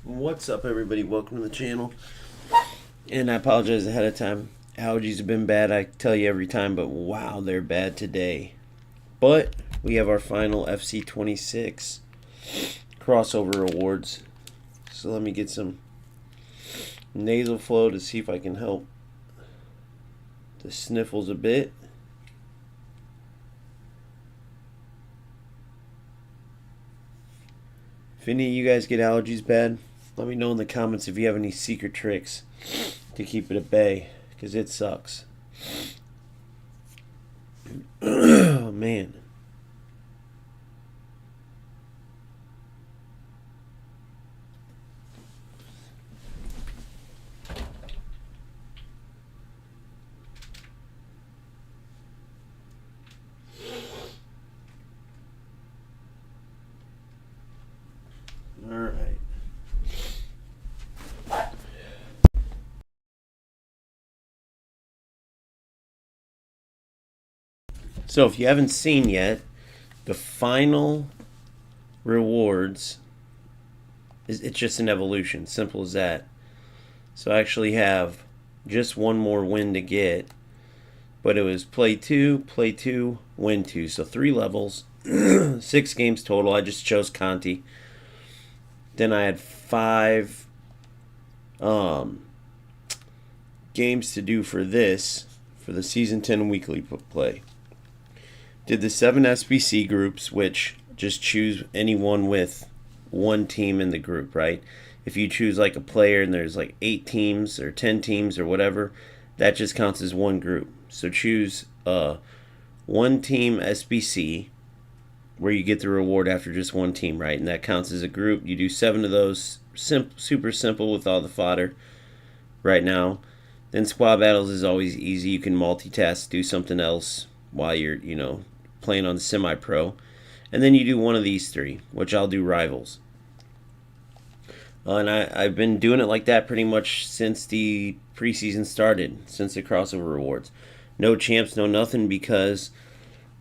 What's up, everybody? Welcome to the channel. And I apologize ahead of time. Allergies have been bad, I tell you every time, but wow, they're bad today. But we have our final FC26 crossover awards. So let me get some nasal flow to see if I can help the sniffles a bit. If any of you guys get allergies bad, let me know in the comments if you have any secret tricks to keep it at bay, because it sucks. Oh, man. All right. So if you haven't seen yet, the final rewards it's just an evolution, simple as that. So I actually have just one more win to get, but it was play 2, win 2. So 3 levels, 6 games total. I just chose Conti. Then I had 5 games to do for this, for the season 10 weekly play. Did the 7 SBC groups, which just choose anyone with one team in the group, right? If you choose like a player and there's like 8 teams or 10 teams or whatever, that just counts as one group. So choose one team SBC where you get the reward after just one team, right? And that counts as a group. You do 7 of those, super simple with all the fodder right now. Then squad battles is always easy. You can multitask, do something else while you're, playing on the semi-pro. And then you do one of these 3, which I'll do rivals. And I've been doing it like that pretty much since the preseason started, since the crossover rewards. No champs, no nothing, because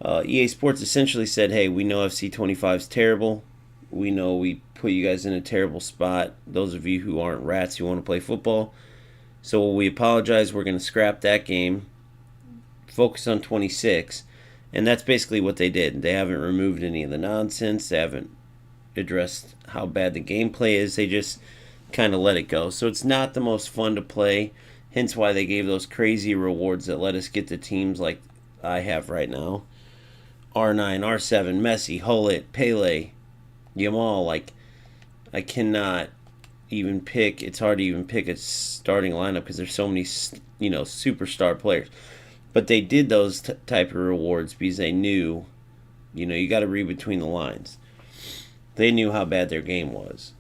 EA Sports essentially said, hey, we know FC25 is terrible. We know we put you guys in a terrible spot, those of you who aren't rats who want to play football. So we apologize. We're going to scrap that game, focus on 26. And that's basically what they did. They haven't removed any of the nonsense. They haven't addressed how bad the gameplay is. They just kind of let it go. So it's not the most fun to play. Hence why they gave those crazy rewards that let us get the teams like I have right now. R9, R7, Messi, Hullet, Pele, Yamal. Like, I cannot even pick. It's hard to even pick a starting lineup because there's so many, superstar players. But they did those type of rewards because they knew, you got to read between the lines. They knew how bad their game was.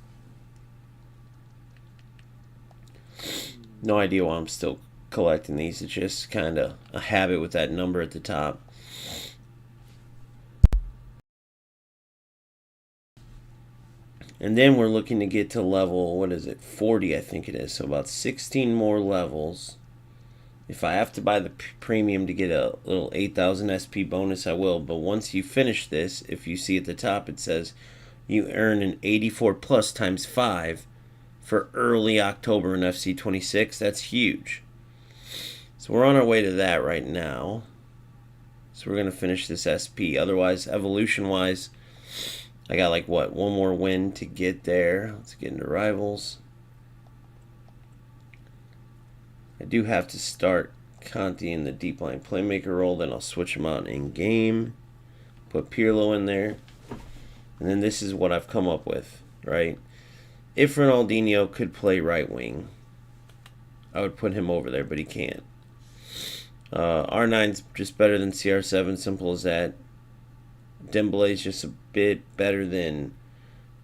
No idea why I'm still collecting these. It's just kind of a habit with that number at the top. And then we're looking to get to level, 40 I think it is. So about 16 more levels. If I have to buy the premium to get a little 8,000 SP bonus, I will. But once you finish this, if you see at the top, it says you earn an 84 plus times 5 for early October in FC26. That's huge. So we're on our way to that right now. So we're going to finish this SP. Otherwise, evolution-wise, I got like, one more win to get there. Let's get into rivals. I do have to start Conti in the deep line playmaker role, then I'll switch him out in game, put Pirlo in there, and then this is what I've come up with, right? If Ronaldinho could play right wing, I would put him over there, but he can't. R9's just better than CR7, simple as that. Dembele's just a bit better than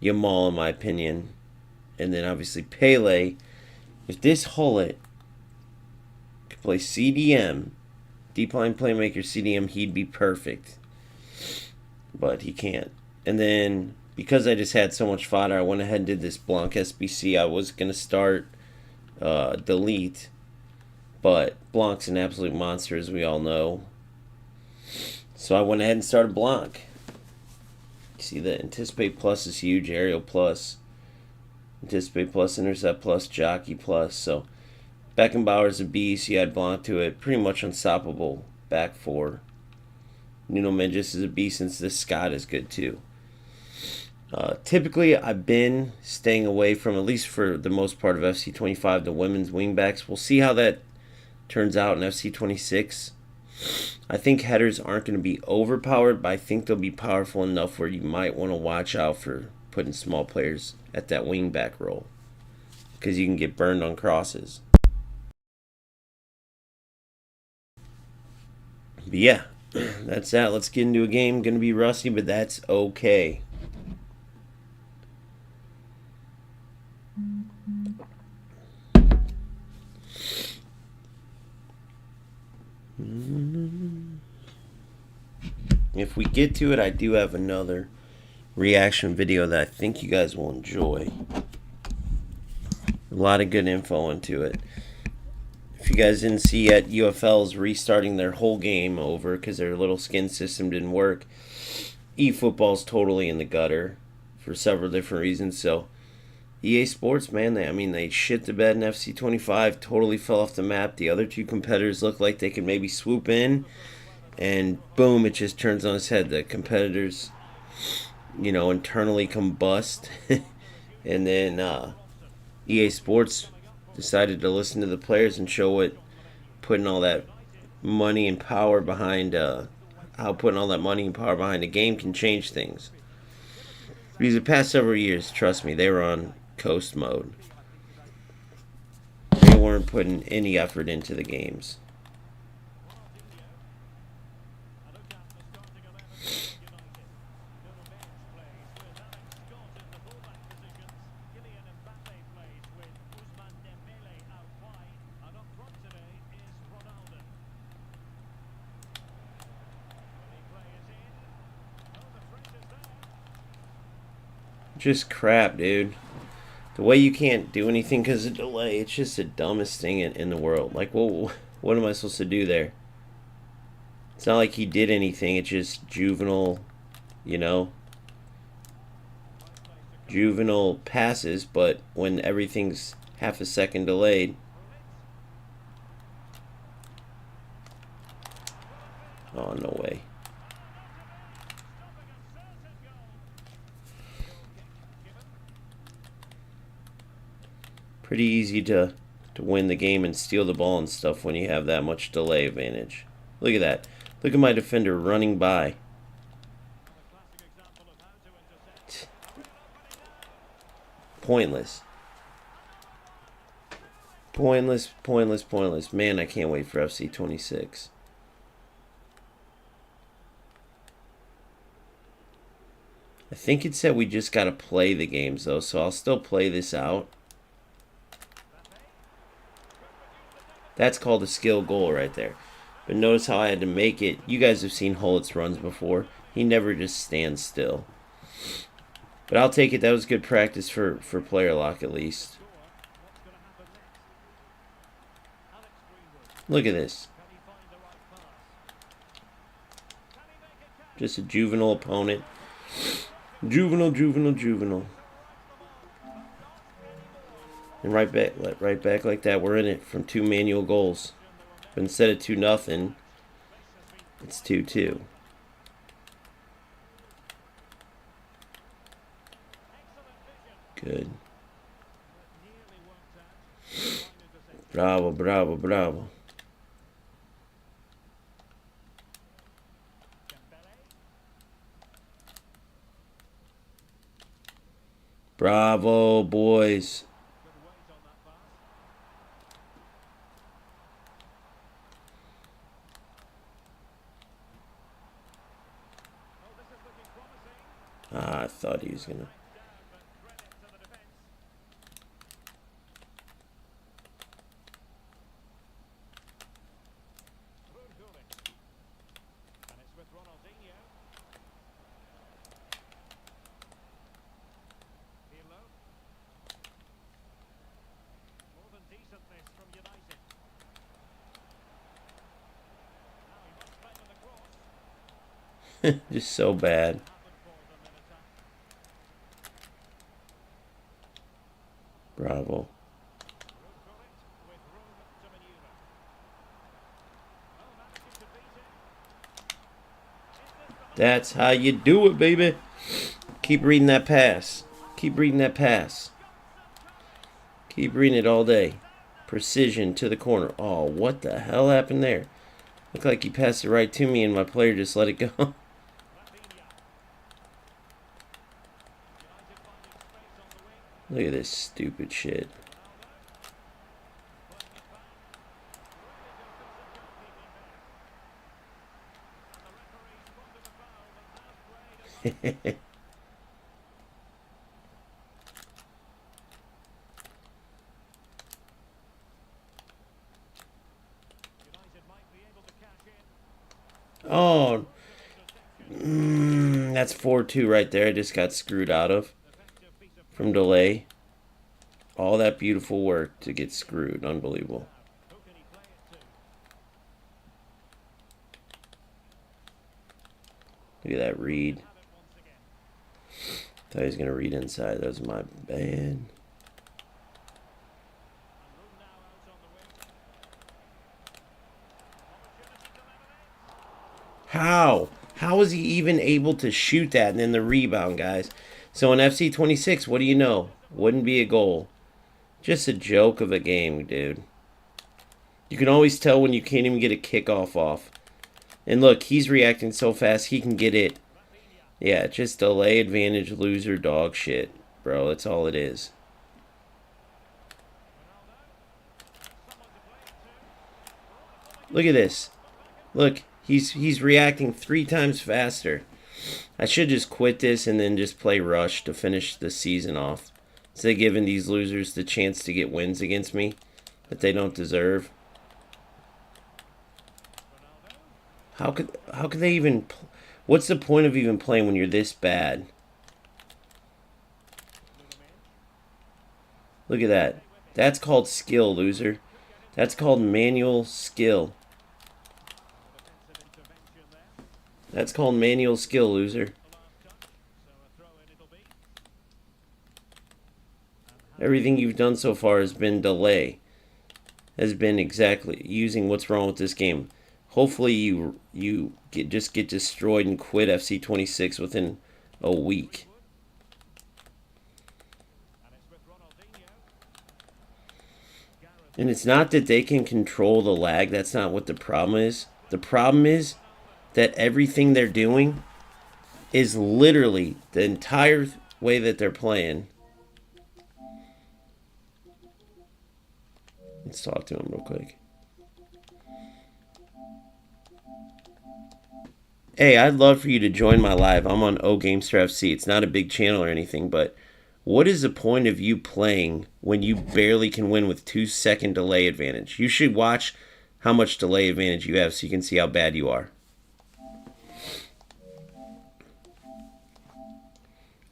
Yamal in my opinion. And then obviously Pele. If this Hullet could play CDM, deep line playmaker CDM, he'd be perfect. But he can't. And then, because I just had so much fodder, I went ahead and did this Blanc SBC. I was going to start Delete, but Blanc's an absolute monster, as we all know. So I went ahead and started Blanc. You see that Anticipate Plus is huge, Aerial Plus, Anticipate Plus, Intercept Plus, Jockey Plus. So Beckenbauer's a beast. You add Blanc to it, pretty much unstoppable back four. Nuno Mendes is a beast, since this Scott is good too. Typically, I've been staying away from, at least for the most part of FC25, the women's wingbacks. We'll see how that turns out in FC26. I think headers aren't going to be overpowered, but I think they'll be powerful enough where you might want to watch out for putting small players at that wingback role, because you can get burned on crosses. But yeah, that's that. Let's get into a game. Going to be rusty, but that's okay. If we get to it, I do have another reaction video that I think you guys will enjoy. A lot of good info into it. If you guys didn't see yet, UFL is restarting their whole game over because their little skin system didn't work. eFootball's totally in the gutter for several different reasons. So EA Sports, man, they shit the bed in FC25, totally fell off the map. The other two competitors look like they could maybe swoop in, and boom, it just turns on its head. The competitors, internally combust. And then EA Sports decided to listen to the players and show what putting all that money and power behind how putting all that money and power behind a game can change things. Because the past several years, trust me, they were on coast mode. They weren't putting any effort into the games. Just crap, dude. The way you can't do anything because of delay, it's just the dumbest thing in the world. Like, well, what am I supposed to do there? It's not like he did anything. It's just juvenile, juvenile passes, but when everything's half a second delayed. Oh, no way. Pretty easy to win the game and steal the ball and stuff when you have that much delay advantage. Look at that. Look at my defender running by. Pointless. Pointless, pointless, pointless. Man, I can't wait for FC26. I think it said we just got to play the games, though, so I'll still play this out. That's called a skill goal right there. But notice how I had to make it. You guys have seen Hullit's runs before. He never just stands still. But I'll take it. That was good practice for player lock, at least. Look at this. Just a juvenile opponent. Juvenile, juvenile, juvenile. And right back like that. We're in it from 2 manual goals. But instead of 2-0, it's 2-2. Good. Bravo, bravo, bravo. Bravo, boys. I thought he was going to. Just so bad. Bravo. That's how you do it, baby. Keep reading that pass. Keep reading that pass. Keep reading it all day. Precision to the corner. Oh, what the hell happened there? Looked like he passed it right to me and my player just let it go. Look at this stupid shit. Oh, that's 4-2 right there. I just got screwed out of from delay. All that beautiful work to get screwed. Unbelievable. Look at that read. Thought he was going to read inside. That was my bad. How? How was he even able to shoot that and then the rebound, guys? So in FC26, what do you know? Wouldn't be a goal. Just a joke of a game, dude. You can always tell when you can't even get a kickoff off. And look, he's reacting so fast he can get it. Yeah, just delay advantage, loser, dog shit. Bro, that's all it is. Look at this. Look, he's reacting 3 times faster. I should just quit this and then just play Rush to finish the season off. Instead of giving these losers the chance to get wins against me that they don't deserve. How could they even... What's the point of even playing when you're this bad? Look at that. That's called skill, loser. That's called manual skill. That's called manual skill, loser. Everything you've done so far has been delay. Has been exactly using what's wrong with this game. Hopefully you just get destroyed and quit FC26 within a week. And it's not that they can control the lag. That's not what the problem is. The problem is that everything they're doing is literally the entire way that they're playing. Let's talk to him real quick. Hey, I'd love for you to join my live. I'm on OGamester FC. It's not a big channel or anything, but what is the point of you playing when you barely can win with 2-second delay advantage? You should watch how much delay advantage you have so you can see how bad you are.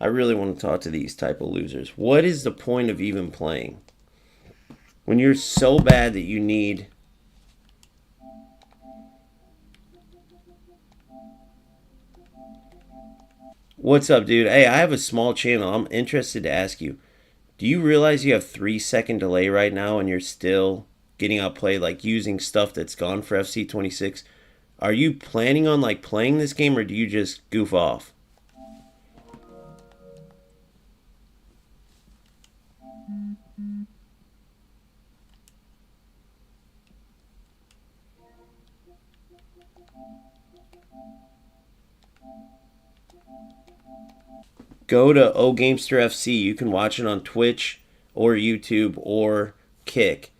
I really want to talk to these type of losers. What is the point of even playing? When you're so bad that you need... What's up, dude? Hey, I have a small channel. I'm interested to ask you. Do you realize you have 3-second delay right now and you're still getting outplayed, like using stuff that's gone for FC26? Are you planning on like playing this game or do you just goof off? Go to OGamester FC. You can watch it on Twitch or YouTube or Kick.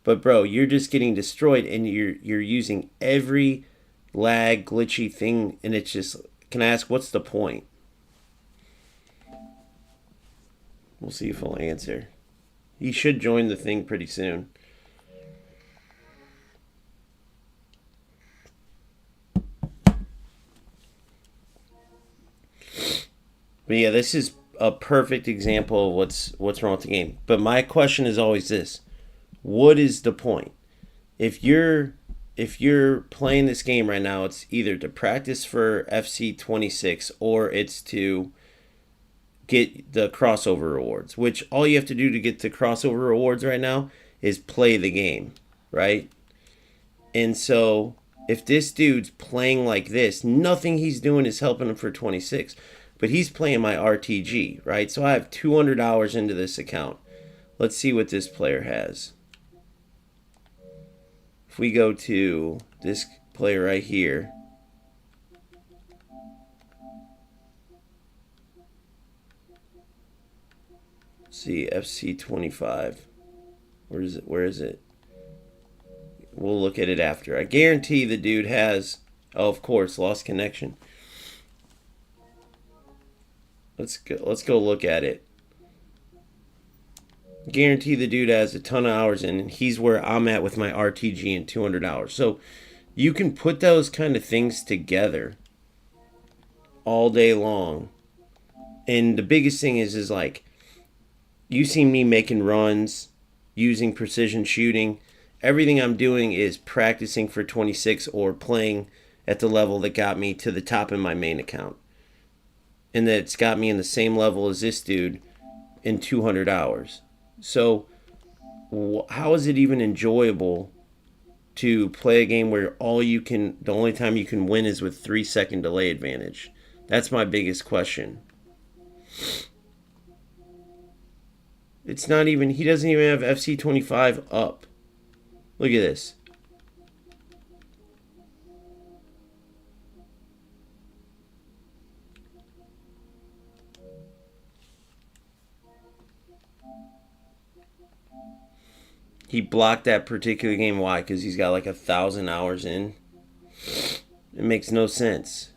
But bro, you're just getting destroyed and you're using every lag glitchy thing and it's just, can I ask what's the point? We'll see if he'll answer. He should join the thing pretty soon. But yeah, this is a perfect example of what's wrong with the game. But my question is always this. What is the point? If you're if you're playing this game right now, it's either to practice for FC26 or it's to get the crossover rewards, which all you have to do to get the crossover rewards right now is play the game, right? And so if this dude's playing like this, nothing he's doing is helping him for 26. But he's playing my RTG, right? So I have 200 hours into this account. Let's see what this player has. If we go to this player right here, see FC25. Where is it? Where is it? We'll look at it after. I guarantee the dude has, oh, of course, lost connection. Let's go look at it. Guarantee the dude has a ton of hours in, and he's where I'm at with my RTG and 200 hours. So you can put those kind of things together all day long. And the biggest thing is like, you see me making runs, using precision shooting. Everything I'm doing is practicing for 26 or playing at the level that got me to the top in my main account. And that's got me in the same level as this dude in 200 hours. So how is it even enjoyable to play a game where the only time you can win is with 3-second delay advantage? That's my biggest question. It's not even, he doesn't even have FC25 up. Look at this. He blocked that particular game. Why? Because he's got like 1,000 hours in. It makes no sense.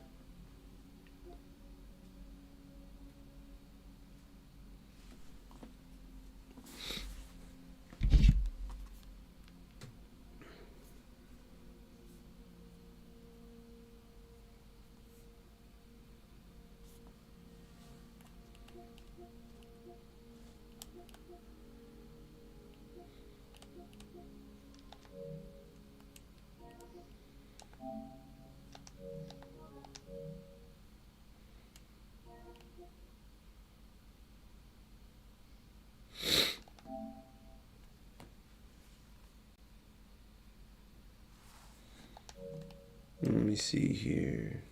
Let me see here.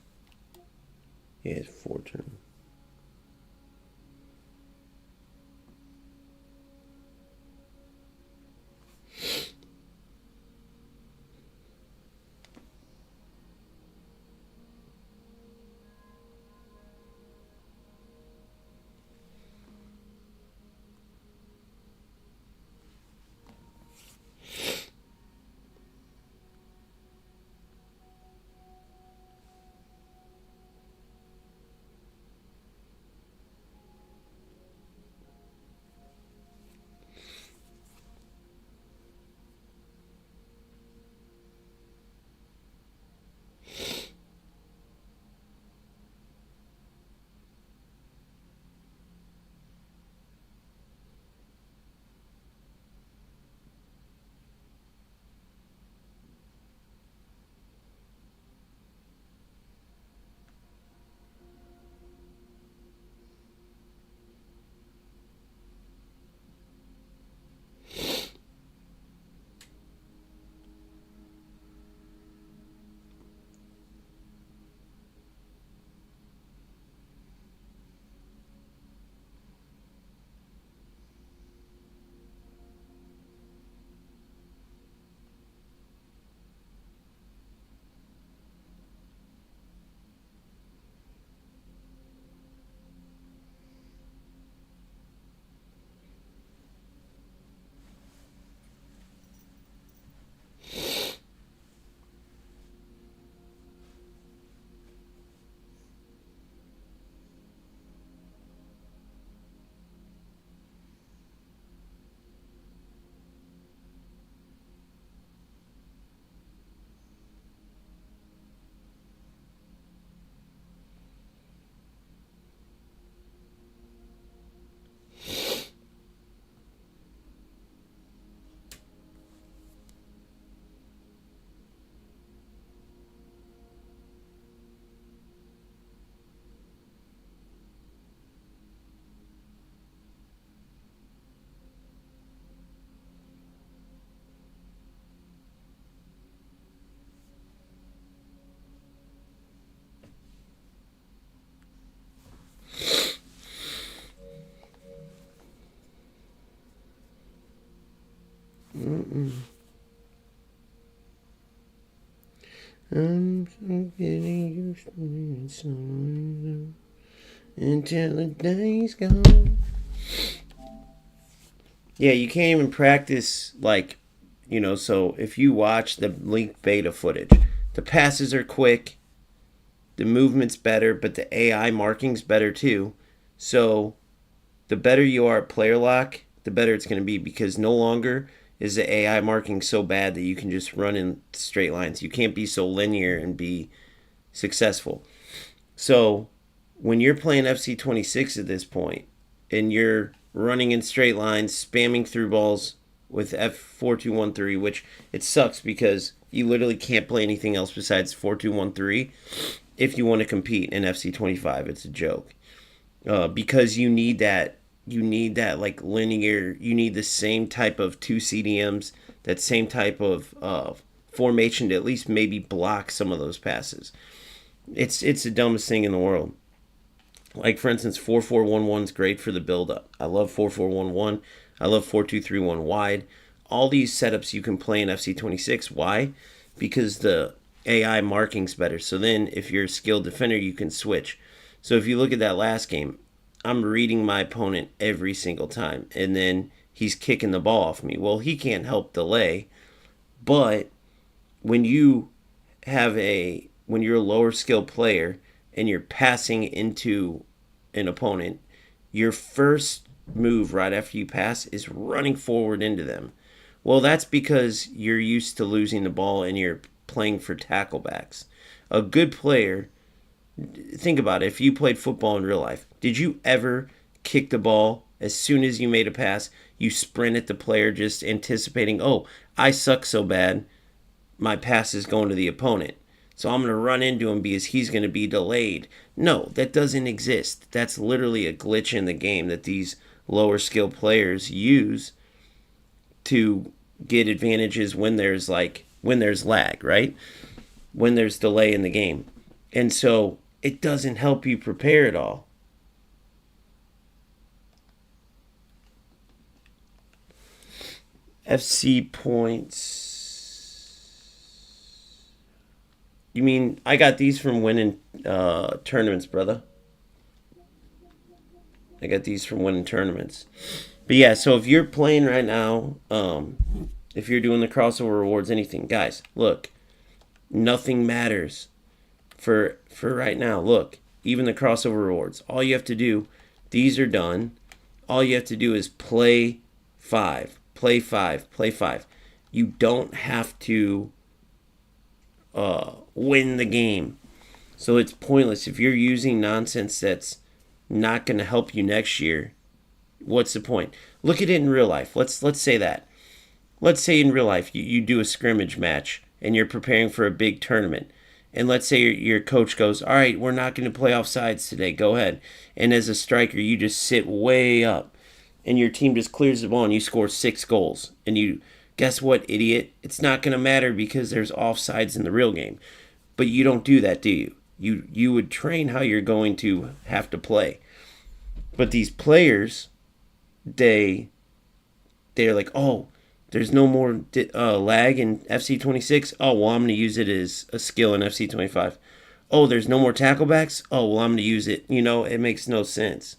Yeah, it's 4 turns. I'm so getting used to it so until the day's gone. Yeah, you can't even practice like, so if you watch the link beta footage, the passes are quick, the movement's better, but the AI marking's better too. So the better you are at player lock, the better it's going to be because no longer is the AI marking so bad that you can just run in straight lines. You can't be so linear and be successful. So when you're playing FC26 at this point and you're running in straight lines, spamming through balls with F4213, which it sucks because you literally can't play anything else besides 4213 if you want to compete in FC25. It's a joke. Because you need that like linear, you need the same type of two CDMs, that same type of formation to at least maybe block some of those passes. It's the dumbest thing in the world. Like for instance, 4411 is great for the build up. I love 4411. I love 4231 wide. All these setups you can play in FC26. Why? Because the AI marking's better. So then if you're a skilled defender, you can switch. So if you look at that last game, I'm reading my opponent every single time, and then he's kicking the ball off me. Well, he can't help delay, but when you're a lower skill player and you're passing into an opponent, your first move right after you pass is running forward into them. Well, that's because you're used to losing the ball and you're playing for tacklebacks. A good player, think about it, if you played football in real life, did you ever kick the ball as soon as you made a pass, you sprint at the player just anticipating, oh, I suck so bad, my pass is going to the opponent, so I'm going to run into him because he's going to be delayed? No, that doesn't exist. That's literally a glitch in the game that these lower skill players use to get advantages when there's lag, right? When there's delay in the game. And so it doesn't help you prepare at all. FC points. You mean I got these from winning tournaments, brother? I got these from winning tournaments. But yeah, so if you're playing right now, if you're doing the crossover rewards, anything, guys, look, nothing matters for right now. Look, even the crossover rewards, all you have to do, these are done. All you have to do is play 5. You don't have to win the game. So it's pointless. If you're using nonsense that's not going to help you next year, what's the point? Look at it in real life. Let's say that. Let's say in real life you do a scrimmage match and you're preparing for a big tournament. And let's say your coach goes, all right, we're not going to play offsides today. Go ahead. And as a striker, you just sit way up. And your team just clears the ball and you score 6 goals. And you, guess what, idiot? It's not going to matter because there's offsides in the real game. But you don't do that, do you? You would train how you're going to have to play. But these players, they're like, oh, there's no more lag in FC26. Oh, well, I'm going to use it as a skill in FC25. Oh, there's no more tacklebacks. Oh, well, I'm going to use it. It makes no sense.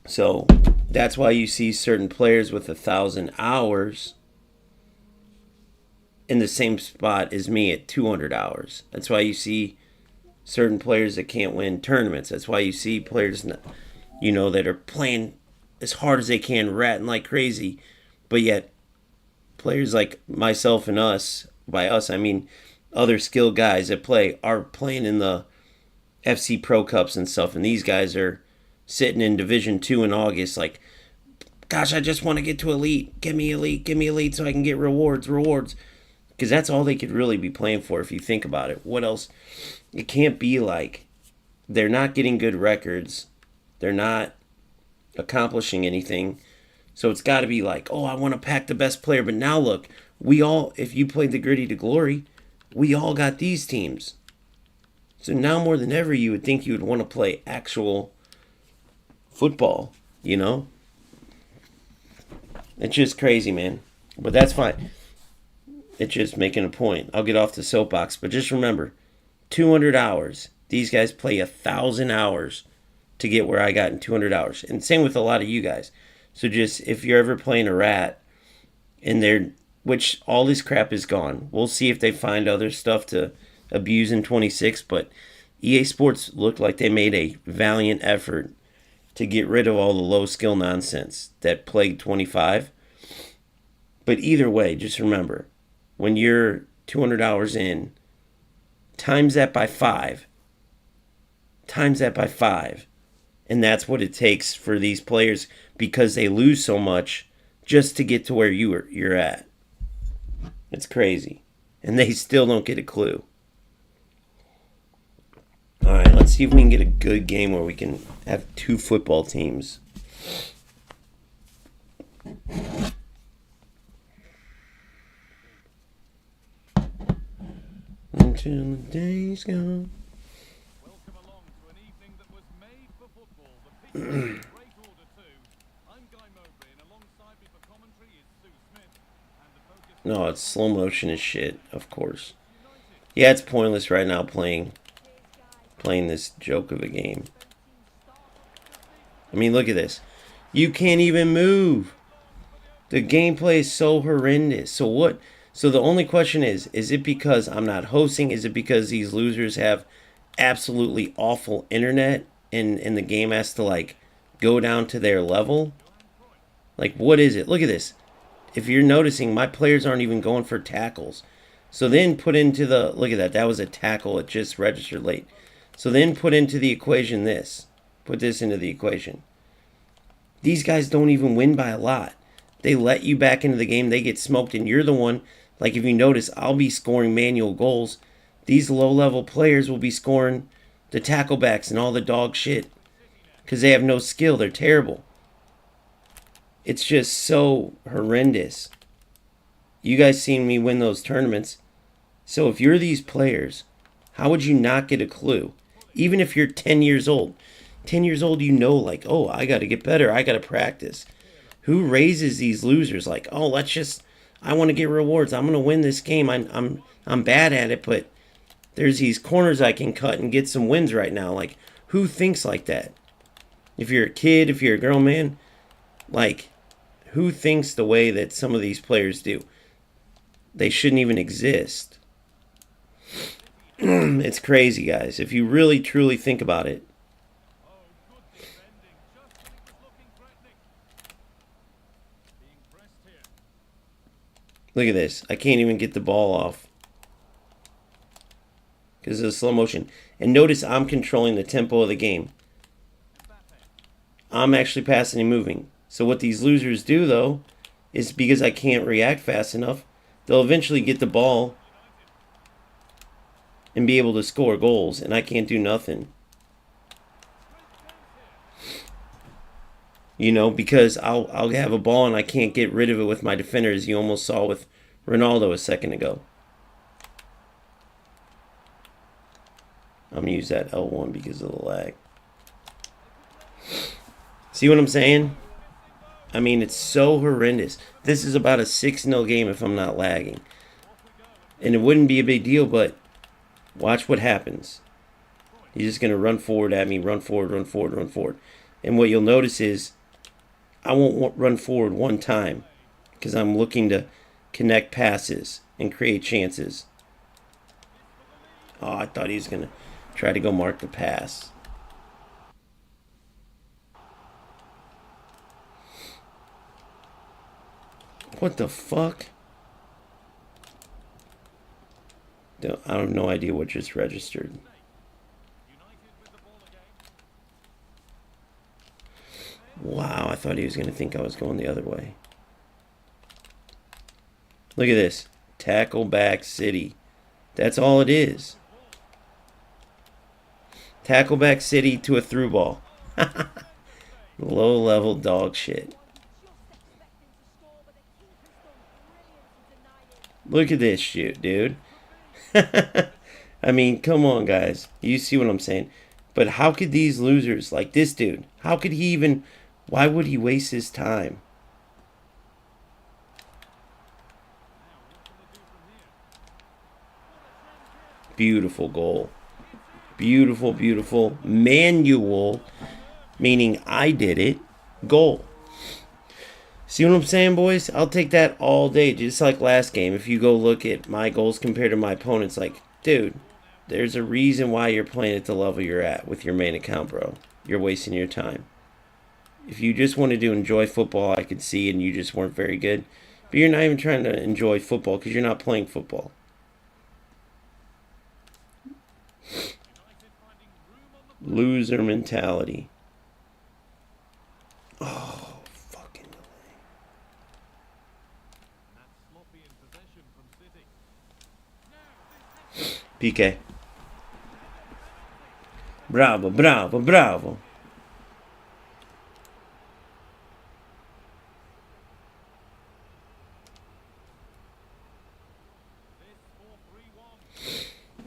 So that's why you see certain players with 1,000 hours in the same spot as me at 200 hours. That's why you see certain players that can't win tournaments. That's why you see players, that are playing as hard as they can, ratting like crazy, but yet players like myself and us, by us I mean other skilled guys that play, are playing in the FC Pro Cups and stuff, and these guys are sitting in Division 2 in August like, gosh, I just want to get to elite. Give me elite so I can get rewards. Because that's all they could really be playing for if you think about it. What else? It can't be like they're not getting good records. They're not accomplishing anything. So it's got to be like, oh, I want to pack the best player. But now look, if you played the Gritty to Glory, we all got these teams. So now more than ever, you would think you would want to play actual football, It's just crazy, man. But that's fine. It's just making a point. I'll get off the soapbox, but just remember, 200 hours. These guys play 1,000 hours to get where I got in 200 hours. And same with a lot of you guys. So just, if you're ever playing a rat, and they're, which all this crap is gone. We'll see if they find other stuff to abuse in 26, but EA Sports looked like they made a valiant effort to get rid of all the low skill nonsense that plagued 25. But either way, just remember, when you're 200 hours in, times that by 5. Times that by 5. And that's what it takes for these players, because they lose so much just to get to where you're at. It's crazy. And they still don't get a clue. Alright, let's see if we can get a good game where we can have 2 football teams. Until the day's gone. Welcome along to an evening that was made for football. The pitch is in great order too. I'm Guy Mowbray, and alongside me for commentary is Sue Smith. And the focus... No, it's slow motion as shit, of course. Yeah, it's pointless right now playing this joke of a game. I mean, look at this. You can't even move. The gameplay is so horrendous. So what? So the only question is it because I'm not hosting? Is it because these losers have absolutely awful internet and the game has to, like, go down to their level? Like, what is it? Look at this. If you're noticing, my players aren't even going for tackles. So then put into the, look at that. That was a tackle. It just registered late. So then put into the equation this. Put this into the equation. These guys don't even win by a lot. They let you back into the game. They get smoked, and you're the one. Like, if you notice, I'll be scoring manual goals. These low-level players will be scoring the tacklebacks and all the dog shit because they have no skill. They're terrible. It's just so horrendous. You guys seen me win those tournaments. So if you're these players, how would you not get a clue? Even if you're 10 years old. 10 years old, you know, like, oh, I got to get better. I got to practice. Who raises these losers? Like, oh, let's just, I want to get rewards. I'm going to win this game. I'm bad at it, but there's these corners I can cut and get some wins right now. Like, who thinks like that? If you're a kid, if you're a girl, man, like, who thinks the way that some of these players do? They shouldn't even exist. It's crazy, guys. If you really, truly think about it. Look at this. I can't even get the ball off because of the slow motion. And notice I'm controlling the tempo of the game. I'm actually passing and moving. So what these losers do, though, is because I can't react fast enough, they'll eventually get the ball and be able to score goals, and I can't do nothing. You know, because I'll have a ball and I can't get rid of it with my defender, as you almost saw with Ronaldo a second ago. I'm going to use that L1 because of the lag. See what I'm saying? I mean, it's so horrendous. This is about a 6-0 game if I'm not lagging. And it wouldn't be a big deal, but watch what happens. He's just going to run forward at me, run forward, run forward, run forward. And what you'll notice is I won't run forward one time because I'm looking to connect passes and create chances. Oh, I thought he was going to try to go mark the pass. What the fuck? I have no idea what just registered. Wow, I thought he was going to think I was going the other way. Look at this. Tackle back city. That's all it is. Tackle back city to a through ball. Low level dog shit. Look at this shit, dude. I mean, come on, guys. You see what I'm saying? But how could these losers, like this dude, how could he even, why would he waste his time? Beautiful goal. Beautiful, beautiful. Manual, meaning I did it. Goal. See what I'm saying, boys? I'll take that all day. Just like last game. If you go look at my goals compared to my opponents, like, dude, there's a reason why you're playing at the level you're at with your main account, bro. You're wasting your time. If you just wanted to enjoy football, I could see, and you just weren't very good. But you're not even trying to enjoy football because you're not playing football. Loser mentality. Oh, fucking PK. Bravo, bravo, bravo.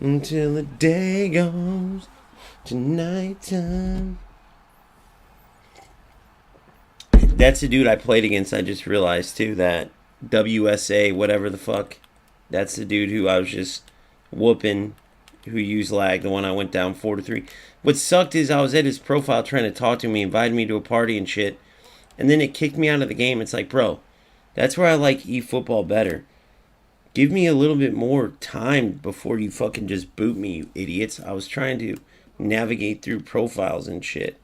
Until the day goes to nighttime. That's the dude I played against. I just realized too that WSA, whatever the fuck, that's the dude who I was just whooping, who used lag, the one I went down 4-3. What sucked is I was at his profile trying to talk to me, invited me to a party and shit, and then it kicked me out of the game. It's like, bro, that's where I like eFootball better. Give me a little bit more time before you fucking just boot me, you idiots. I was trying to navigate through profiles and shit.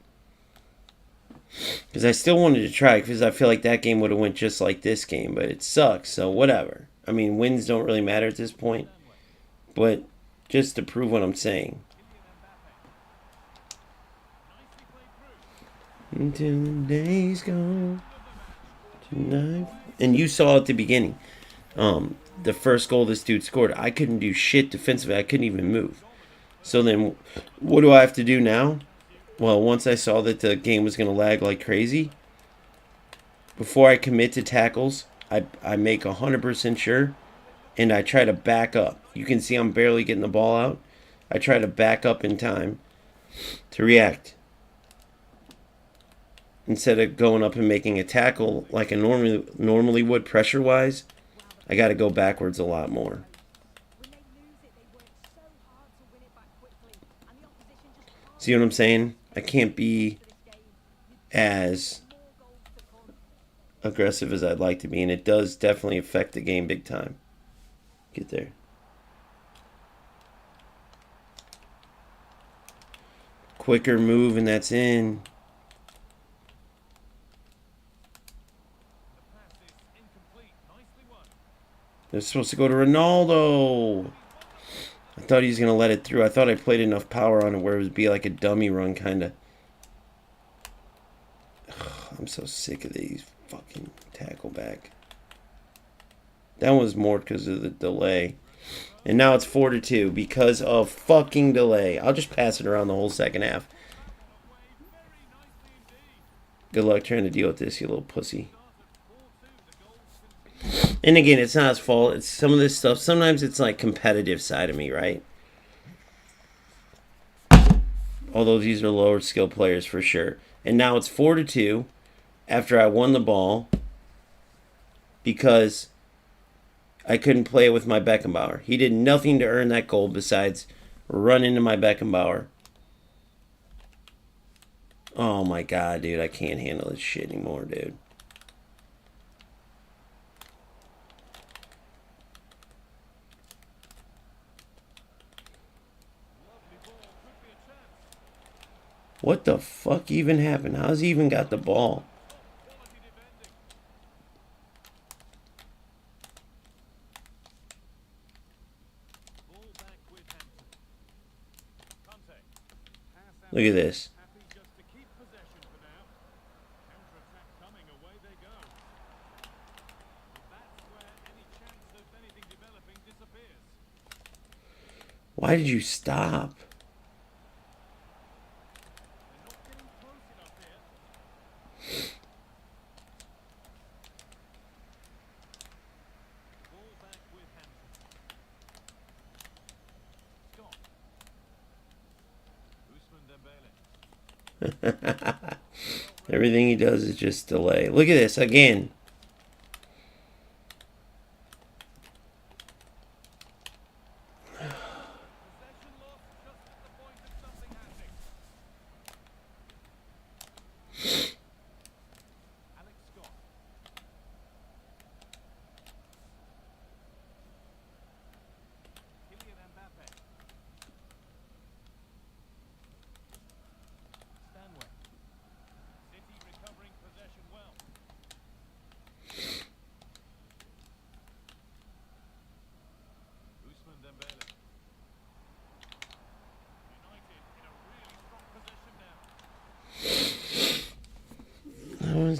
Because I still wanted to try, because I feel like that game would have went just like this game, but it sucks, so whatever. I mean, wins don't really matter at this point, but just to prove what I'm saying. Until the days go tonight. And you saw at the beginning, the first goal this dude scored, I couldn't do shit defensively. I couldn't even move. So then, what do I have to do now? Well, once I saw that the game was going to lag like crazy, before I commit to tackles, I make 100% sure, and I try to back up. You can see I'm barely getting the ball out. I try to back up in time to react. Instead of going up and making a tackle like I normally would pressure-wise, I got to go backwards a lot more. See what I'm saying? I can't be as aggressive as I'd like to be, and it does definitely affect the game big time. Get there. Quicker move, and that's in. They're supposed to go to Ronaldo. I thought he was going to let it through. I thought I played enough power on it where it would be like a dummy run, kind of. I'm so sick of these fucking tackle back. That was more because of the delay. And now it's 4-2 because of fucking delay. I'll just pass it around the whole second half. Good luck trying to deal with this, you little pussy. And again, it's not his fault. It's some of this stuff. Sometimes it's like competitive side of me, right? Although these are lower skill players for sure. And now it's 4-2 after I won the ball because I couldn't play it with my Beckenbauer. He did nothing to earn that goal besides run into my Beckenbauer. Oh my god, dude. I can't handle this shit anymore, dude. What the fuck even happened? How's he even got the ball? Look at this. Why did you stop? Everything he does is just delay. Look at this again.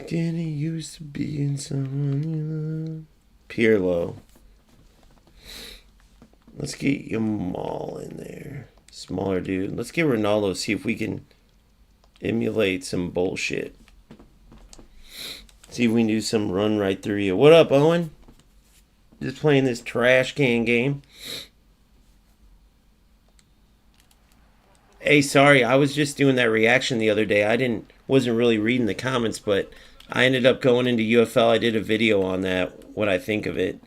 Getting used to being someone you love. Pirlo. Let's get Yamal in there. Smaller dude. Let's get Ronaldo, see if we can emulate some bullshit. See if we can do some run right through you. What up, Owen? Just playing this trash can game. Hey, sorry, I was just doing that reaction the other day. Wasn't really reading the comments, but I ended up going into UFL. I did a video on that, what I think of it.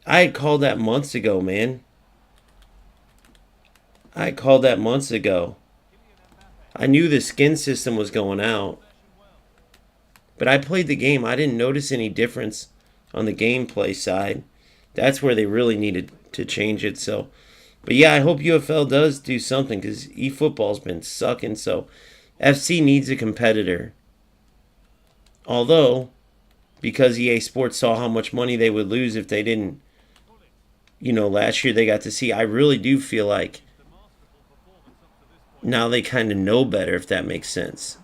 I had called that months ago, man. I called that months ago. I knew the skin system was going out. But I played the game. I didn't notice any difference on the gameplay side. That's where they really needed to change it. So, but yeah, I hope UFL does do something because eFootball's been sucking. So FC needs a competitor. Although, because EA Sports saw how much money they would lose if they didn't, last year they got to see. I really do feel like now they kind of know better, if that makes sense.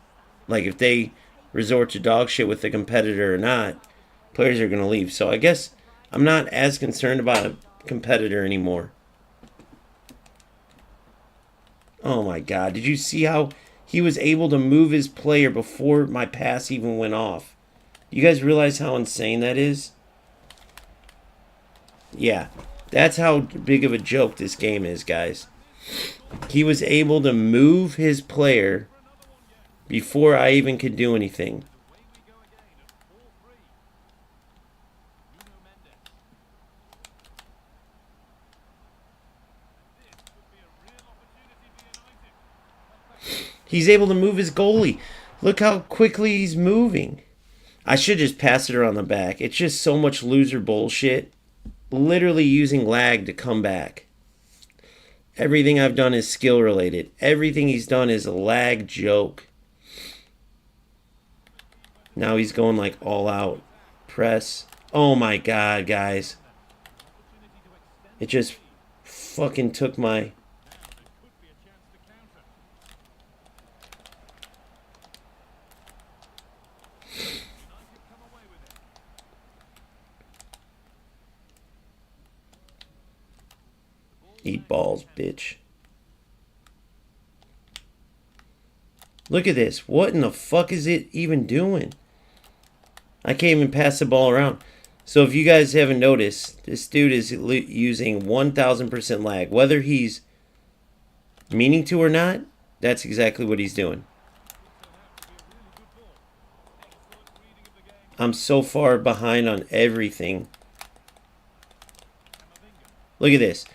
Like if they resort to dog shit with the competitor or not, players are going to leave. So I guess I'm not as concerned about a competitor anymore. Oh my God. Did you see how he was able to move his player before my pass even went off? You guys realize how insane that is? Yeah. That's how big of a joke this game is, guys. He was able to move his player before I even could do anything. He's able to move his goalie. Look how quickly he's moving. I should just pass it around the back. It's just so much loser bullshit. Literally using lag to come back. Everything I've done is skill related. Everything he's done is a lag joke. Now he's going like all out. Press. Oh my God, guys. It just fucking took my... Eat balls, bitch. Look at this. What in the fuck is it even doing? I can't even pass the ball around. So if you guys haven't noticed, this dude is using 1000% lag. Whether he's meaning to or not, that's exactly what he's doing. I'm so far behind on everything. Look at this.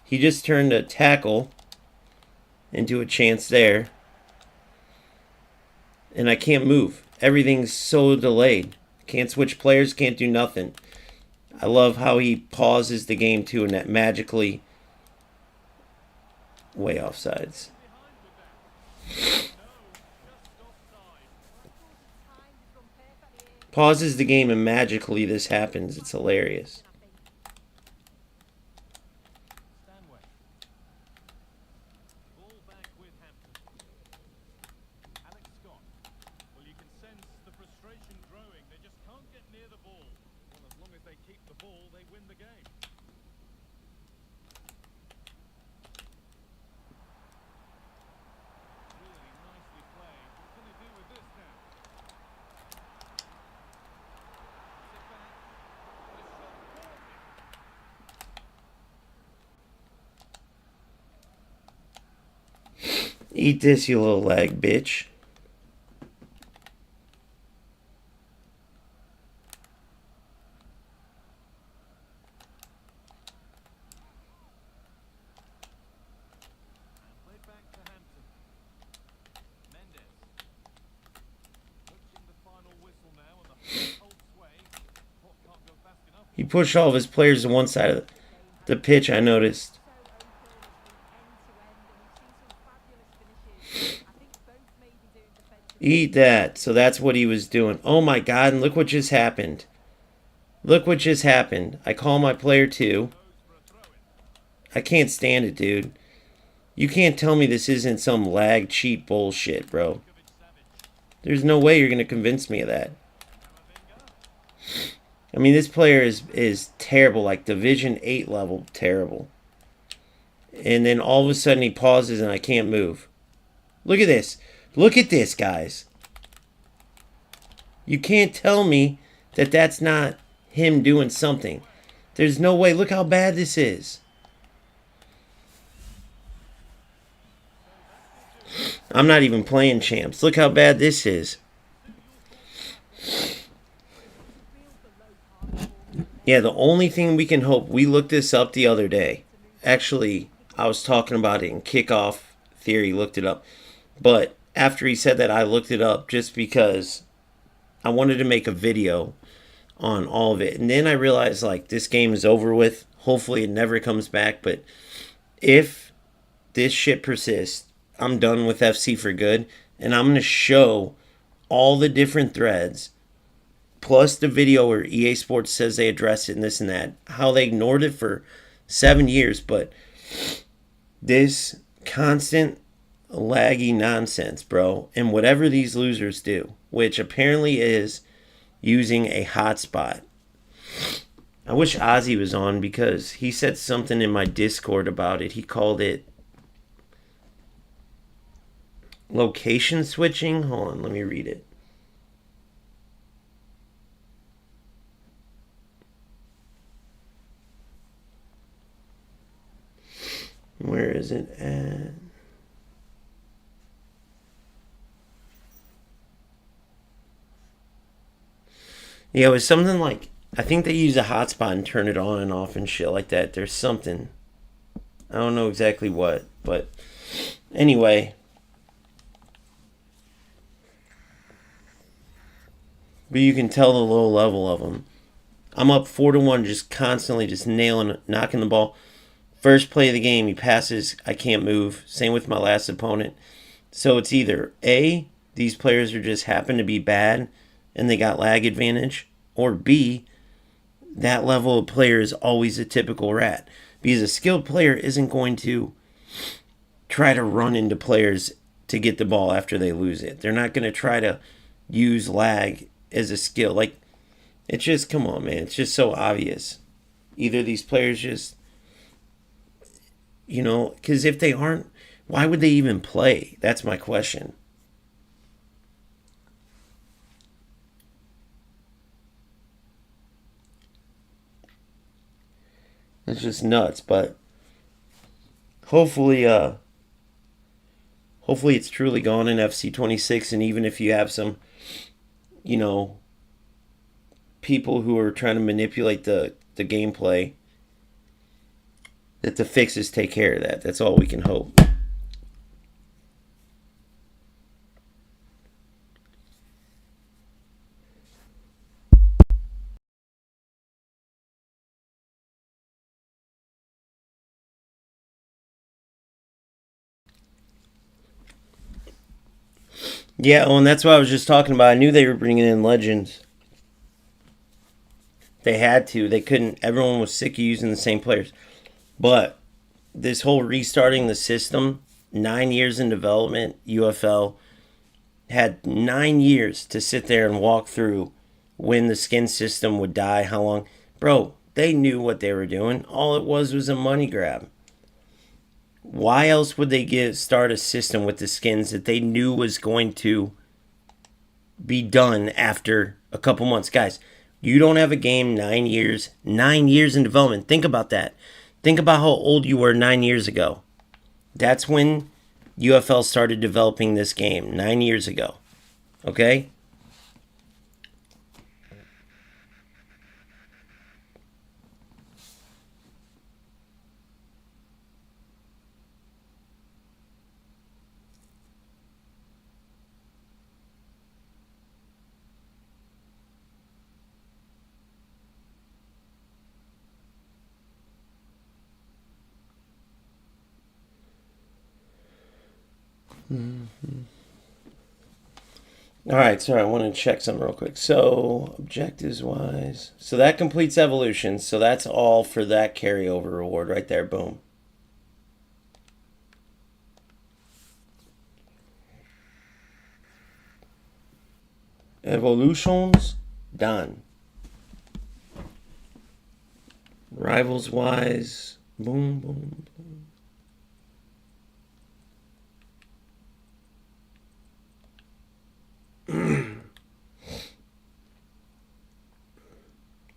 He just turned a tackle into a chance there. And I can't move. Everything's so delayed. Can't switch players, can't do nothing. I love how he pauses the game too, and that magically way offsides. Pauses the game and magically this happens. It's hilarious. Eat this, you little lag bitch. He pushed all of his players to one side of the pitch, I noticed. Eat that. So that's what he was doing. Oh my God, and look what just happened. Look what just happened. I call my player 2. I can't stand it, dude. You can't tell me this isn't some lag cheat bullshit, bro. There's no way you're going to convince me of that. I mean, this player is terrible, like Division 8 level terrible. And then all of a sudden he pauses and I can't move. Look at this. Look at this, guys. You can't tell me that that's not him doing something. There's no way. Look how bad this is. I'm not even playing champs. Look how bad this is. Yeah, the only thing we can hope, we looked this up the other day. Actually, I was talking about it in Kickoff Theory, looked it up. But after he said that, I looked it up just because I wanted to make a video on all of it. And then I realized, like, this game is over with. Hopefully it never comes back. But if this shit persists, I'm done with FC for good. And I'm going to show all the different threads, plus the video where EA Sports says they addressed it and this and that, how they ignored it for 7 years. But this constant laggy nonsense, bro, and whatever these losers do, which apparently is using a hotspot. I wish Ozzy was on because he said something in my Discord about it. He called it location switching. Hold on, let me read it. Where is it at? Yeah, it was something like, I think they use a hotspot and turn it on and off and shit like that. There's something. I don't know exactly what, but anyway. But you can tell the low level of them. I'm up 4-1, just constantly just knocking the ball. First play of the game, he passes, I can't move. Same with my last opponent. So it's either A, these players are just happen to be bad and they got lag advantage, or B, that level of player is always a typical rat. Because a skilled player isn't going to try to run into players to get the ball after they lose it. They're not going to try to use lag as a skill. Like, it's just, come on, man. It's just so obvious. Either these players just, because if they aren't, why would they even play? That's my question. It's just nuts, but hopefully it's truly gone in FC26, and even if you have some, people who are trying to manipulate the gameplay, that the fixes take care of that. That's all we can hope. Yeah, and that's what I was just talking about. I knew they were bringing in legends. They had to. They couldn't. Everyone was sick of using the same players. But this whole restarting the system, 9 years in development, UFL had 9 years to sit there and walk through when the skin system would die, how long. Bro, they knew what they were doing. All it was a money grab. Why else would they start a system with the skins that they knew was going to be done after a couple months? Guys, you don't have a game 9 years. 9 years in development. Think about that. Think about how old you were 9 years ago. That's when UFL started developing this game, 9 years ago. Okay? All right, sorry, I want to check something real quick. So, objectives-wise. So that completes evolution. So that's all for that carryover reward right there. Boom. Evolutions, done. Rivals wise, boom, boom, boom.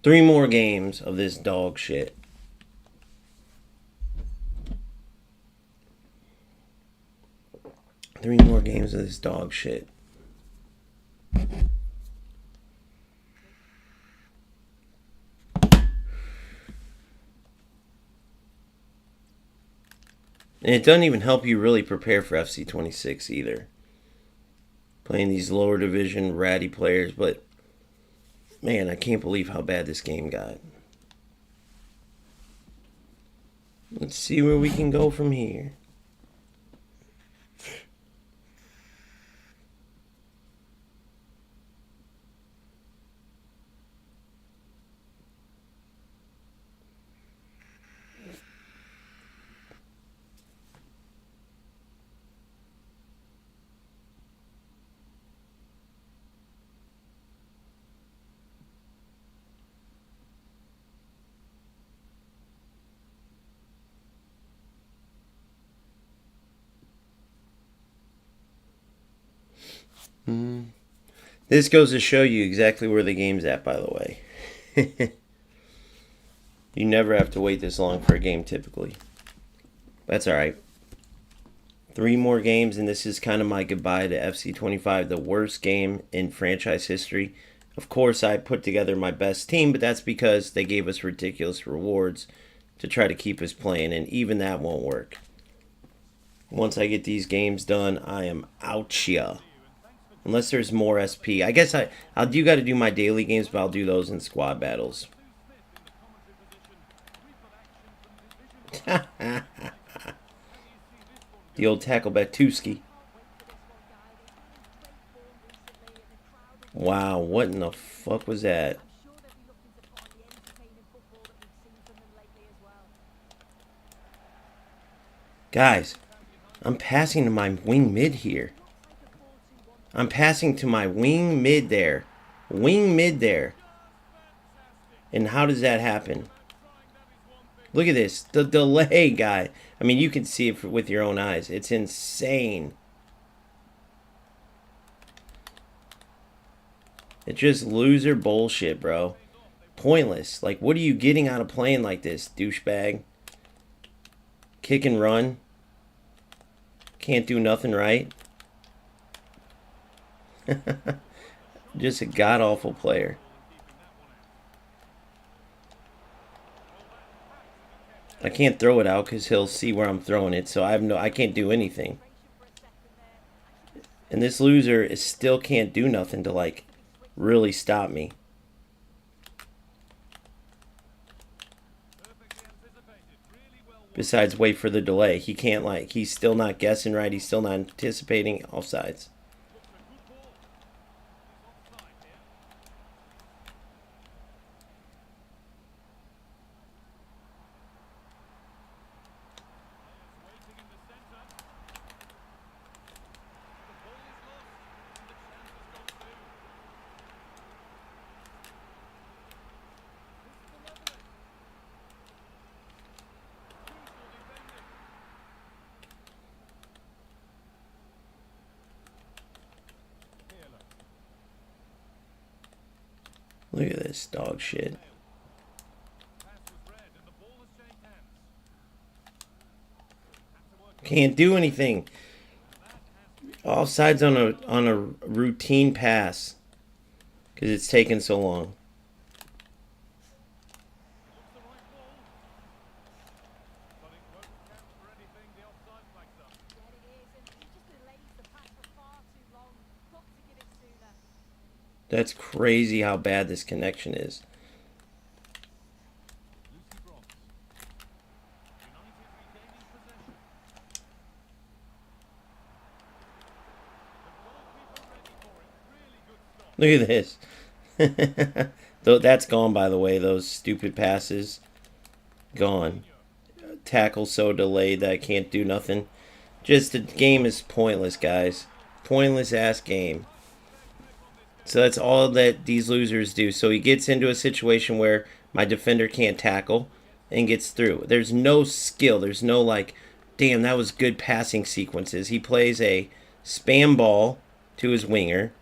3 more games of this dog shit. Three more games of this dog shit. And it doesn't even help you really prepare for FC26 either. Playing these lower division ratty players, but man, I can't believe how bad this game got. Let's see where we can go from here. This goes to show you exactly where the game's at, by the way. You never have to wait this long for a game, typically. That's alright. 3 more games, and this is kind of my goodbye to FC25, the worst game in franchise history. Of course, I put together my best team, but that's because they gave us ridiculous rewards to try to keep us playing, and even that won't work. Once I get these games done, I am outcha. Unless there's more SP. I guess I'll do got to do my daily games, but I'll do those in squad battles. The old tackle Batuski. Wow, what in the fuck was that? Guys, I'm passing to my wing mid here. I'm passing to my wing mid there. Wing mid there. And how does that happen? Look at this. The delay, guy. I mean, you can see it with your own eyes. It's insane. It's just loser bullshit, bro. Pointless. Like, what are you getting out of playing like this, douchebag? Kick and run. Can't do nothing right. Just a god-awful player. I can't throw it out because he'll see where I'm throwing it, so I can't do anything. And this loser still can't do nothing to, like, really stop me. Besides wait for the delay. He can't, like, he's still not guessing right. He's still not anticipating offsides. Look at this dog shit. Can't do anything. Offsides on a routine pass because it's taken so long. That's crazy how bad this connection is. Look at this. That's gone, by the way. Those stupid passes. Gone. Tackle so delayed that I can't do nothing. Just the game is pointless, guys. Pointless ass game. So that's all that these losers do. So he gets into a situation where my defender can't tackle. and gets through. There's no skill. There's no like, damn, that was good passing sequences. He plays a spam ball to his winger.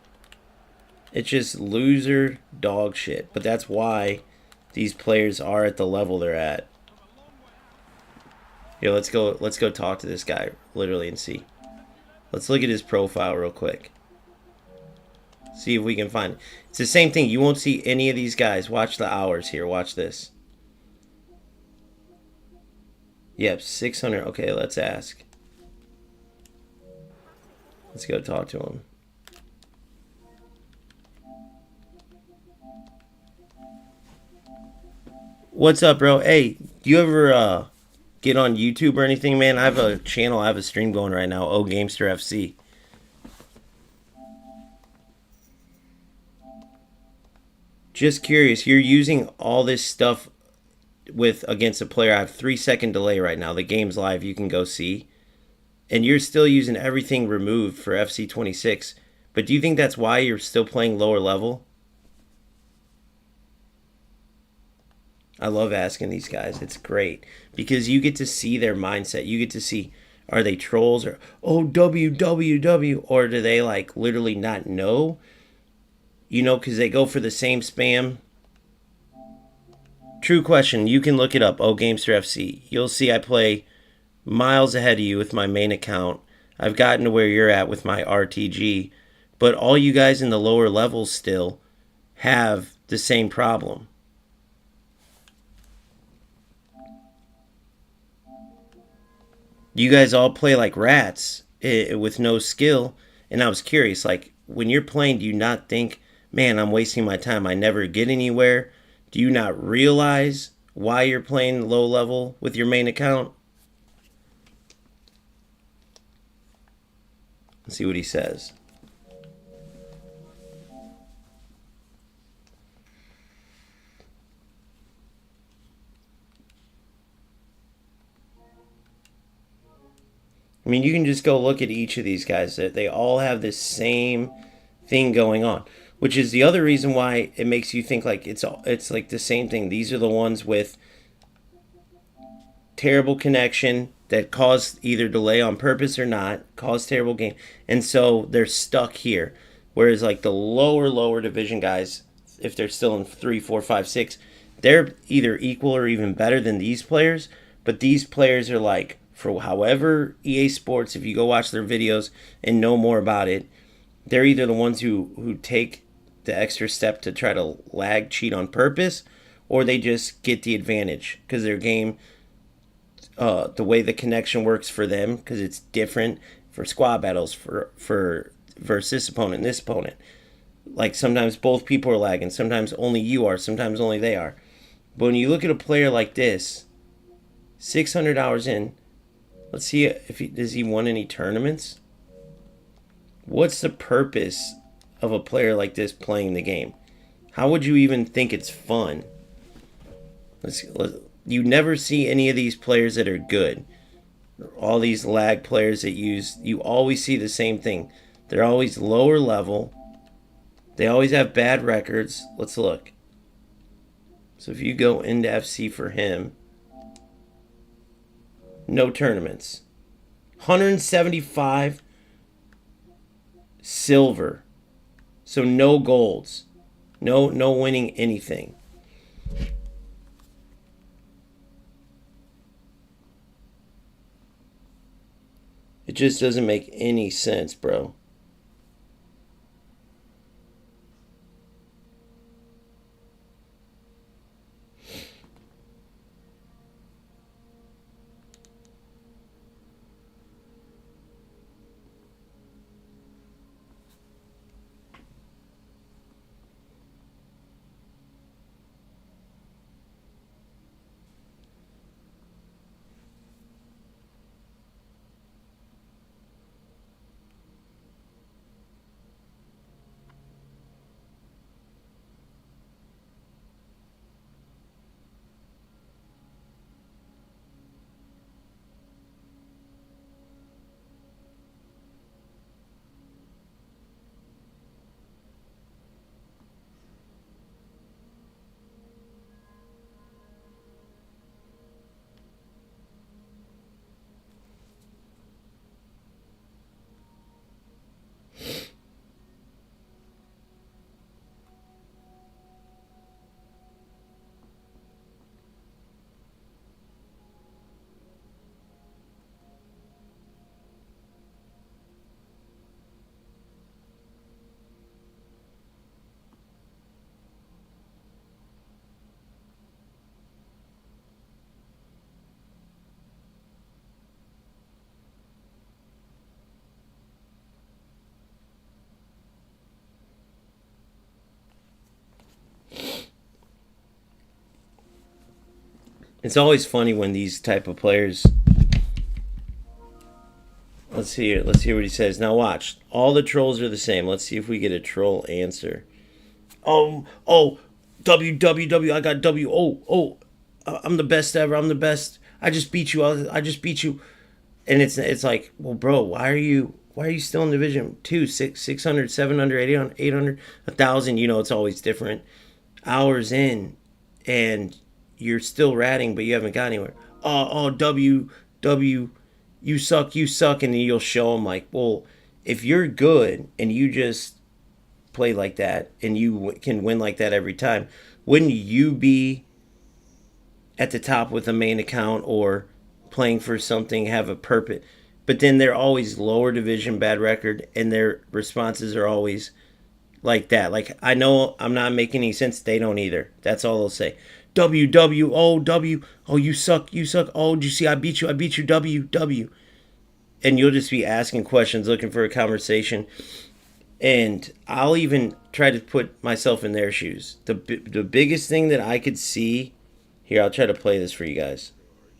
It's just loser dog shit. But that's why these players are at the level they're at. Here, let's go talk to this guy literally and see. Let's look at his profile real quick. See if we can find it. It's the same thing. You won't see any of these guys. Watch the hours here. Watch this. Yep, 600. Okay, let's ask. Let's go talk to him. What's up, bro? Hey, do you ever get on YouTube or anything, man? I have a channel. I have a stream going right now. Oh, Gamester FC. Just curious, you're using all this stuff with against a player. I have 3-second delay right now. The game's live. You can go see. And you're still using everything removed for FC26. But do you think that's why you're still playing lower level? I love asking these guys. It's great because you get to see their mindset. You get to see, are they trolls or oh www, or do they like literally not know? You know, because they go for the same spam. True question. You can look it up. Oh, Gamester FC. You'll see I play miles ahead of you with my main account. I've gotten to where you're at with my RTG, but all you guys in the lower levels still have the same problem. You guys all play like rats with no skill, and I was curious, like, when you're playing, do you not think, man, I'm wasting my time, I never get anywhere? Do you not realize why you're playing low level with your main account? Let's see what he says. I mean, you can just go look at each of these guys. They all have this same thing going on, which is the other reason why it makes you think like it's like the same thing. These are the ones with terrible connection that cause either delay on purpose or not, cause terrible game, and so they're stuck here. Whereas like the lower division guys, if they're still in 3, 4, 5, 6, they're either equal or even better than these players. But these players are like, for however EA Sports, if you go watch their videos and know more about it, they're either the ones who take the extra step to try to lag cheat on purpose, or they just get the advantage because their game, the way the connection works for them, because it's different for squad battles for versus this opponent and this opponent. Like sometimes both people are lagging, sometimes only you are, sometimes only they are. But when you look at a player like this, 600 hours in, let's see if does he won any tournaments? What's the purpose of a player like this playing the game? How would you even think it's fun? You never see any of these players that are good. All these lag players that you always see the same thing. They're always lower level. They always have bad records. Let's look. So if you go into FC for him, no tournaments. 175 silver. So no golds. No winning anything. It just doesn't make any sense, bro. It's always funny when these type of players. Let's hear it. Let's hear what he says. Now watch. All the trolls are the same. Let's see if we get a troll answer. Oh, WWW. I got W. I'm the best ever. I'm the best. I just beat you. I just beat you. And it's like, well, bro, why are you still in Division 2? 600, 700, 800, 1,000. You know, it's always different. Hours in, and you're still ratting, but you haven't got anywhere. W, you suck, and then you'll show them like, well, if you're good and you just play like that and you can win like that every time, wouldn't you be at the top with a main account or playing for something, have a purpose? But then they're always lower division, bad record, and their responses are always like that. Like, I know I'm not making any sense. They don't either. That's all they'll say. W. Oh, you suck. Oh, did you see? I beat you. W. And you'll just be asking questions, looking for a conversation. And I'll even try to put myself in their shoes. The biggest thing that I could see here, I'll try to play this for you guys.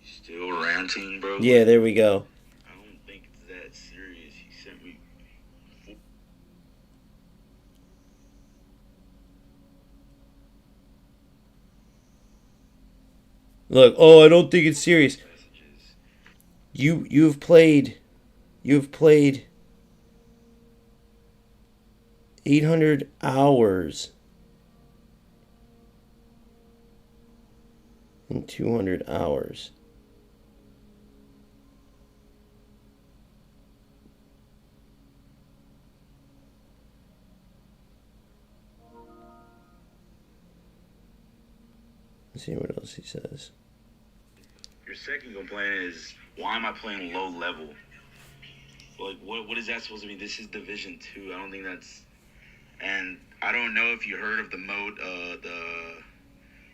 Still ranting, bro? Yeah, there we go. I don't think it's that serious. He sent me. Look, I don't think it's serious. Messages. You've played 800 hours in 200 hours. Let's see what else he says. Your second complaint is, why am I playing low level? Like, what is that supposed to mean? This is Division 2. I don't think that's... And I don't know if you heard of the mode,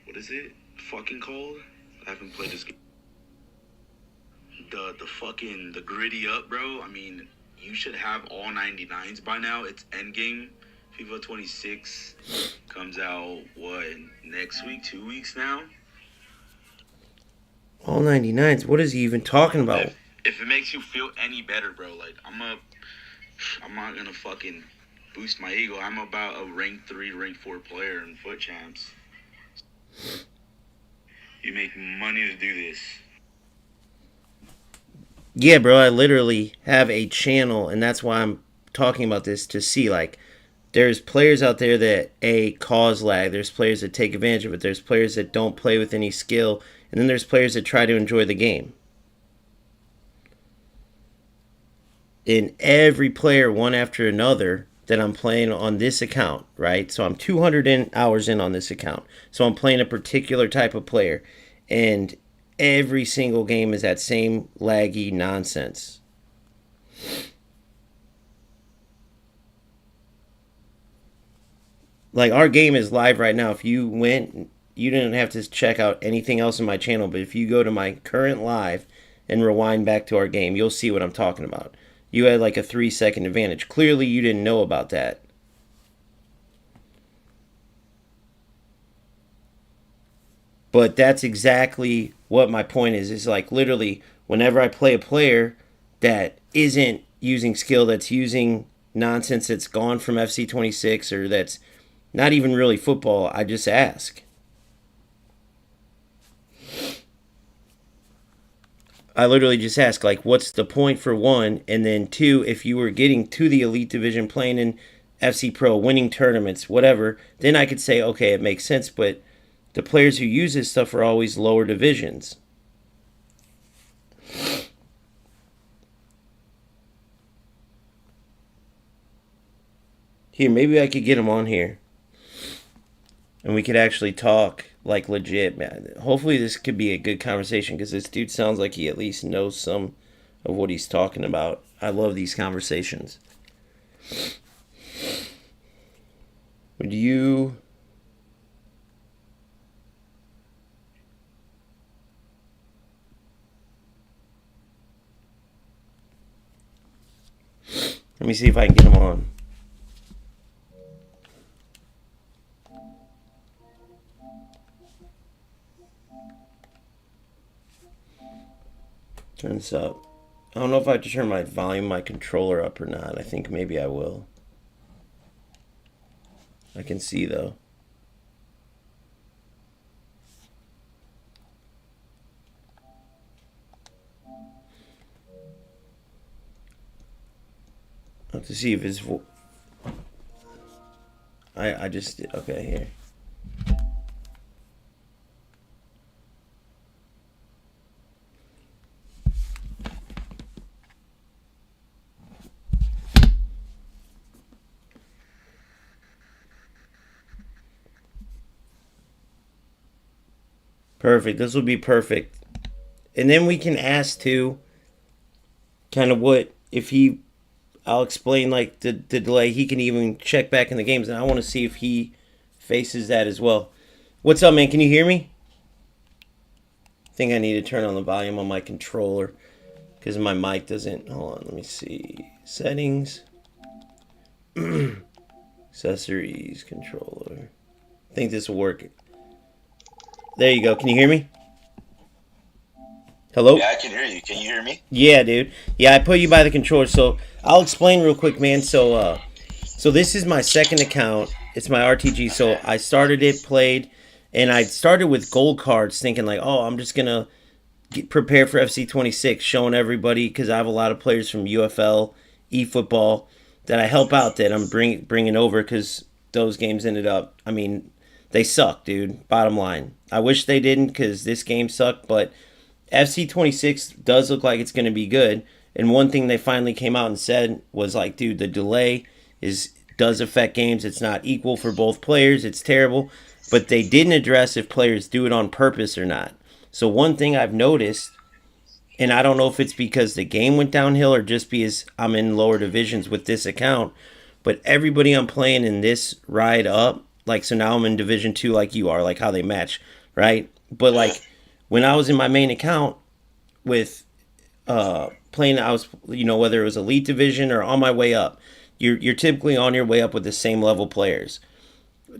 what is it fucking called? I haven't played this game. The gritty up, bro. I mean, you should have all 99s by now. It's endgame. FIFA 26 comes out, next week? 2 weeks now? All 99s? What is he even talking about? If it makes you feel any better, bro, like, I'm not gonna fucking boost my ego. I'm about a rank 3, rank 4 player in Foot Champs. You make money to do this. Yeah, bro, I literally have a channel, and that's why I'm talking about this, to see, like, there's players out there that, cause lag. There's players that take advantage of it. There's players that don't play with any skill. And then there's players that try to enjoy the game. In every player, one after another, that I'm playing on this account, right? So I'm 200 hours in on this account. So I'm playing a particular type of player. And every single game is that same laggy nonsense. Like, our game is live right now. If you went, you didn't have to check out anything else in my channel, but if you go to my current live and rewind back to our game, you'll see what I'm talking about. You had like a 3-second advantage. Clearly, you didn't know about that. But that's exactly what my point is. It's like, literally, whenever I play a player that isn't using skill, that's using nonsense that's gone from FC26, or that's not even really football, I just ask. I literally just ask, like, what's the point, for one? And then two, if you were getting to the elite division, playing in FC Pro, winning tournaments, whatever, then I could say, okay, it makes sense. But the players who use this stuff are always lower divisions. Here, maybe I could get him on here. And we could actually talk, like, legit, man. Hopefully this could be a good conversation, because this dude sounds like he at least knows some of what he's talking about. I love these conversations. Would you... Let me see if I can get him on. Turn this up. I don't know if I have to turn my volume, my controller up or not. I think maybe I will. I can see though. I have to see if his I just did. Okay, here. Perfect. This will be perfect. And then we can ask too, kind of what, if he, I'll explain like the delay. He can even check back in the games, and I want to see if he faces that as well. What's up, man? Can you hear me? I think I need to turn on the volume on my controller because my mic doesn't. Hold on, let me see. Settings. Accessories, controller. I think this will work. There you go. Can you hear me? Hello? Yeah, I can hear you. Can you hear me? Yeah, dude. Yeah, I put you by the controller. So I'll explain real quick, man. So this is my second account. It's my RTG. So I started it, played, and I started with gold cards, thinking like, oh, I'm just gonna prepare for FC26, showing everybody because I have a lot of players from UFL, eFootball that I help out that I'm bringing over because those games ended up. I mean, they suck, dude. Bottom line, I wish they didn't because this game sucked, but FC26 does look like it's going to be good. And one thing they finally came out and said was like, dude, the delay does affect games. It's not equal for both players. It's terrible. But they didn't address if players do it on purpose or not. So one thing I've noticed, and I don't know if it's because the game went downhill or just because I'm in lower divisions with this account, but everybody I'm playing in this ride up, like, so now I'm in Division 2 like you are, like how they match, right? But like when I was in my main account with playing, I was, whether it was Elite Division or on my way up, you're typically on your way up with the same level players.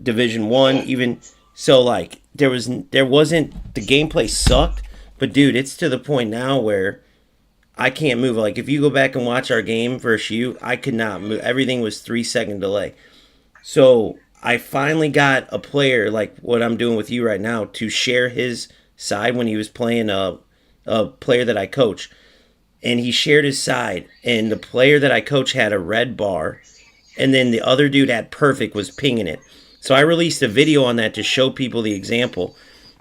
Division 1, even, so like there wasn't, the gameplay sucked, but dude, it's to the point now where I can't move. Like if you go back and watch our game versus you, I could not move. Everything was 3-second delay. So I finally got a player like what I'm doing with you right now to share his side when he was playing a player that I coach, and he shared his side, and the player that I coach had a red bar, and then the other dude had perfect, was pinging it. So I released a video on that to show people the example.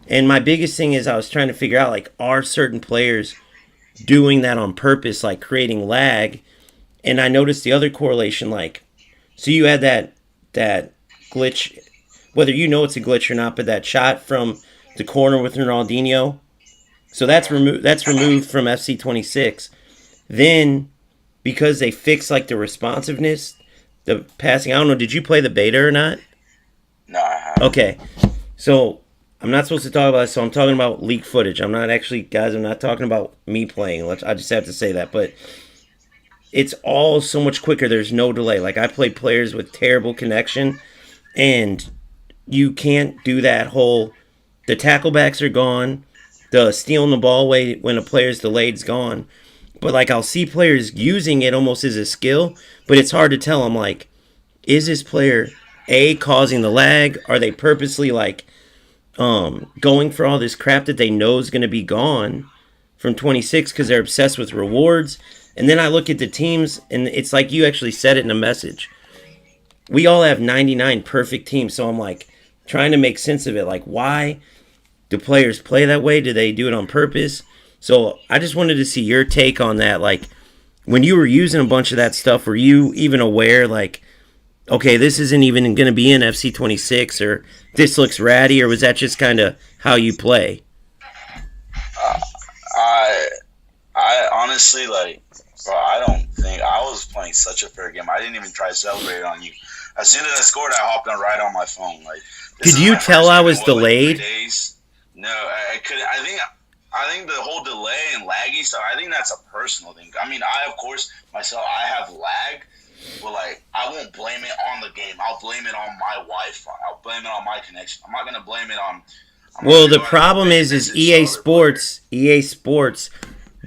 And my biggest thing is I was trying to figure out, like, are certain players doing that on purpose, like creating lag? And I noticed the other correlation, like, so you had that glitch, whether you know it's a glitch or not, but that shot from the corner with Ronaldinho. So that's removed from FC26. Then, because they fixed like the responsiveness, the passing, I don't know, did you play the beta or not? No, I haven't. Okay. So I'm not supposed to talk about it, so I'm talking about leaked footage. I'm not actually, guys, I'm not talking about me playing. I just have to say that. But it's all so much quicker. There's no delay. Like, I play players with terrible connection, and you can't do that whole, the tacklebacks are gone, the stealing the ball away when a player's delayed is gone. But, like, I'll see players using it almost as a skill, but it's hard to tell. I'm like, is this player, A, causing the lag? Are they purposely, like, going for all this crap that they know is going to be gone from 26 because they're obsessed with rewards? And then I look at the teams, and it's like you actually said it in a message. We all have 99 perfect teams, so I'm, like, trying to make sense of it. Like, why do players play that way? Do they do it on purpose? So I just wanted to see your take on that. Like, when you were using a bunch of that stuff, were you even aware, like, okay, this isn't even going to be in FC26, or this looks ratty, or was that just kind of how you play? I honestly, like, bro, I don't think I was playing such a fair game. I didn't even try to celebrate on you. As soon as I scored, I hopped on right on my phone. Like, could you tell I was delayed? Like 3 days. No, I couldn't. I think the whole delay and laggy stuff, I think that's a personal thing. I mean, of course, myself, I have lag, but, like, I won't blame it on the game. I'll blame it on my Wi-Fi. I'll blame it on my connection. I'm not going to blame it on... Well, the problem is EA Sports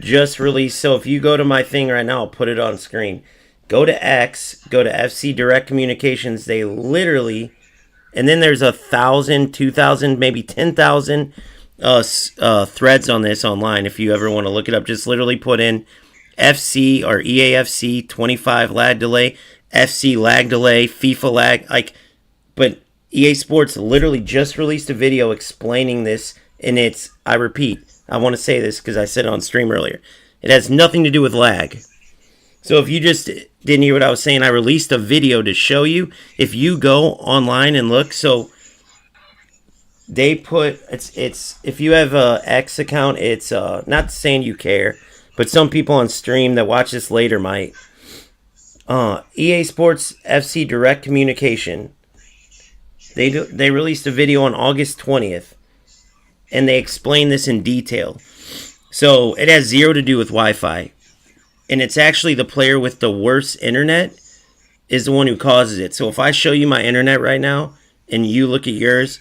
just released. So if you go to my thing right now, I'll put it on screen. Go to X, go to FC Direct Communications. They literally, and then there's 1,000, 2,000, maybe 10,000 threads on this online. If you ever want to look it up, just literally put in FC or EAFC 25 lag delay, FC lag delay, FIFA lag. But EA Sports literally just released a video explaining this, and I repeat, I want to say this because I said it on stream earlier. It has nothing to do with lag. So if you just didn't hear what I was saying, I released a video to show you. If you go online and look, so they put it's if you have a X account, it's not saying you care, but some people on stream that watch this later might. EA Sports FC Direct Communication. They released a video on August 20th, and they explain this in detail. So it has zero to do with Wi-Fi, and it's actually the player with the worst internet is the one who causes it. So if I show you my internet right now, and you look at yours,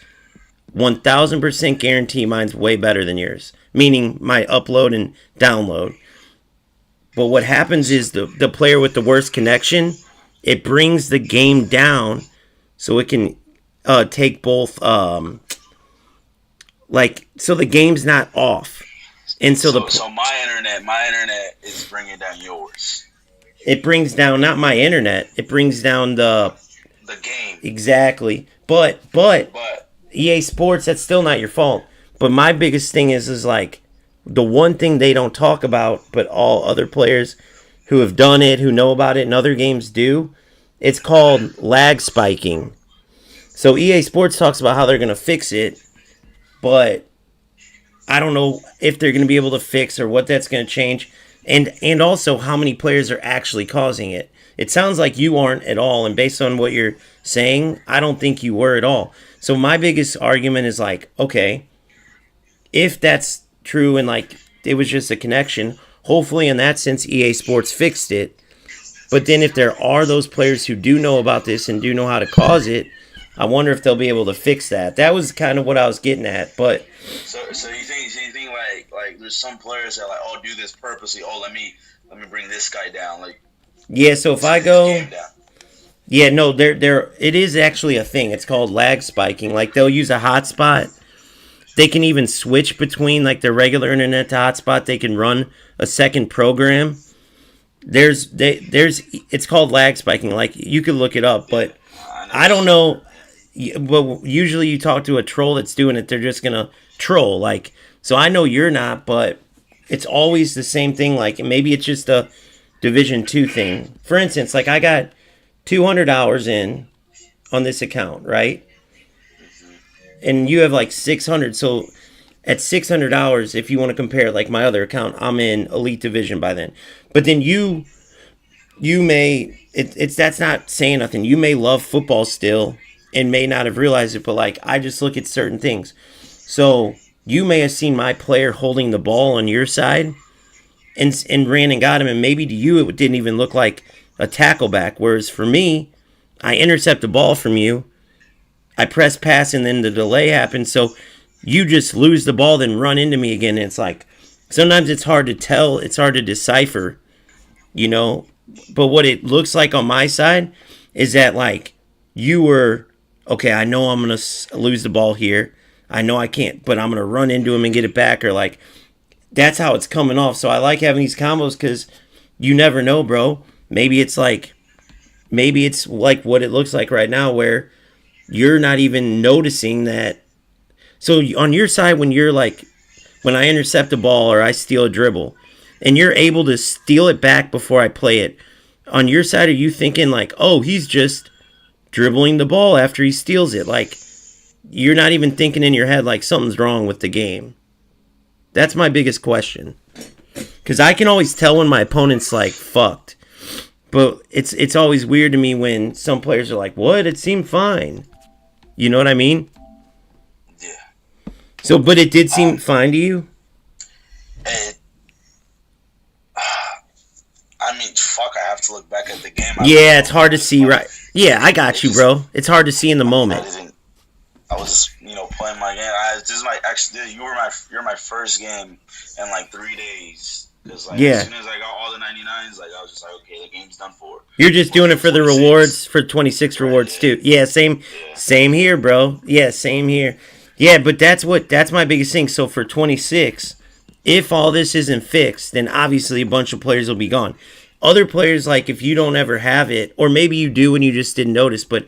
1,000% guarantee mine's way better than yours, meaning my upload and download. But what happens is the player with the worst connection, it brings the game down so it can take both, so the game's not off. And so my internet is bringing down yours. It brings down not my internet, it brings down the game. Exactly. But EA Sports, that's still not your fault. But my biggest thing is like, the one thing they don't talk about, but all other players who have done it, who know about it, and other games do, it's called lag spiking. So EA Sports talks about how they're going to fix it, but I don't know if they're going to be able to fix or what that's going to change, and also how many players are actually causing it. It sounds like you aren't at all, and based on what you're saying, I don't think you were at all. So my biggest argument is like, okay, if that's true and like it was just a connection, hopefully in that sense EA Sports fixed it. But then if there are those players who do know about this and do know how to cause it, I wonder if they'll be able to fix that. That was kind of what I was getting at. But so you think like there's some players that like, do this purposely, let me bring this guy down, like, yeah, so if I go, yeah, no, there it is actually a thing. It's called lag spiking. Like they'll use a hotspot. They can even switch between like their regular internet to hotspot. They can run a second program. It's called lag spiking. Like you could look it up, but I don't know. But usually you talk to a troll that's doing it, they're just gonna troll. Like, so I know you're not, but it's always the same thing. Like maybe it's just a Division 2 thing. For instance, like I got 200 hours in on this account, right? And you have like 600. So at 600 hours, if you want to compare like my other account, I'm in Elite Division by then. But then you may, that's not saying nothing. You may love football still and may not have realized it, but like I just look at certain things. So you may have seen my player holding the ball on your side and ran and got him, and maybe to you it didn't even look like a tackle back. Whereas for me, I intercept the ball from you, I press pass, and then the delay happens. So you just lose the ball, then run into me again. And it's like, sometimes it's hard to tell. It's hard to decipher, you know. But what it looks like on my side is that, like, you were, okay, I know I'm going to lose the ball here. I know I can't, but I'm going to run into him and get it back. Or, like, that's how it's coming off. So I like having these combos because you never know, bro. Maybe it's like what it looks like right now where you're not even noticing that. So on your side, when I intercept a ball or I steal a dribble and you're able to steal it back before I play it, on your side, are you thinking like, oh, he's just dribbling the ball after he steals it? Like, you're not even thinking in your head like something's wrong with the game. That's my biggest question. Because I can always tell when my opponent's like fucked. But it's always weird to me when some players are like, what? It seemed fine. You know what I mean? Yeah. So, but it did seem fine to you? I mean, fuck, I have to look back at the game. Yeah, it's hard to see, right? Yeah, I got you, bro. It's hard to see in the moment. I was just, playing my game. You're my first game in like 3 days Because like Yeah. as soon as I got all the 99s, like I was just like, okay, the game's done for. You're just doing it for the 26. rewards, for 26 Right, rewards yeah. too. Yeah, same Yeah. same here, bro. Yeah, same here. Yeah, but that's my biggest thing. So for 26, if all this isn't fixed, then obviously a bunch of players will be gone. Other players, like if you don't ever have it, or maybe you do and you just didn't notice, but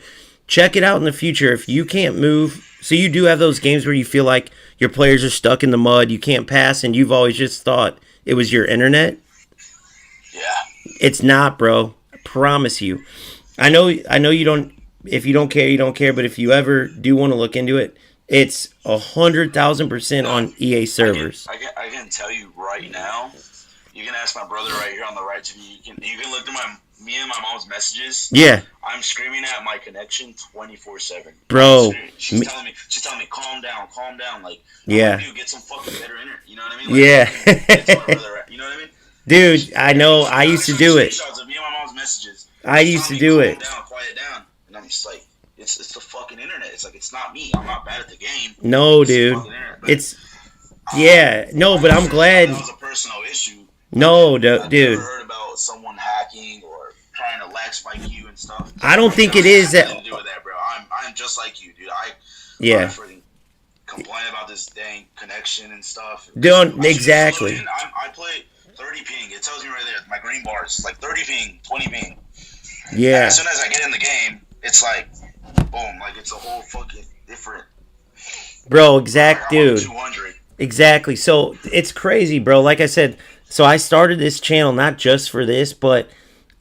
check it out in the future. If you can't move, so you do have those games where you feel like your players are stuck in the mud, you can't pass, and you've always just thought it was your internet. Yeah. It's not, bro. I promise you. I know you don't. If you don't care, you don't care. But if you ever do want to look into it, it's 100,000% on EA servers. I can tell you right now. You can ask my brother right here on the right to me. You can look at me and my mom's messages. Yeah, I'm screaming at my connection 24/7. bro. She's telling me, calm down. Like, Yeah. dude, get some fucking better internet. You know what I mean? Like, Yeah. it's my brother, you know what I mean? Dude, I know. I used to do it. Screenshots of me and my mom's messages. I She's used to telling do me, it. Calm down, quiet down. And I'm just like, it's the fucking internet. It's like, it's not me. I'm not bad at the game. No, It's the dude. fucking internet. But It's yeah. No, but I'm glad. that was a personal issue. No, I've dude. never heard about someone hacking or trying to lag spike you and stuff. I don't think it is Nothing that. to do with that, bro. I'm just like you, dude. Yeah. I freaking complain about this dang connection and stuff. Don't exactly. I play 30 ping. It tells me right there, my green bars, like 30 ping, 20 ping. And Yeah, as soon as I get in the game, it's like, boom, like it's a whole fucking different. bro. Exact, I'm on dude. 200. Exactly. So it's crazy, bro. Like I said, so I started this channel not just for this, but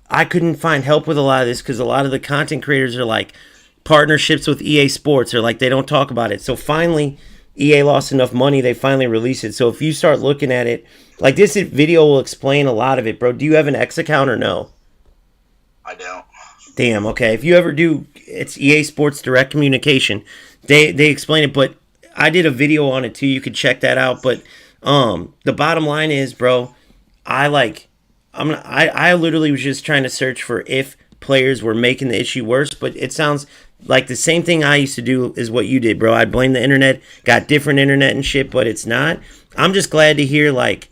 I couldn't find help with a lot of this because a lot of the content creators are like partnerships with EA Sports, or like they don't talk about it. So finally, EA lost enough money, they finally released it. So if you start looking at it, like this video will explain a lot of it, bro. Do you have an X account or no? I don't. Damn, okay. If you ever do, it's EA Sports Direct Communication. They explain it, but I did a video on it too. You could check that out. But the bottom line is, bro, I literally was just trying to search for if players were making the issue worse, but it sounds like the same thing I used to do is what you did, bro. I'd blame the internet, got different internet and shit, but it's not. I'm just glad to hear, like,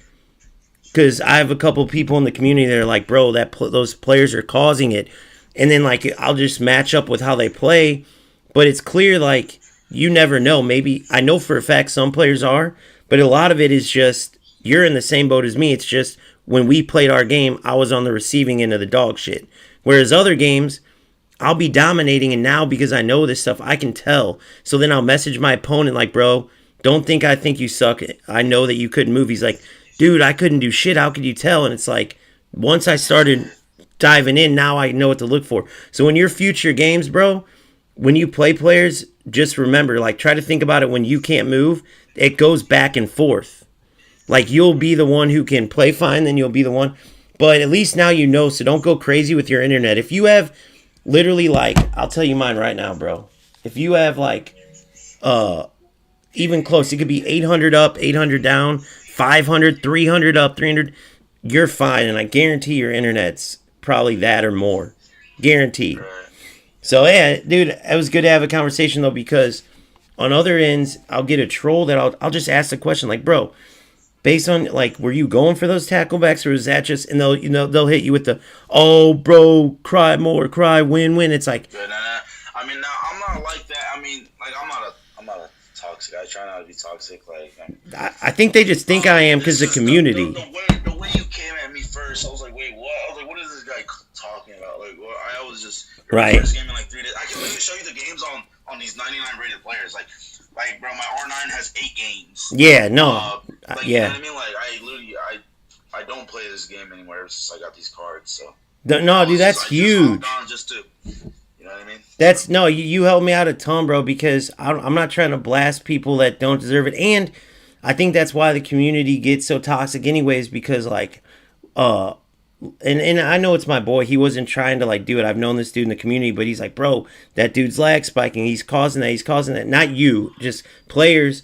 because I have a couple people in the community that are like, bro, those players are causing it. And then, like, I'll just match up with how they play. But it's clear, like, you never know. Maybe, I know for a fact some players are, but a lot of it is just, you're in the same boat as me. It's just, when we played our game, I was on the receiving end of the dog shit. Whereas other games, I'll be dominating, and now because I know this stuff, I can tell. So then I'll message my opponent like, bro, don't think I think you suck. I know that you couldn't move. He's like, dude, I couldn't do shit. How could you tell? And it's like, once I started diving in, now I know what to look for. So in your future games, bro, when you play players, just remember, like, try to think about it when you can't move. It goes back and forth. Like, you'll be the one who can play fine, then you'll be the one. But at least now you know, so don't go crazy with your internet. If you have literally, like, I'll tell you mine right now, bro. If you have, like, even close, it could be 800 up, 800 down, 500, 300 up, 300. You're fine, and I guarantee your internet's probably that or more. Guaranteed. So, yeah, dude, it was good to have a conversation, though, because on other ends, I'll get a troll that I'll just ask the question, like, bro, based on, like, were you going for those tacklebacks, or is that just, and they'll hit you with the, oh, bro, cry more, cry, win. It's like, I mean, now I'm not like that. I mean, like, I'm not a toxic. I try not to be toxic. Like, I think they just think I am because the community. The way you came at me first, I was like, wait, what? I was like, what is this guy talking about? Like, well, I was just right. First game in like 3 days. I can literally show you the games on these 99 rated players. Like, bro, my R9 has 8 games. Yeah, no, like, yeah. You know what I mean? Like, I literally, I don't play this game anymore ever since I got these cards. So. No, dude, that's huge. Just to, you know what I mean? That's no, you helped me out a ton, bro, because I'm not trying to blast people that don't deserve it, and I think that's why the community gets so toxic, anyways. Because like, and I know it's my boy. He wasn't trying to like do it. I've known this dude in the community, but he's like, bro, that dude's lag spiking. He's causing that. Not you, just players.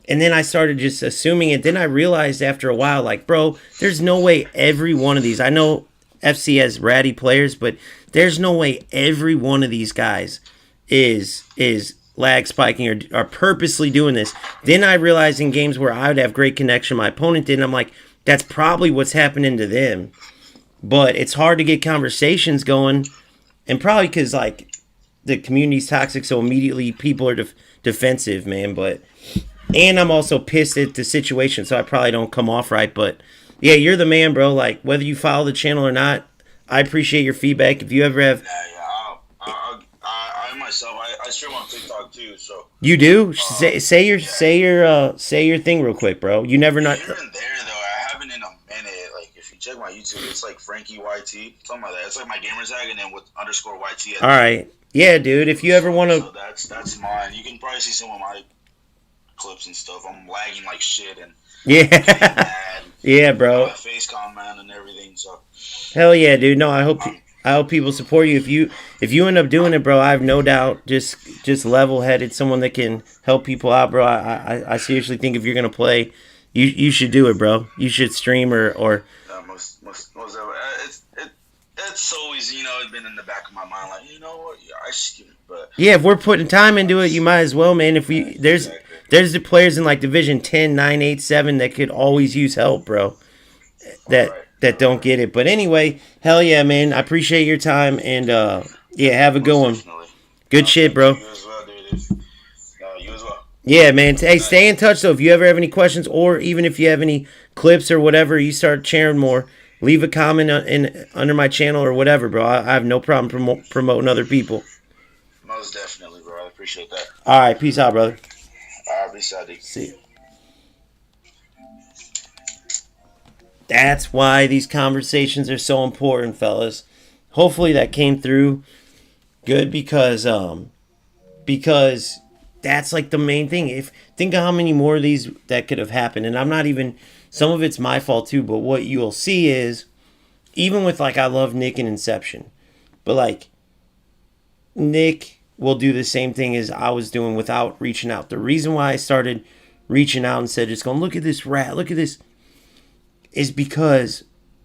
And then I started just assuming it. Then I realized after a while, like, bro, there's no way every one of these. I know FC has ratty players, but there's no way every one of these guys is lag spiking or purposely doing this. Then I realized in games where I would have great connection, my opponent didn't. I'm like, that's probably what's happening to them. But it's hard to get conversations going, and probably because like the community's toxic, so immediately people are defensive, man. And I'm also pissed at the situation, so I probably don't come off right. But yeah, you're the man, bro. Like whether you follow the channel or not, I appreciate your feedback. If you ever have, I myself, I stream on TikTok too. So you do say your thing real quick, bro. You never not. Here and there though, I haven't in a minute. Like if you check my YouTube, it's like Frankie YT, something like that. It's like my gamer tag, and then with underscore YT. All right, yeah, dude. If you ever want to, so that's mine. You can probably see some of my clips and stuff. I'm lagging like shit and yeah, yeah, bro. Face comment and everything. So hell yeah, dude. No, I hope people support you. If you end up doing it, bro, I have no doubt. Just level headed, someone that can help people out, bro. I seriously think if you're gonna play, you should do it, bro. You should stream or it's always, it's been in the back of my mind, like, what, yeah, I should give it, but yeah, if we're putting time into it, you might as well, man. If we there's the players in like Division 10, 9, 8, 7 that could always use help, bro. That don't get it. But anyway, hell yeah, man. I appreciate your time, and yeah, have a good one. Definitely. Good shit, bro. You as well, dude. You as well. Yeah, man. Hey, stay in touch, though. If you ever have any questions, or even if you have any clips or whatever, you start sharing more, leave a comment under my channel or whatever, bro. I have no problem promoting other people. Most definitely, bro. I appreciate that. All right, peace out, brother. All right, peace out, dude. See you. That's why these conversations are so important, fellas. Hopefully that came through good because that's like the main thing. Think of how many more of these that could have happened, and I'm not even. Some of it's my fault too, but what you'll see is, even with like I love Nick and Inception, but like Nick will do the same thing as I was doing without reaching out. The reason why I started reaching out and said, just going, look at this rat, look at this, is because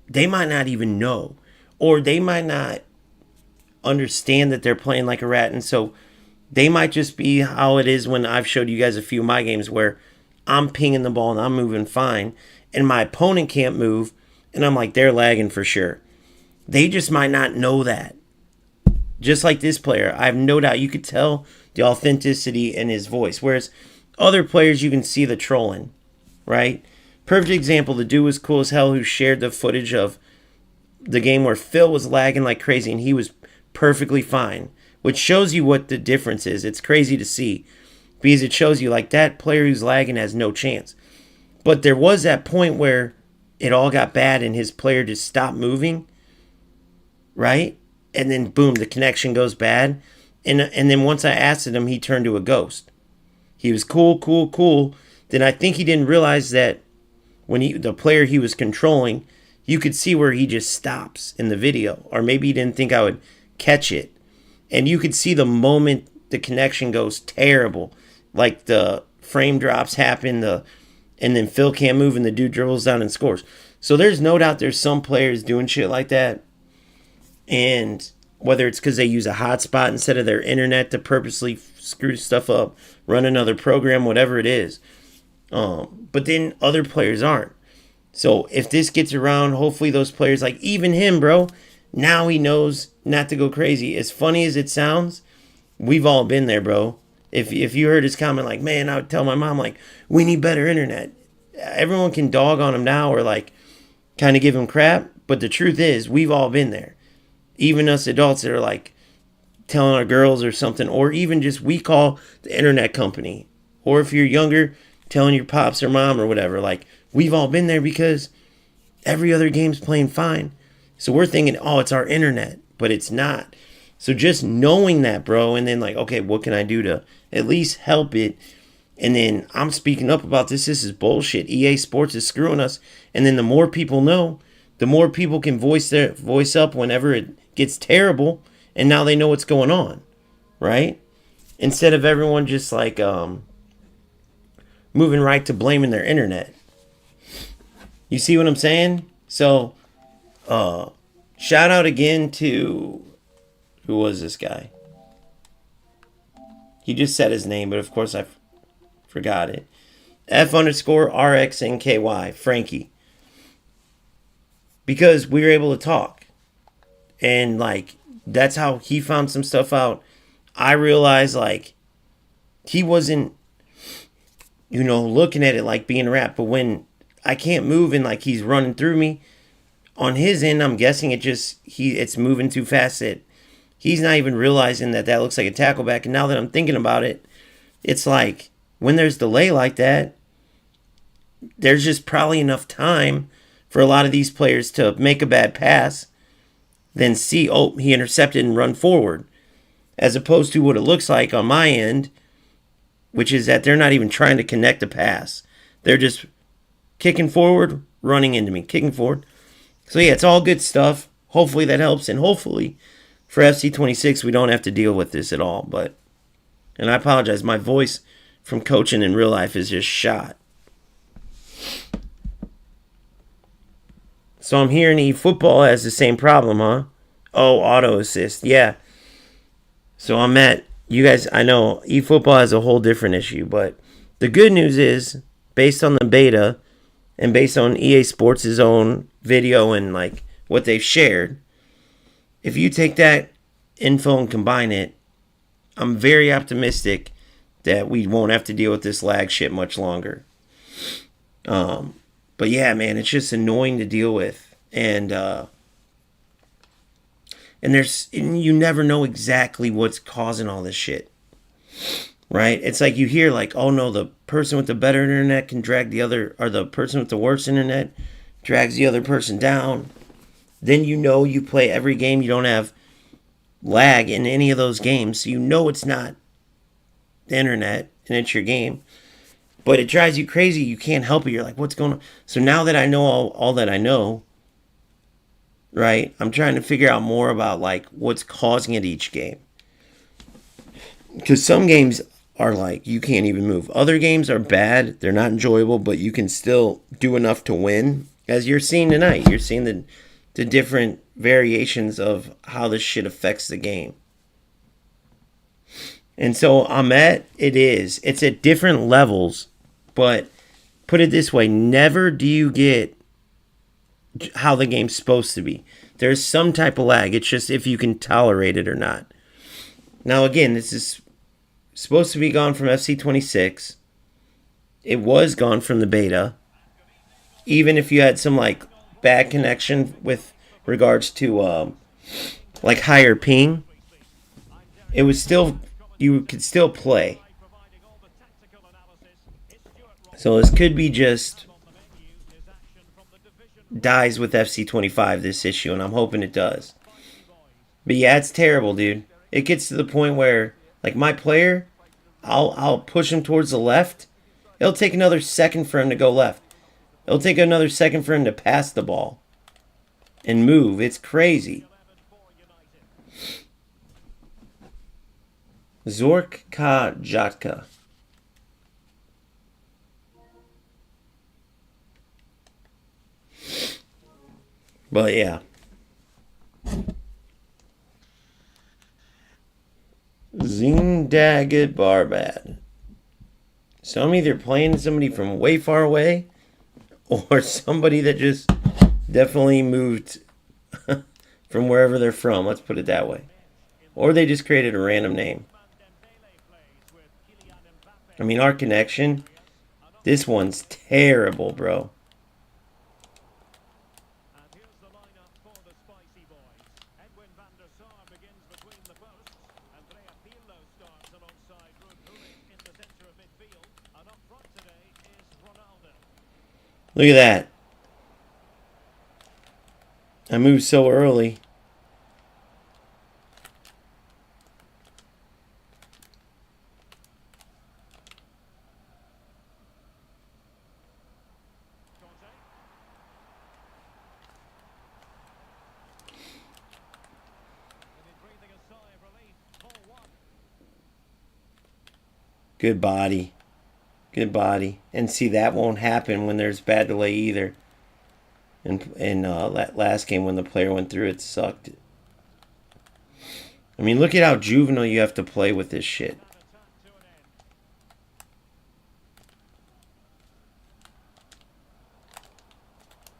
they might not even know, or they might not understand that they're playing like a rat, and so they might just be how it is when I've showed you guys a few of my games where I'm pinging the ball and I'm moving fine, and my opponent can't move, and I'm like, they're lagging for sure. They just might not know that. Just like this player, I have no doubt you could tell the authenticity in his voice, whereas other players you can see the trolling, right? Perfect example, the dude was cool as hell who shared the footage of the game where Phil was lagging like crazy and he was perfectly fine, which shows you what the difference is. It's crazy to see because it shows you like that player who's lagging has no chance. But there was that point where it all got bad and his player just stopped moving, right? And then boom, the connection goes bad. And then once I asked him, he turned to a ghost. He was cool. Then I think he didn't realize that when the player he was controlling, you could see where he just stops in the video. Or maybe he didn't think I would catch it. And you could see the moment the connection goes terrible. Like the frame drops happen, and then Phil can't move and the dude dribbles down and scores. So there's no doubt there's some players doing shit like that. And whether it's because they use a hotspot instead of their internet to purposely screw stuff up, run another program, whatever it is. But then other players aren't. So if this gets around, hopefully those players, like even him, bro, now he knows not to go crazy. As funny as it sounds, we've all been there, bro. If you heard his comment like, man, I would tell my mom, like, we need better internet. Everyone can dog on him now or like kind of give him crap. But the truth is, we've all been there. Even us adults that are like telling our girls or something, or even just we call the internet company. Or if you're younger, telling your pops or mom or whatever. Like, we've all been there because every other game's playing fine. So we're thinking, oh, it's our internet. But it's not. So just knowing that, bro, and then like, okay, what can I do to at least help it? And then I'm speaking up about this. This is bullshit. EA Sports is screwing us. And then the more people know, the more people can voice up whenever it gets terrible. And now they know what's going on, right? Instead of everyone just like moving right to blaming their internet. You see what I'm saying? So, shout out again to, who was this guy? He just said his name, but of course I forgot it. F_RXNKY, Frankie. because we were able to talk. And, like, that's how he found some stuff out. I realized, like, he wasn't, looking at it like being wrapped. But when I can't move and, like, he's running through me, on his end, I'm guessing it's moving too fast that he's not even realizing that looks like a tackle back. And now that I'm thinking about it, it's like when there's delay like that, there's just probably enough time for a lot of these players to make a bad pass, then see, oh, he intercepted and run forward. As opposed to what it looks like on my end, which is that they're not even trying to connect a pass. They're just kicking forward, running into me, kicking forward. So yeah, it's all good stuff. Hopefully that helps, and hopefully for FC26 we don't have to deal with this at all. And I apologize, my voice from coaching in real life is just shot. So I'm hearing eFootball has the same problem, huh? Oh, auto assist, yeah. So you guys, I know eFootball has a whole different issue, but the good news is, based on the beta and based on EA Sports' own video and like what they've shared, if you take that info and combine it, I'm very optimistic that we won't have to deal with this lag shit much longer. But yeah, man, it's just annoying to deal with, and you never know exactly what's causing all this shit, right? It's like you hear like, oh no, the person with the better internet can drag the other, or the person with the worse internet drags the other person down. Then you play every game, you don't have lag in any of those games, so it's not the internet and it's your game. But it drives you crazy. You can't help it. You're like, what's going on? So now that I know all that I know, right, I'm trying to figure out more about like what's causing it each game. Because some games are like you can't even move. Other games are bad. They're not enjoyable, but you can still do enough to win. As you're seeing tonight, you're seeing the different variations of how this shit affects the game. And so it's at different levels, but put it this way, never do you get how the game's supposed to be. There's some type of lag. It's just if you can tolerate it or not. Now again, this is supposed to be gone from FC26. It was gone from the beta. Even if you had some like bad connection with regards to like higher ping, it was still, you could still play. So this could be just dies with FC25, this issue, and I'm hoping it does. But yeah, it's terrible, dude. It gets to the point where, like, my player, I'll push him towards the left. It'll take another second for him to go left. It'll take another second for him to pass the ball and move. It's crazy. Zorka Jatka. But yeah. Zingdagged Barbad. So I'm either playing somebody from way far away or somebody that just definitely moved from wherever they're from. Let's put it that way. Or they just created a random name. I mean, our connection, this one's terrible, bro. Look at that. I moved so early. Good body. Good body. And see, that won't happen when there's bad delay either. And that last game when the player went through, it sucked. I mean, look at how juvenile you have to play with this shit.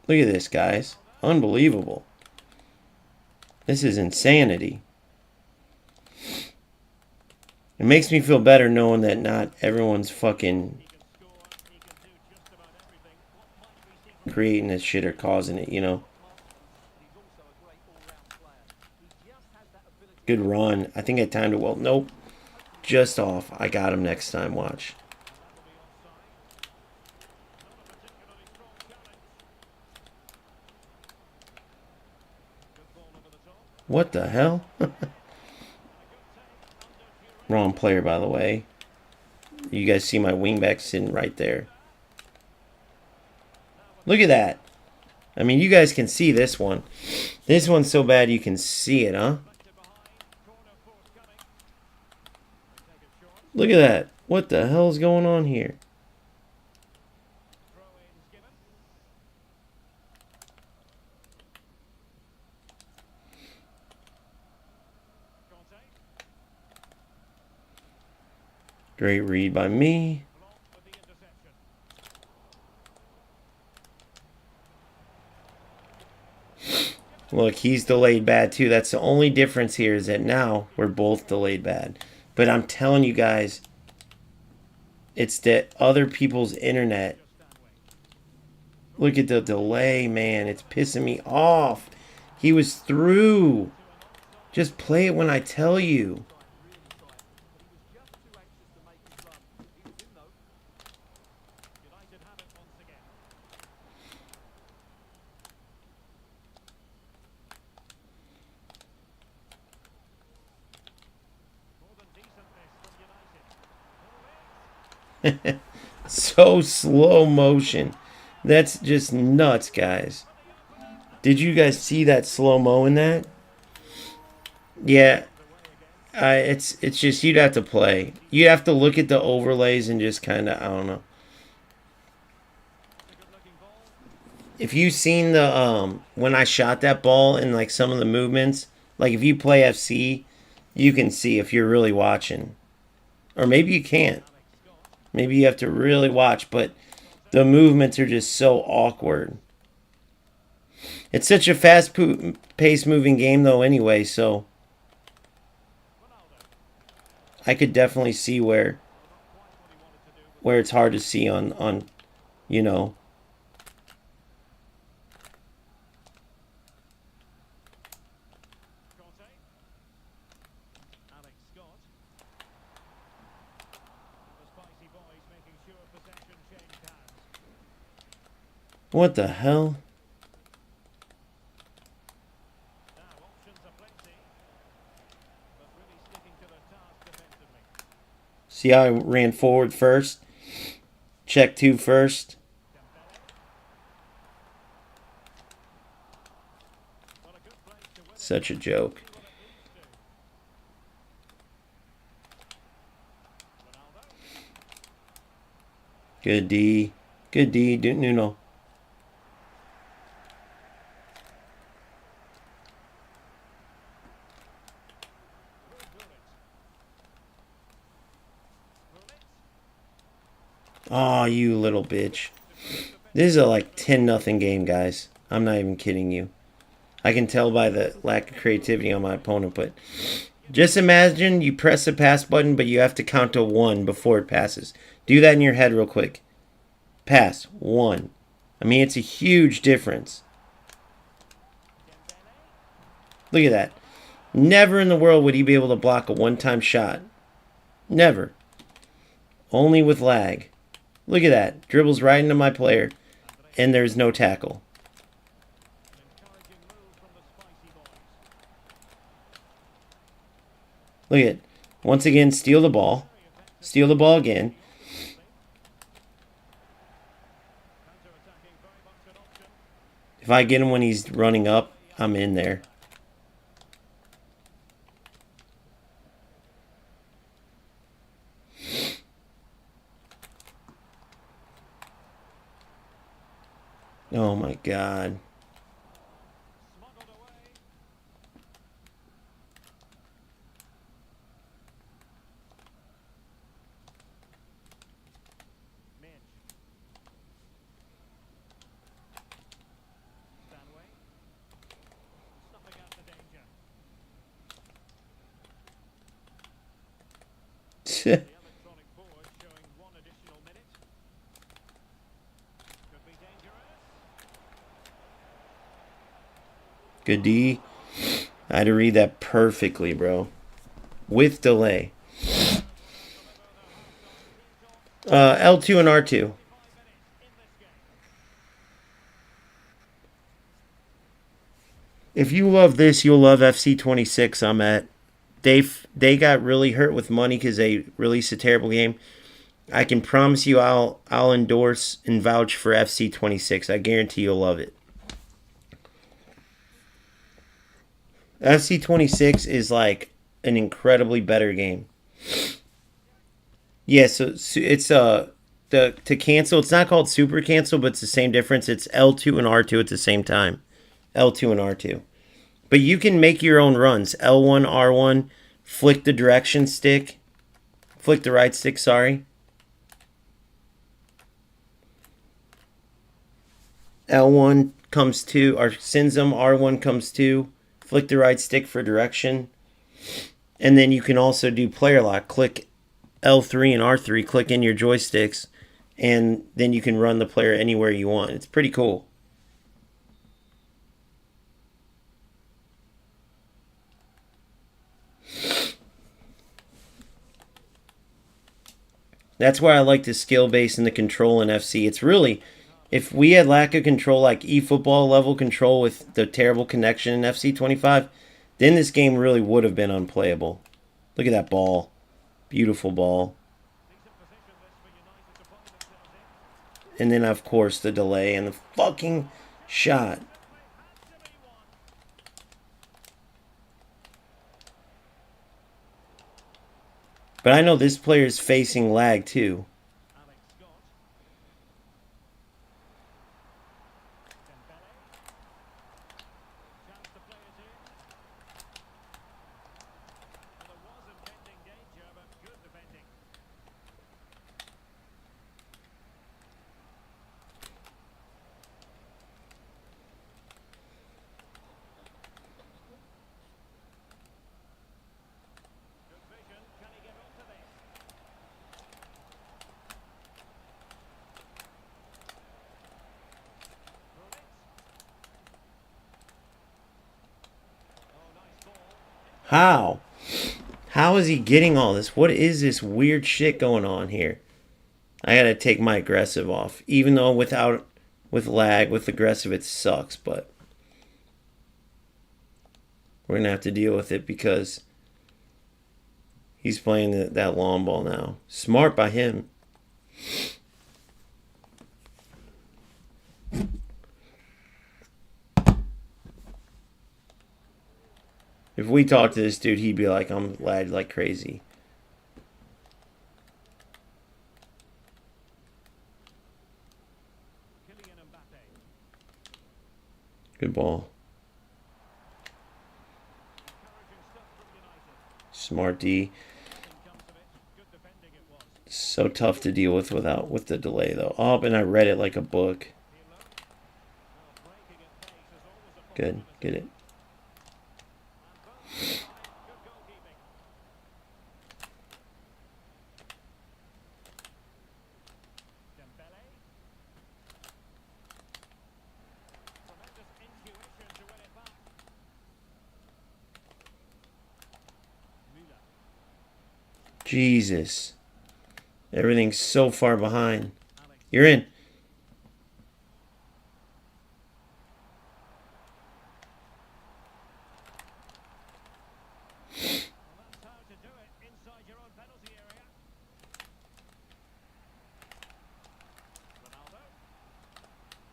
Look at this, guys. Unbelievable. This is insanity. It makes me feel better knowing that not everyone's fucking creating this shit or causing it, you know. Good run. I think I timed it well. Nope. Just off. I got him next time. Watch. What the hell? Wrong player, by the way. You guys see my wingback sitting right there. Look at that. I mean, you guys can see this one. This one's so bad you can see it, huh? Look at that. What the hell is going on here? Great read by me. Look, he's delayed bad too. That's the only difference here is that now we're both delayed bad. But I'm telling you guys, it's that other people's internet. Look at the delay, man. It's pissing me off. He was through. Just play it when I tell you. So slow motion. That's just nuts, guys. Did you guys see that slow-mo in that? Yeah. It's just you'd have to play. You'd have to look at the overlays and just kind of, I don't know. If you've seen the when I shot that ball and like some of the movements, like if you play FC, you can see if you're really watching. Or maybe you can't. Maybe you have to really watch, but the movements are just so awkward. It's such a fast-paced moving game, though, anyway, so I could definitely see where it's hard to see on you know. What the hell? See how I ran forward first? Check 2 first. Such a joke. Good D. Good D. Nuno. Oh, you little bitch. This is a like 10-0 game, guys. I'm not even kidding you. I can tell by the lack of creativity on my opponent, but just imagine you press the pass button, but you have to count to 1 before it passes. Do that in your head real quick. Pass. 1. I mean, it's a huge difference. Look at that. Never in the world would he be able to block a one-time shot. Never. Only with lag. Look at that. Dribbles right into my player. And there's no tackle. Look at it. Once again, steal the ball. Steal the ball again. If I get him when he's running up, I'm in there. Oh my God. electronic board showing 1 additional minute. Could be dangerous. Good D. I had to read that perfectly, bro. With delay. L2 and R2. If you love this, you'll love FC26. I'm at. They got really hurt with money because they released a terrible game. I can promise you, I'll endorse and vouch for FC26. I guarantee you'll love it. FC26 is like an incredibly better game. Yeah, so it's to cancel. It's not called super cancel, but it's the same difference. It's L2 and R2 at the same time. L2 and R2. But you can make your own runs. L1, R1, flick the direction stick. Flick the right stick, sorry. L1 comes to, or sends them, R1 comes to. Flick the right stick for direction. And then you can also do player lock. Click L3 and R3, click in your joysticks, and then you can run the player anywhere you want. It's pretty cool. That's why I like the skill base and the control in FC. It's really, if we had lack of control, like eFootball level control with the terrible connection in FC25, then this game really would have been unplayable. Look at that ball. Beautiful ball. And then, of course, the delay and the fucking shot. But I know this player is facing lag too. How? How is he getting all this? What is this weird shit going on here? I gotta take my aggressive off. Even though with lag, with aggressive it sucks, but we're gonna have to deal with it because he's playing that long ball now. Smart by him. If we talk to this dude, he'd be like, I'm lagged like crazy. Good ball. Smart D. So tough to deal with with the delay though. Oh, and I read it like a book. Good. Get it. Jesus. Everything's so far behind. You're in.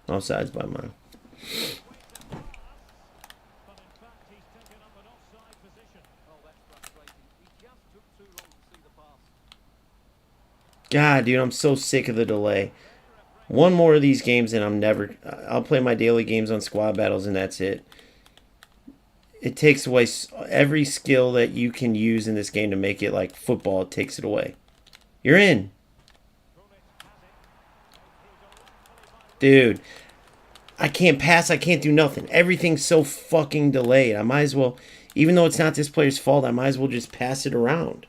Offsides by mine. God, dude, I'm so sick of the delay. One more of these games and I'll play my daily games on squad battles and that's it. It takes away every skill that you can use in this game to make it like football. It takes it away. You're in. Dude, I can't pass. I can't do nothing. Everything's so fucking delayed. I might as well, even though it's not this player's fault, I might as well just pass it around.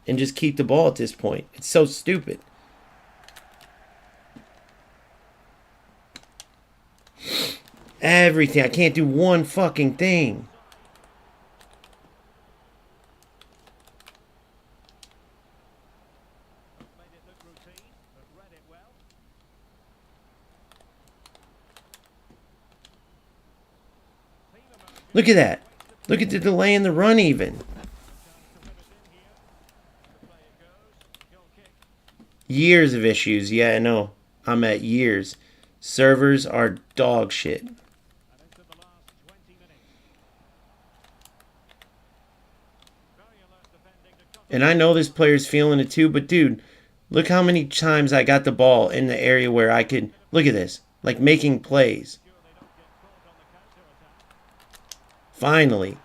and just keep the ball at this point. It's so stupid. Everything. I can't do one fucking thing. Made it look routine, but read it well. Look at that. Look at the delay in the run even. Years of issues. Yeah, I know. I'm at years. Servers are dog shit. And I know this player's feeling it too, but dude, look how many times I got the ball in the area where I could... Look at this. Like making plays. Finally.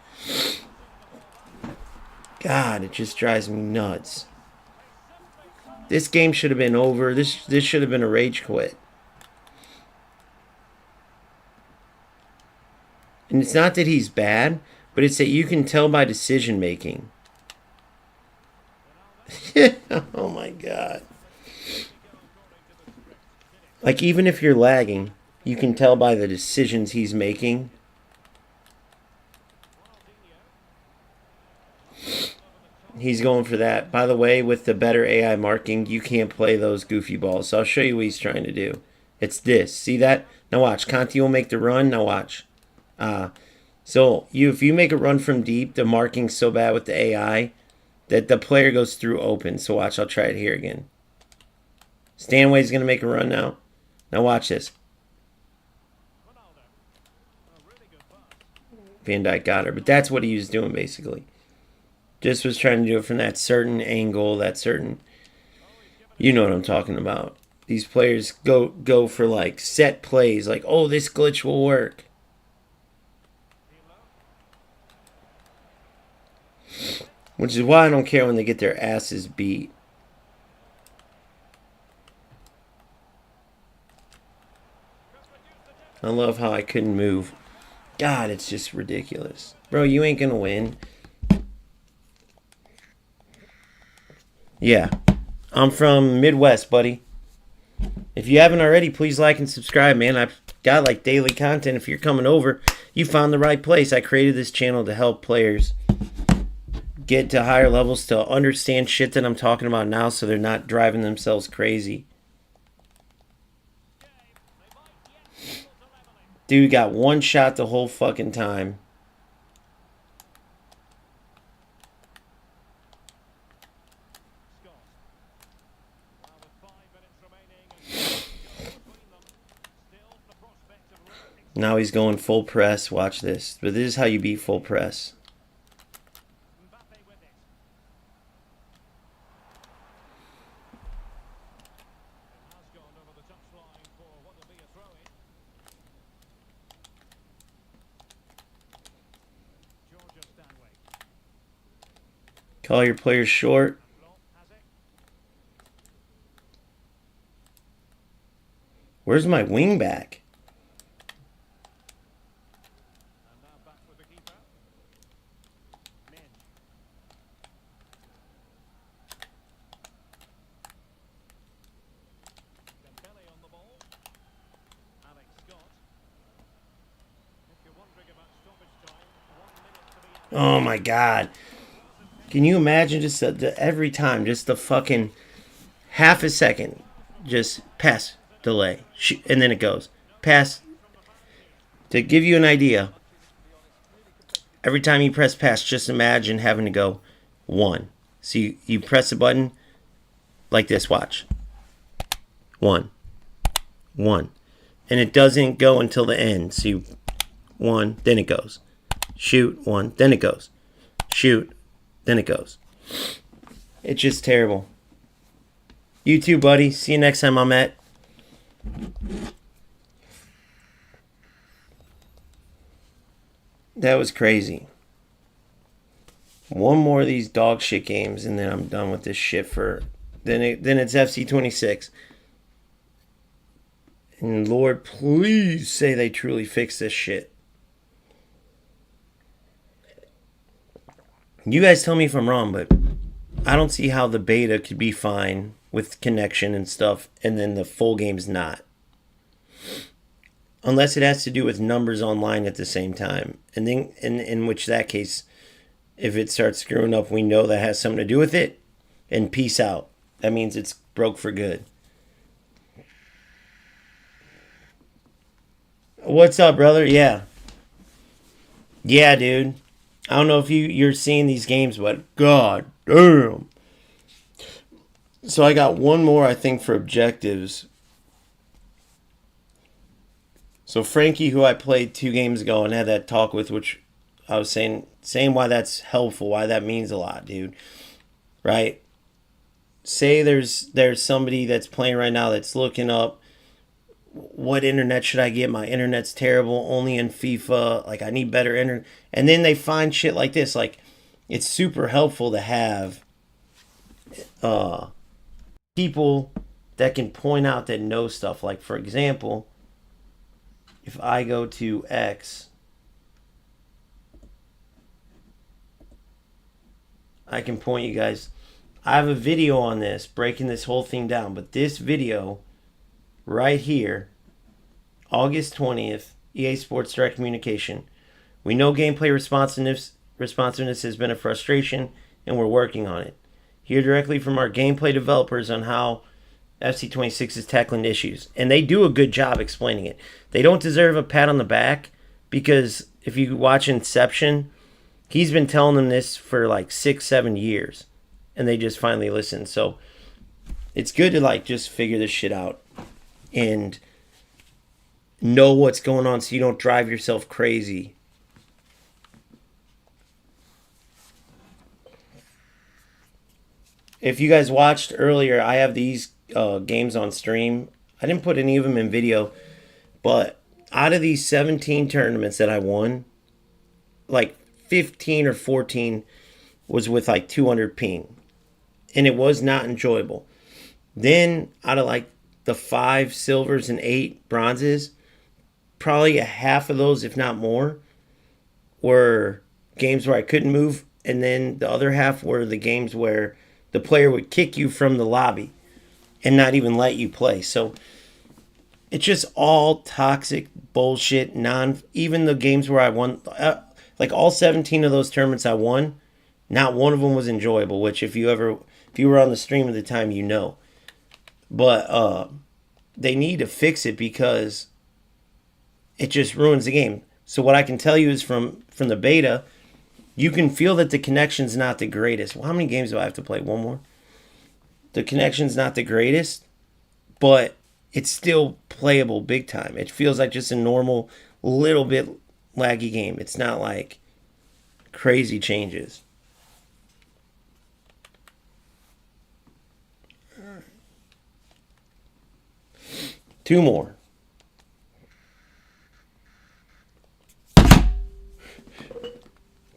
God, it just drives me nuts. This game should have been over. This should have been a rage quit. And it's not that he's bad, but it's that you can tell by decision making. Oh my God. Like even if you're lagging, you can tell by the decisions he's making. He's going for that. By the way, with the better AI marking, you can't play those goofy balls. So I'll show you what he's trying to do. It's this. See that? Now watch. Conti will make the run. Now watch. So if you make a run from deep, the marking's so bad with the AI that the player goes through open. So watch. I'll try it here again. Stanway's going to make a run now. Now watch this. Van Dijk got her. But that's what he was doing basically. Just was trying to do it from that certain angle, that certain... You know what I'm talking about. These players go for like set plays. Like, oh, this glitch will work. Which is why I don't care when they get their asses beat. I love how I couldn't move. God, it's just ridiculous. Bro, you ain't gonna win. Yeah, I'm from Midwest, buddy. If you haven't already, please like and subscribe, man. I've got like daily content. If you're coming over, you found the right place. I created this channel to help players get to higher levels, to understand shit that I'm talking about now so they're not driving themselves crazy. Dude got one shot the whole fucking time. Now he's going full press. Watch this. But this is how you beat full press. Call your players short. Where's my wing back? Oh my God. Can you imagine just every time, just the fucking half a second, just pass, delay, and then it goes. Pass. To give you an idea, every time you press pass, just imagine having to go 1. So you press the button like this, watch. 1. 1. And it doesn't go until the end. So you 1, then it goes. Shoot, 1, then it goes. Shoot, then it goes. It's just terrible. You too, buddy. See you next time I'm at. That was crazy. One more of these dog shit games and then I'm done with this shit for... Then it's FC26. And Lord, please say they truly fix this shit. You guys tell me if I'm wrong, but I don't see how the beta could be fine with connection and stuff, and then the full game's not. Unless it has to do with numbers online at the same time. And then, in which that case, if it starts screwing up, we know that has something to do with it. And peace out. That means it's broke for good. What's up, brother? Yeah. Yeah, dude. I don't know if you're seeing these games, but god damn. So I got one more, I think, for objectives. So Frankie, who I played 2 games ago and had that talk with, which I was saying why that's helpful, why that means a lot, dude. Right? Say there's somebody that's playing right now that's looking up, what internet should I get? My internet's terrible, only in FIFA. Like, I need better internet. And then they find shit like this. Like, it's super helpful to have people that can point out that know stuff. Like, for example, if I go to X, I can point you guys. I have a video on this, breaking this whole thing down. But this video right here, August 20th, EA Sports Direct Communication. We know gameplay responsiveness has been a frustration, and we're working on it. Hear directly from our gameplay developers on how FC26 is tackling issues. And they do a good job explaining it. They don't deserve a pat on the back, because if you watch Inception, he's been telling them this for like 6-7 years. And they just finally listen. So it's good to like just figure this shit out and know what's going on so you don't drive yourself crazy. If you guys watched earlier, I have these games on stream. I didn't put any of them in video, but out of these 17 tournaments that I won, like 15 or 14 was with like 200 ping. And it was not enjoyable. Then out of like the 5 silvers and 8 bronzes, probably a half of those, if not more, were games where I couldn't move. And then the other half were the games where the player would kick you from the lobby and not even let you play. So it's just all toxic bullshit. Even the games where I won, like all 17 of those tournaments I won, not one of them was enjoyable, which if you were on the stream at the time, you know. But they need to fix it because it just ruins the game. So what I can tell you is from the beta, you can feel that the connection's not the greatest. Well, how many games do I have to play? One more? The connection's not the greatest, but it's still playable big time. It feels like just a normal, little bit laggy game. It's not like crazy changes. 2 more.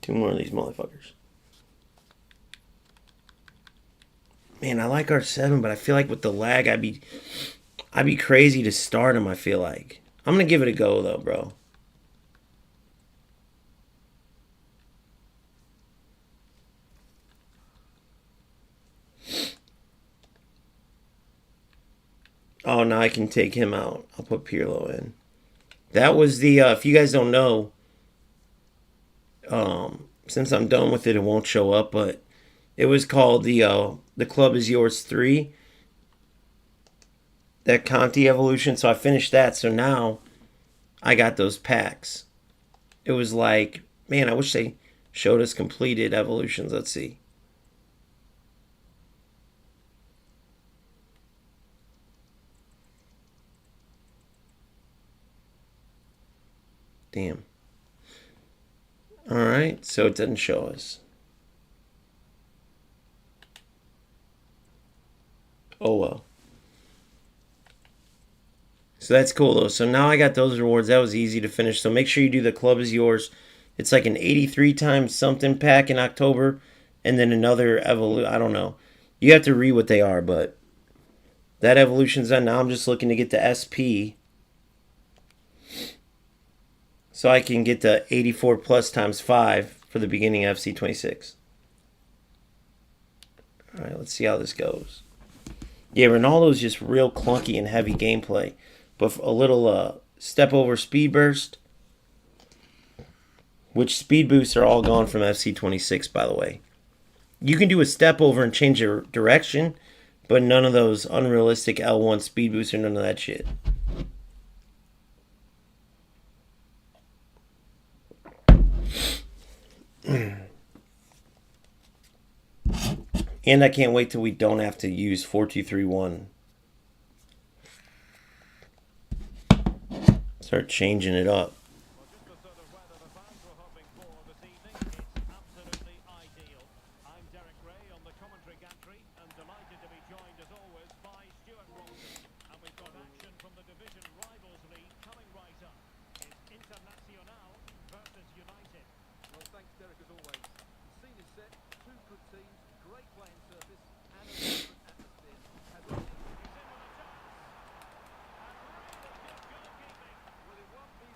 Two more of these motherfuckers. Man, I like R7, but I feel like with the lag, I'd be crazy to start him, I feel like. I'm going to give it a go, though, bro. Oh, now I can take him out. I'll put Pirlo in. That was the, if you guys don't know, since I'm done with it, it won't show up, but it was called the Club Is Yours 3. That Conti evolution. So I finished that. So now I got those packs. It was like, man, I wish they showed us completed evolutions. Let's see. Damn. Alright, so it doesn't show us. Oh well. So that's cool though. So now I got those rewards. That was easy to finish. So make sure you do the Club Is Yours. It's like an 83 times something pack in October. And then another evolution. I don't know. You have to read what they are, but that evolution's done. Now I'm just looking to get the SP. So I can get the 84 plus times 5 for the beginning of FC26. All right, let's see how this goes. Yeah, Ronaldo's just real clunky and heavy gameplay. But a little step over speed burst, which speed boosts are all gone from FC26, by the way. You can do a step over and change your direction, but none of those unrealistic L1 speed boosts or none of that shit. And I can't wait till we don't have to use 4-2-3-1. Start changing it up. Well, just the sort of weather the fans were hoping for this evening. It's absolutely ideal. I'm Derek Ray on the commentary gantry and delighted to be joined as always by Stuart Robson. And we've got action from the division rivals league coming right up. It's Internacional versus United. Well, thanks, Derek, as always. The scene is set. Two good teams, great playing surface, and a different atmosphere. And He's in with a chance. well, it won't be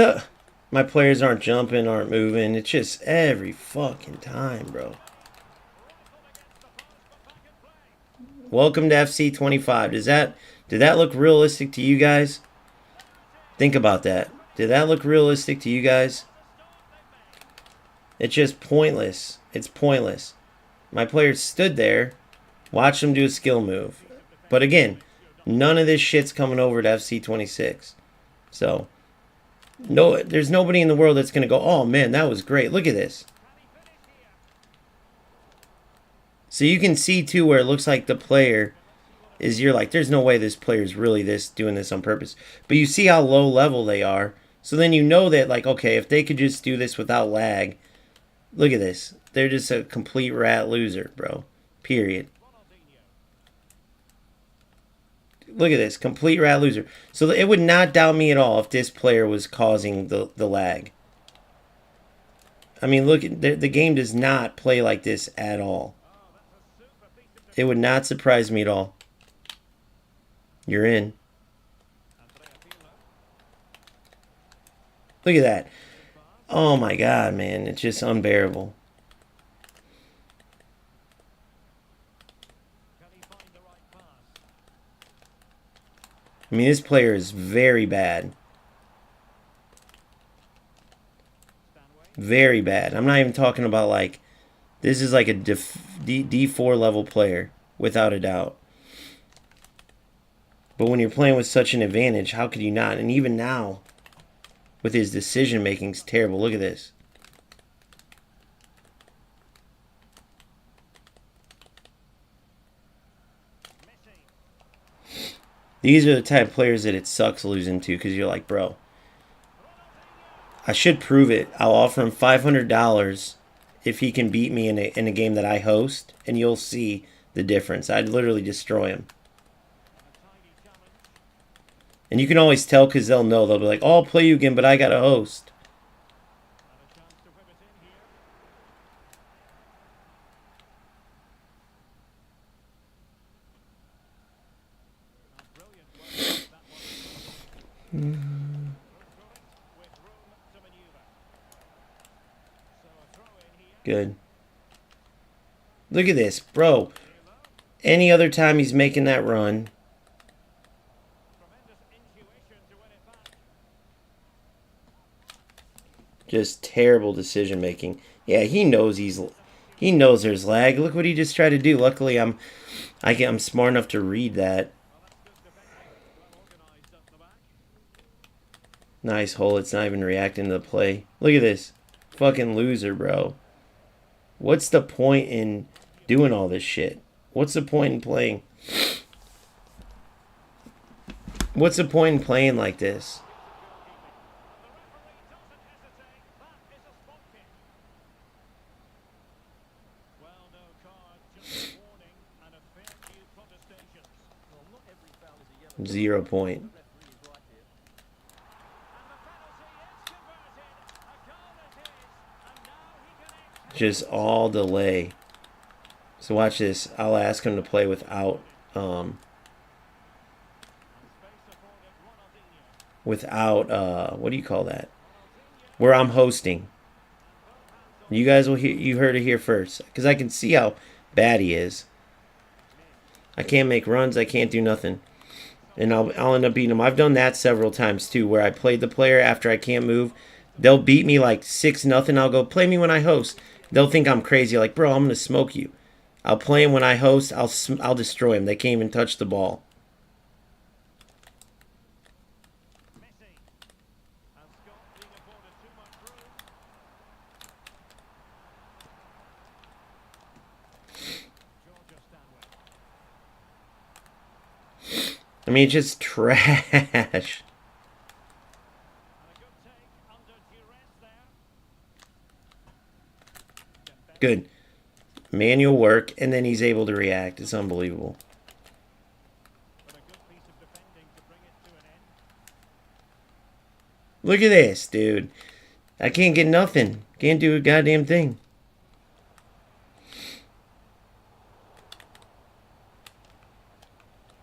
one. My players aren't jumping, aren't moving. It's just every fucking time, bro. Welcome to FC25. Did that look realistic to you guys? Think about that. Did that look realistic to you guys? It's just pointless. It's pointless. My players stood there, watched them do a skill move. But again, none of this shit's coming over to FC26. So, no, there's nobody in the world that's going to go, oh man, that was great. Look at this. So you can see too where it looks like the player is, you're like, there's no way this player's really doing this on purpose. But you see how low level they are. So then you know that, like, okay, if they could just do this without lag, look at this. They're just a complete rat loser, bro. Period. Look at this. Complete rat loser. So it would not doubt me at all if this player was causing the lag. I mean, look, the game does not play like this at all. It would not surprise me at all. You're in. Look at that. Oh my god, man. It's just unbearable. I mean, this player is very bad. Very bad. I'm not even talking about, like, this is like a D4 level player, without a doubt. But when you're playing with such an advantage, how could you not? And even now, with his decision making, is terrible. Look at this. These are the type of players that it sucks losing to, because you're like, bro, I should prove it. I'll offer him $500 if he can beat me in a game that I host, and you'll see the difference. I'd literally destroy him. And you can always tell because they'll know. They'll be like, oh, I'll play you again, but I got a host. Good. Look at this, bro. Any other time he's making that run. Just terrible decision making. Yeah, he knows there's lag. Look what he just tried to do. Luckily, I'm smart enough to read that. Nice hole. It's not even reacting to the play. Look at this. Fucking loser, bro. What's the point in doing all this shit? What's the point in playing? What's the point in playing like this? Well, no card, just a warning and a fair few protestations. Well, not every foul is a yellow. 0 point. The referee is right here. Just all delay. So watch this. I'll ask him to play without what do you call that? Where I'm hosting. You guys will hear, you heard it here first, because I can see how bad he is. I can't make runs. I can't do nothing. And I'll end up beating them. I've done that several times too, where I played the player after I can't move. They'll beat me like 6-0. I'll go, play me when I host. They'll think I'm crazy. Like, bro, I'm going to smoke you. I'll play them when I host. I'll destroy them. They can't even touch the ball. Messi and Scott being afforded too much room. Georgia Stanway. I mean, it's just trash. And a good take under duress there. Dembele. Good. Manual work, and then he's able to react. It's unbelievable. But a good piece of defending to bring it to an end. Look at this, dude. I can't get nothing. Can't do a goddamn thing.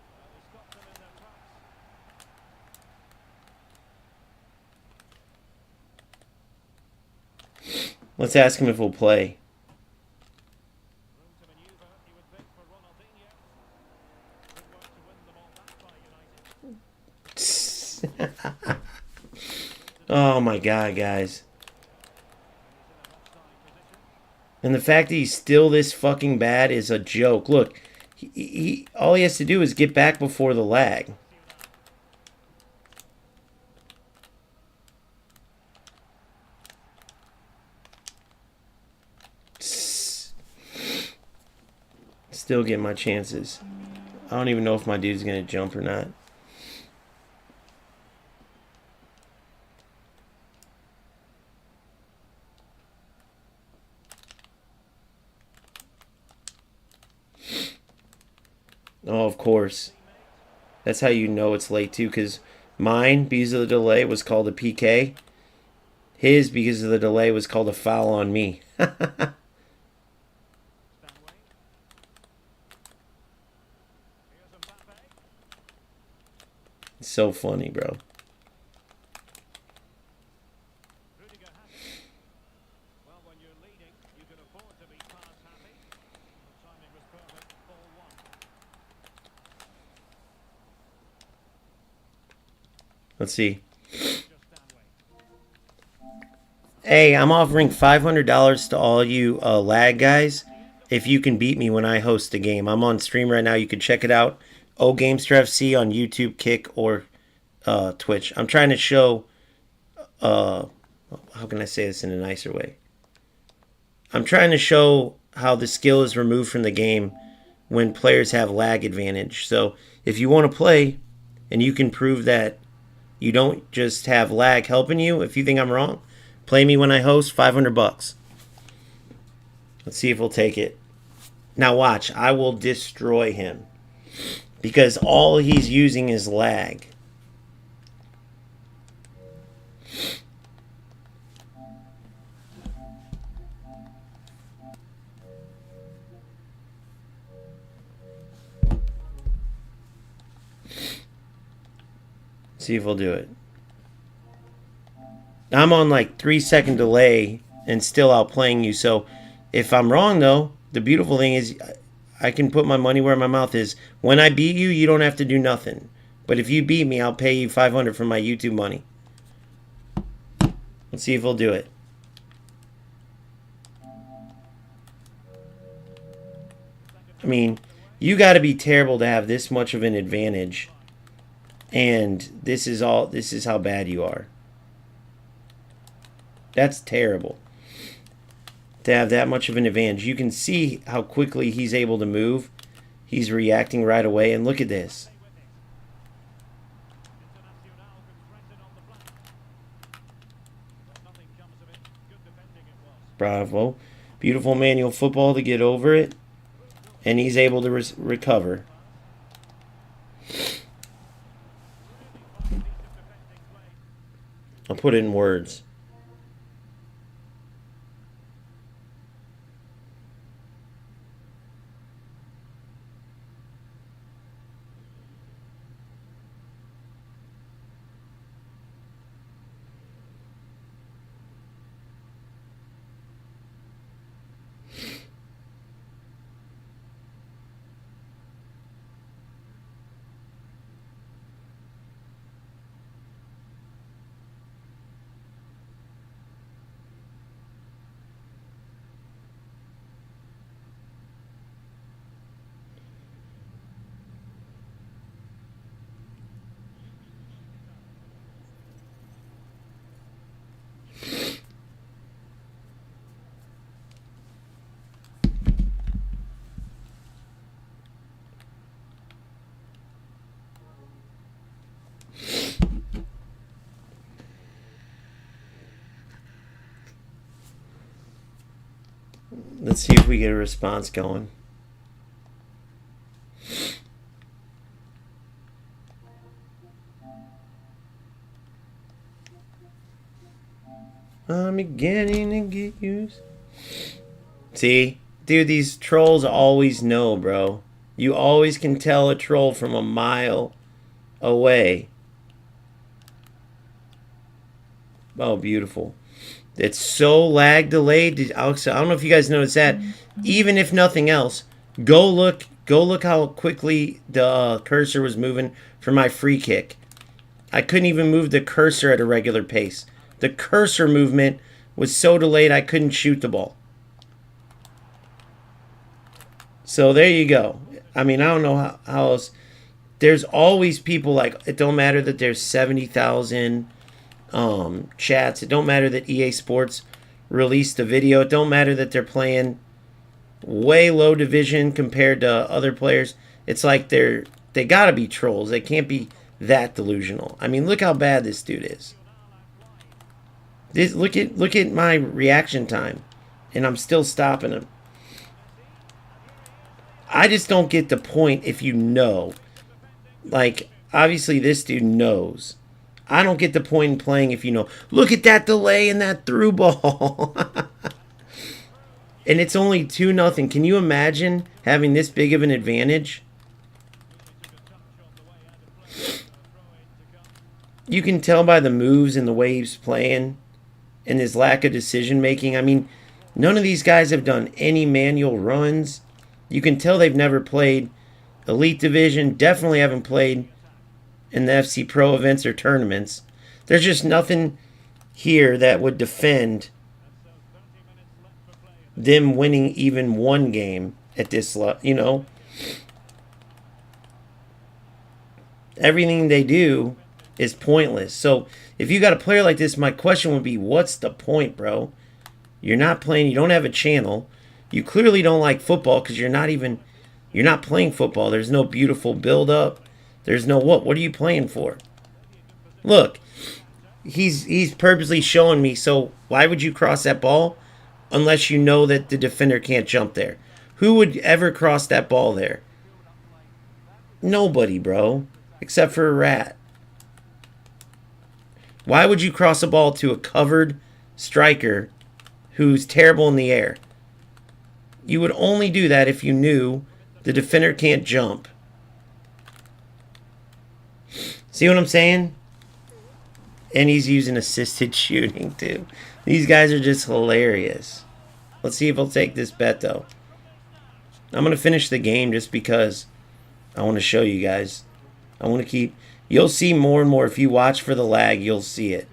Well, he stopped them in their tracks. Let's ask him if we'll play. Room to manoeuvre. He would think for Ronaldinho. Good work to win the ball back by United. Oh my god, guys. He's in an offside position. And the fact that he's still this fucking bad is a joke. Look, he all he has to do is get back before the lag. Still get my chances. I don't even know if my dude's gonna jump or not. Oh, of course. That's how you know it's late too, because mine, because of the delay, was called a PK. His, because of the delay, was called a foul on me. Stanway. Here's Mbappe. It's so funny, bro. Rudiger has it. Well, when you're leading, you can afford to be pass happy. The timing was perfect. Ball one. Let's see. Just Stanway. Hey, I'm offering $500 to all you lag guys if you can beat me when I host a game. I'm on stream right now. You can check it out. OGamester on YouTube, Kick, or Twitch. I'm trying to show... how can I say this in a nicer way? I'm trying to show how the skill is removed from the game when players have lag advantage. So if you want to play and you can prove that you don't just have lag helping you, if you think I'm wrong, play me when I host, $500. Let's see if we'll take it. Now watch, I will destroy him because all he's using is lag. See if we'll do it. I'm on like 3-second delay and still outplaying you. So if I'm wrong though, the beautiful thing is I can put my money where my mouth is. When I beat you, you don't have to do nothing. But if you beat me, I'll pay you $500 from my YouTube money. Let's see if we'll do it. I mean, you got to be terrible to have this much of an advantage. And this is how bad you are. That's terrible. To have that much of an advantage. You can see how quickly he's able to move. He's reacting right away. And look at this. Internacional could press it on the flank. But nothing comes of it. Good defending it was. Bravo. Beautiful manual football to get over it. And he's able to recover. I'll put it in words. Let's see if we get a response going. I'm beginning to get used. See? Dude, these trolls always know, bro. You always can tell a troll from a mile away. Oh, beautiful. It's so lag delayed. Alex, I don't know if you guys noticed that. Even if nothing else, go look how quickly the cursor was moving for my free kick. I couldn't even move the cursor at a regular pace. The cursor movement was so delayed I couldn't shoot the ball. So there you go. I mean, I don't know how else. There's always people like, it don't matter that there's 70,000 chats. It don't matter that EA Sports released the video. It don't matter that they're playing way low division compared to other players. It's like they gotta be trolls. They can't be that delusional. I mean, look how bad this dude is. Look at my reaction time, and I'm still stopping him. I just don't get the point if you know. Like, obviously this dude knows. I don't get the point in playing if you know. Look at that delay and that through ball. And it's only 2-0. Can you imagine having this big of an advantage? You can tell by the moves and the way he's playing and his lack of decision making. I mean, none of these guys have done any manual runs. You can tell they've never played Elite Division. Definitely haven't played in the FC Pro events or tournaments. There's just nothing here that would defend them winning even one game at this level, you know. Everything they do is pointless. So if you got a player like this, my question would be, what's the point, bro? You're not playing, you don't have a channel. You clearly don't like football because you're not playing football. There's no beautiful build-up. There's no what? What are you playing for? Look, he's purposely showing me, so why would you cross that ball unless you know that the defender can't jump there? Who would ever cross that ball there? Nobody, bro, except for a rat. Why would you cross a ball to a covered striker who's terrible in the air? You would only do that if you knew the defender can't jump. See what I'm saying? And he's using assisted shooting too. These guys are just hilarious. Let's see if I'll take this bet though. I'm going to finish the game just because I want to show you guys. I want to keep... You'll see more and more. If you watch for the lag, you'll see it.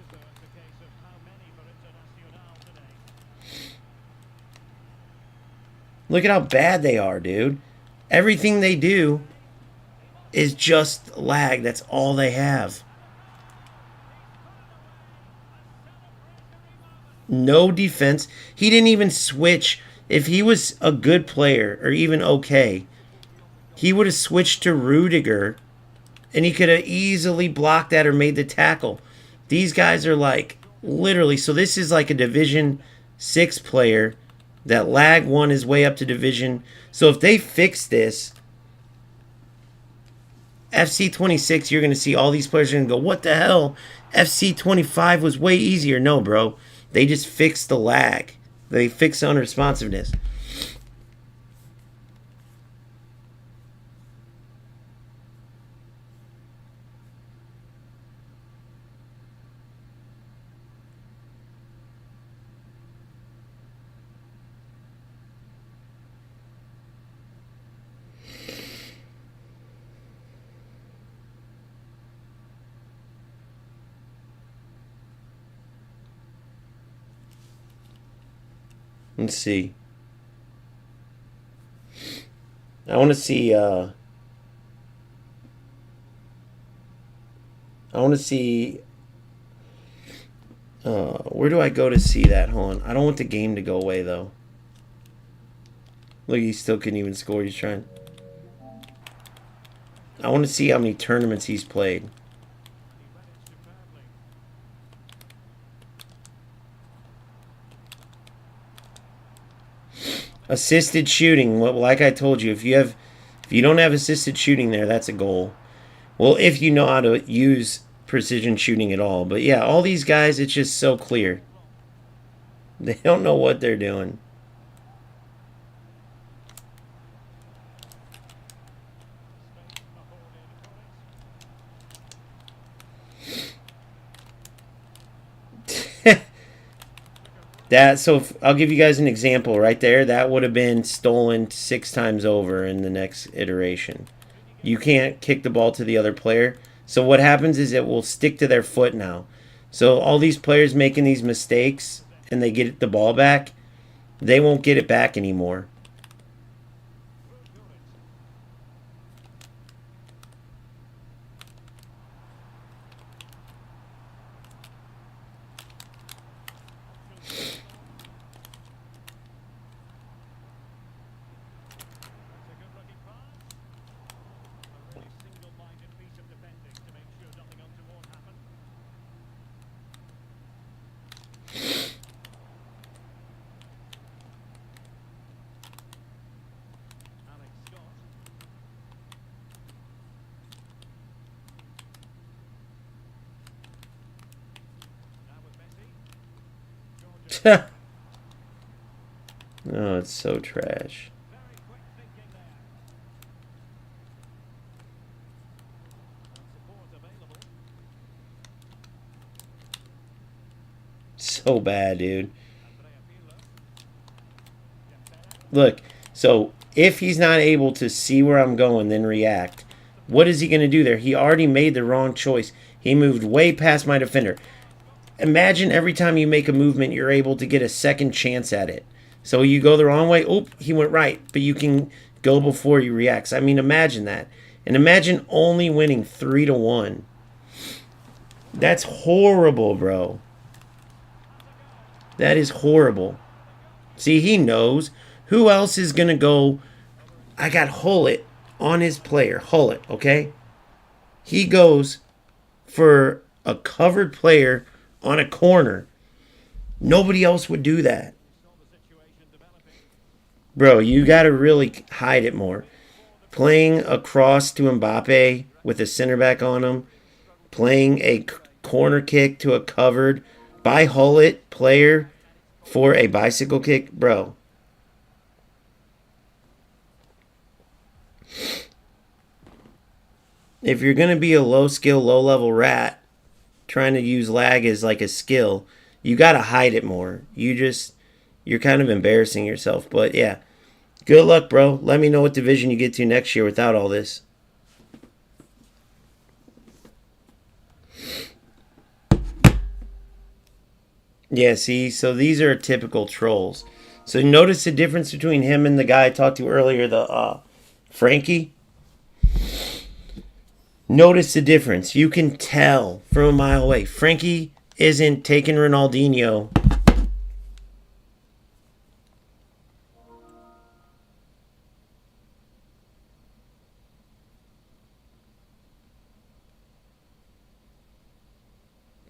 Look at how bad they are, dude. Everything they do is just lag. That's all they have. No defense. He didn't even switch. If he was a good player or even okay, he would have switched to Rudiger and he could have easily blocked that or made the tackle. These guys are like literally. So this is like a Division 6 player that lag won his way up to Division. So if they fix this, FC26, you're going to see all these players are going to go, what the hell? FC25 was way easier. No, bro. They just fixed the lag. They fixed the unresponsiveness. Let's see. I want to see, where do I go to see that? Hold on. I don't want the game to go away, though. Look, he still couldn't even score. He's trying. I want to see how many tournaments he's played. Assisted shooting. Well, like I told you, if you don't have assisted shooting there, that's a goal. Well, if you know how to use precision shooting at all. But yeah, all these guys, it's just so clear. They don't know what they're doing. I'll give you guys an example right there. That would have been stolen 6 times over in the next iteration. You can't kick the ball to the other player. So what happens is it will stick to their foot now. So all these players making these mistakes and they get the ball back, they won't get it back anymore. Oh, it's so trash. So bad, dude. Look, so if he's not able to see where I'm going, then react, what is he going to do there? He already made the wrong choice. He moved way past my defender. Imagine every time you make a movement, you're able to get a second chance at it. So you go the wrong way. Oh, he went right. But you can go before he reacts. I mean, imagine that. And imagine only winning 3-1. That's horrible, bro. That is horrible. See, he knows. Who else is going to go? I got Hullet on his player. Hullet, okay? He goes for a covered player on a corner. Nobody else would do that. Bro, you got to really hide it more. Playing across to Mbappe with a center back on him. Playing a corner kick to a covered by Hullet player for a bicycle kick. Bro. If you're going to be a low skill, low level rat, trying to use lag as like a skill, you got to hide it more. You're kind of embarrassing yourself. But yeah, good luck, bro. Let me know what division you get to next year without all this. Yeah, see, so these are typical trolls. So notice the difference between him and the guy I talked to earlier, the Frankie. Notice the difference. You can tell from a mile away. Frankie isn't taking Ronaldinho.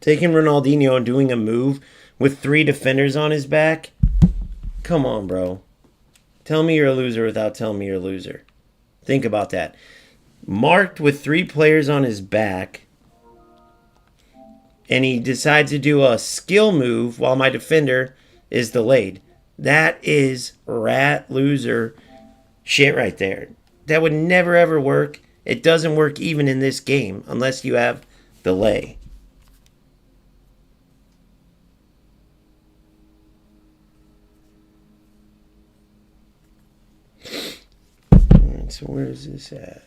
Taking Ronaldinho and doing a move with 3 defenders on his back. Come on, bro. Tell me you're a loser without telling me you're a loser. Think about that. Marked with 3 players on his back, and he decides to do a skill move while my defender is delayed. That is rat loser shit right there. That would never ever work. It doesn't work even in this game unless you have delay. Alright, so where is this at?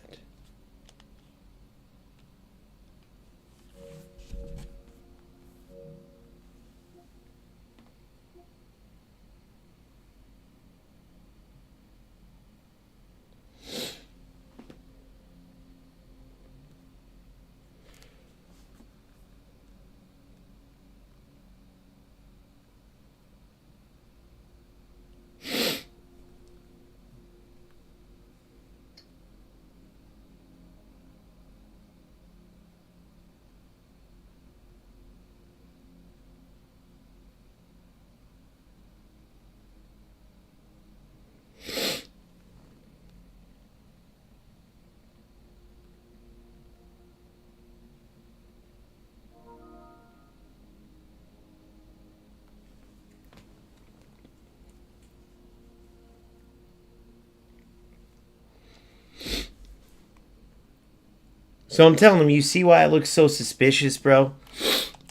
So I'm telling him, you see why it looks so suspicious, bro?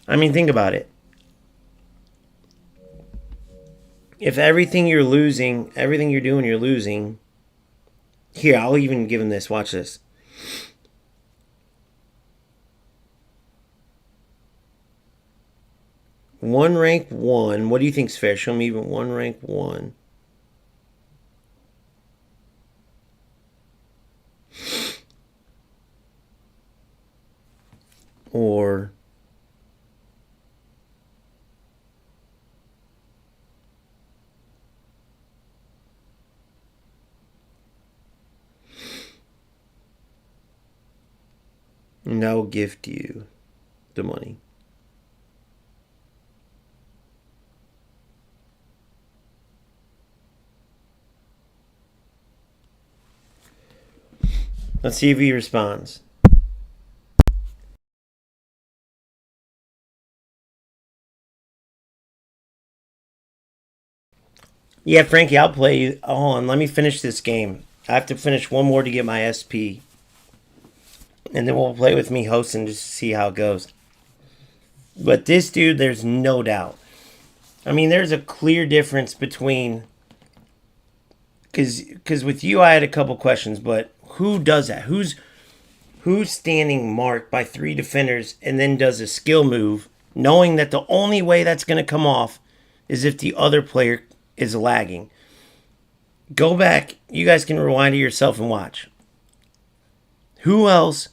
I mean, think about it. If everything you're losing, everything you're doing, you're losing. Here, I'll even give him this. Watch this. One rank one. What do you think's fair? Show me even one rank one. Or and I will gift you the money. Let's see if he responds. Yeah, Frankie, I'll play you. Hold on, let me finish this game. I have to finish one more to get my SP. And then we'll play with me hosting just to see how it goes. But this dude, there's no doubt. I mean, there's a clear difference between... Because with you, I had a couple questions, but who does that? Who's standing marked by 3 defenders and then does a skill move, knowing that the only way that's going to come off is if the other player is lagging? Go back. You guys can rewind to yourself and watch. Who else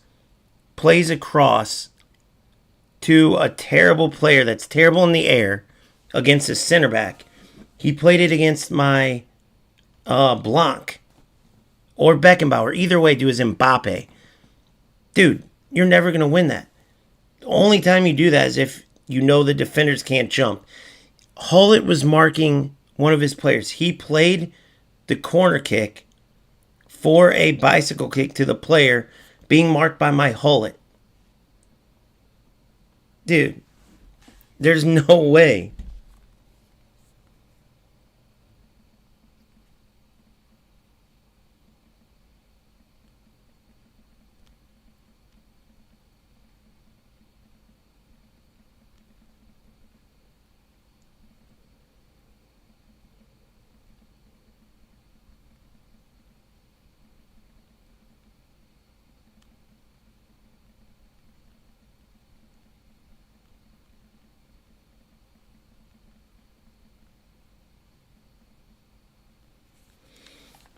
plays across to a terrible player that's terrible in the air against a center back? He played it against my Blanc or Beckenbauer. Either way, do his Mbappe. Dude, you're never going to win that. The only time you do that is if you know the defenders can't jump. Hullett was marking one of his players. He played the corner kick for a bicycle kick to the player being marked by my Hullett. Dude, there's no way.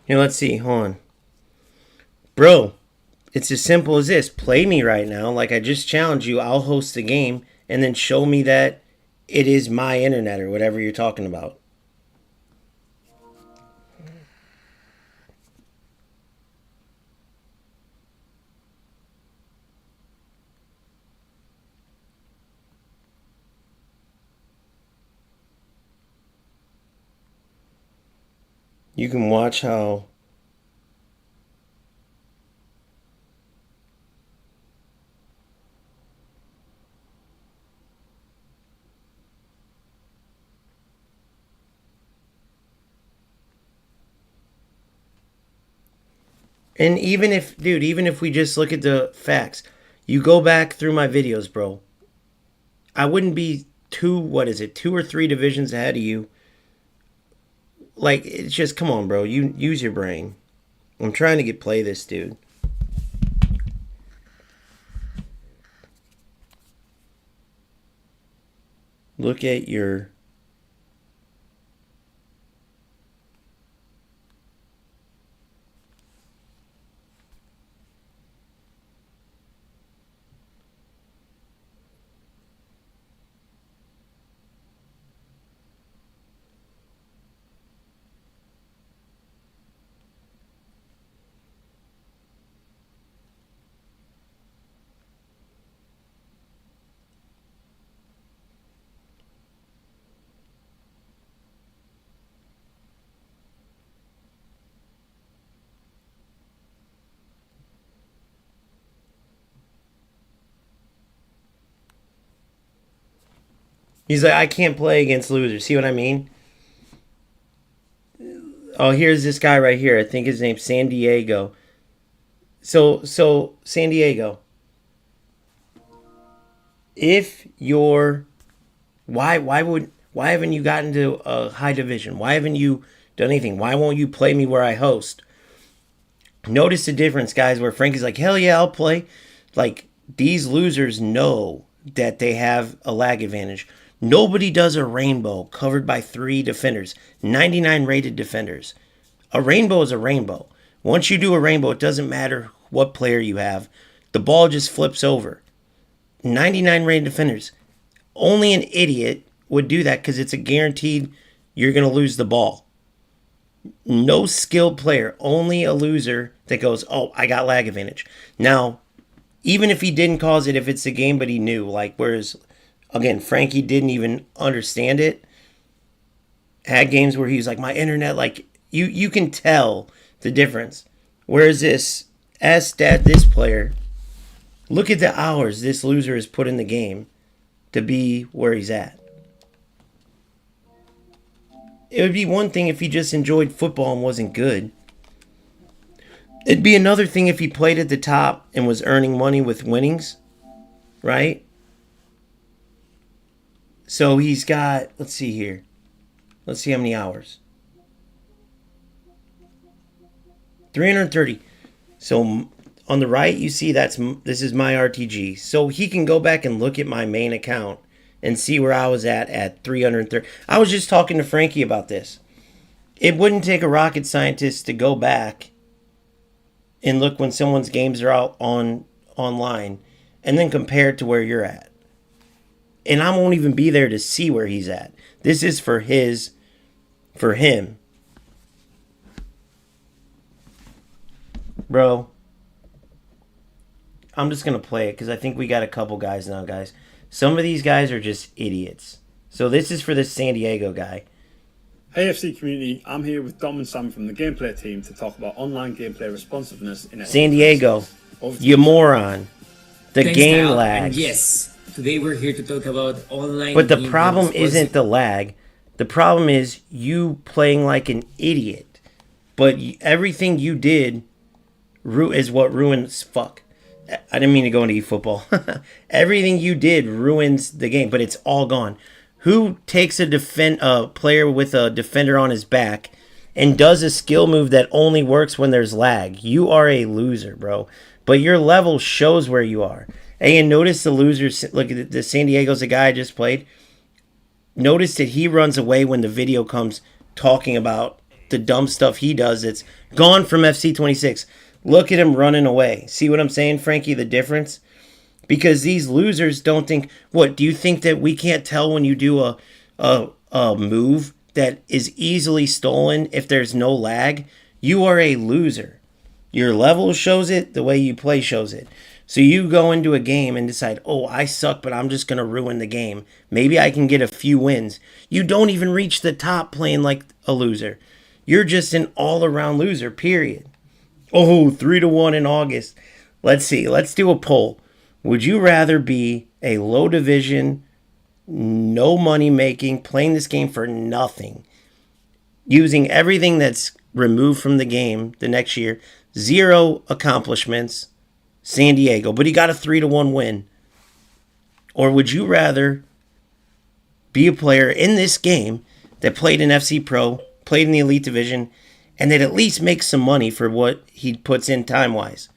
Here, let's see. Hold on. Bro, it's as simple as this. Play me right now. Like I just challenged you. I'll host the game and then show me that it is my internet or whatever you're talking about. You can watch how... And even if, dude, even if we just look at the facts, you go back through my videos, bro. I wouldn't be 2 or 3 divisions ahead of you. Like, it's just, come on, bro. You use your brain. I'm trying to play this, dude. Look at your... He's like, I can't play against losers. See what I mean? Oh, here's this guy right here. I think his name's San Diego. So San Diego, if you're why haven't you gotten to a high division? Why haven't you done anything? Why won't you play me where I host? Notice the difference, guys, where Frankie's like, hell yeah, I'll play. Like, these losers know that they have a lag advantage. Nobody does a rainbow covered by 3 defenders, 99 rated defenders. A rainbow is a rainbow. Once you do a rainbow, it doesn't matter what player you have. The ball just flips over. 99 rated defenders. Only an idiot would do that because it's a guaranteed you're going to lose the ball. No skilled player, only a loser that goes, oh, I got lag advantage. Now, even if he didn't cause it, if it's a game, but he knew, like, whereas, again, Frankie didn't even understand it. Had games where he was like, my internet, like, you can tell the difference. Whereas this this player, look at the hours this loser has put in the game to be where he's at. It would be one thing if he just enjoyed football and wasn't good. It'd be another thing if he played at the top and was earning money with winnings, right? So he's got, let's see here. Let's see how many hours. 330. So on the right, you see this is my RTG. So he can go back and look at my main account and see where I was at 330. I was just talking to Frankie about this. It wouldn't take a rocket scientist to go back and look when someone's games are out online and then compare it to where you're at. And I won't even be there to see where he's at. This is for him. Bro, I'm just going to play it because I think we got a couple guys now, guys. Some of these guys are just idiots. So this is for this San Diego guy. Hey FC community, I'm here with Dom and Sam from the gameplay team to talk about online gameplay responsiveness in FC26. San Diego, you moron. The Thanks, game Al. lags. And yes, today we're here to talk about online. But the gameplay problem responsiveness. isn't the lag. The problem is you playing like an idiot. But everything you did is what ruins. Fuck. I didn't mean to go into eFootball. Everything you did ruins the game, but it's all gone. Who takes a player with a defender on his back and does a skill move that only works when there's lag? You are a loser, bro. But your level shows where you are. Hey, and notice the losers. Look at the San Diego's a guy I just played. Notice that he runs away when the video comes talking about the dumb stuff he does that's gone from FC26. Look at him running away. See what I'm saying, Frankie, the difference? Because these losers don't think, what, do you think that we can't tell when you do a move that is easily stolen if there's no lag? You are a loser. Your level shows it, the way you play shows it. So you go into a game and decide, oh, I suck, but I'm just going to ruin the game. Maybe I can get a few wins. You don't even reach the top playing like a loser. You're just an all-around loser, period. Oh, 3-1 in August. Let's see. Let's do a poll. Would you rather be a low division, no money making, playing this game for nothing, using everything that's removed from the game the next year, 0 accomplishments, San Diego, but he got a 3-1 win? Or would you rather be a player in this game that played in FC Pro, played in the Elite Division, and that at least makes some money for what he puts in time-wise?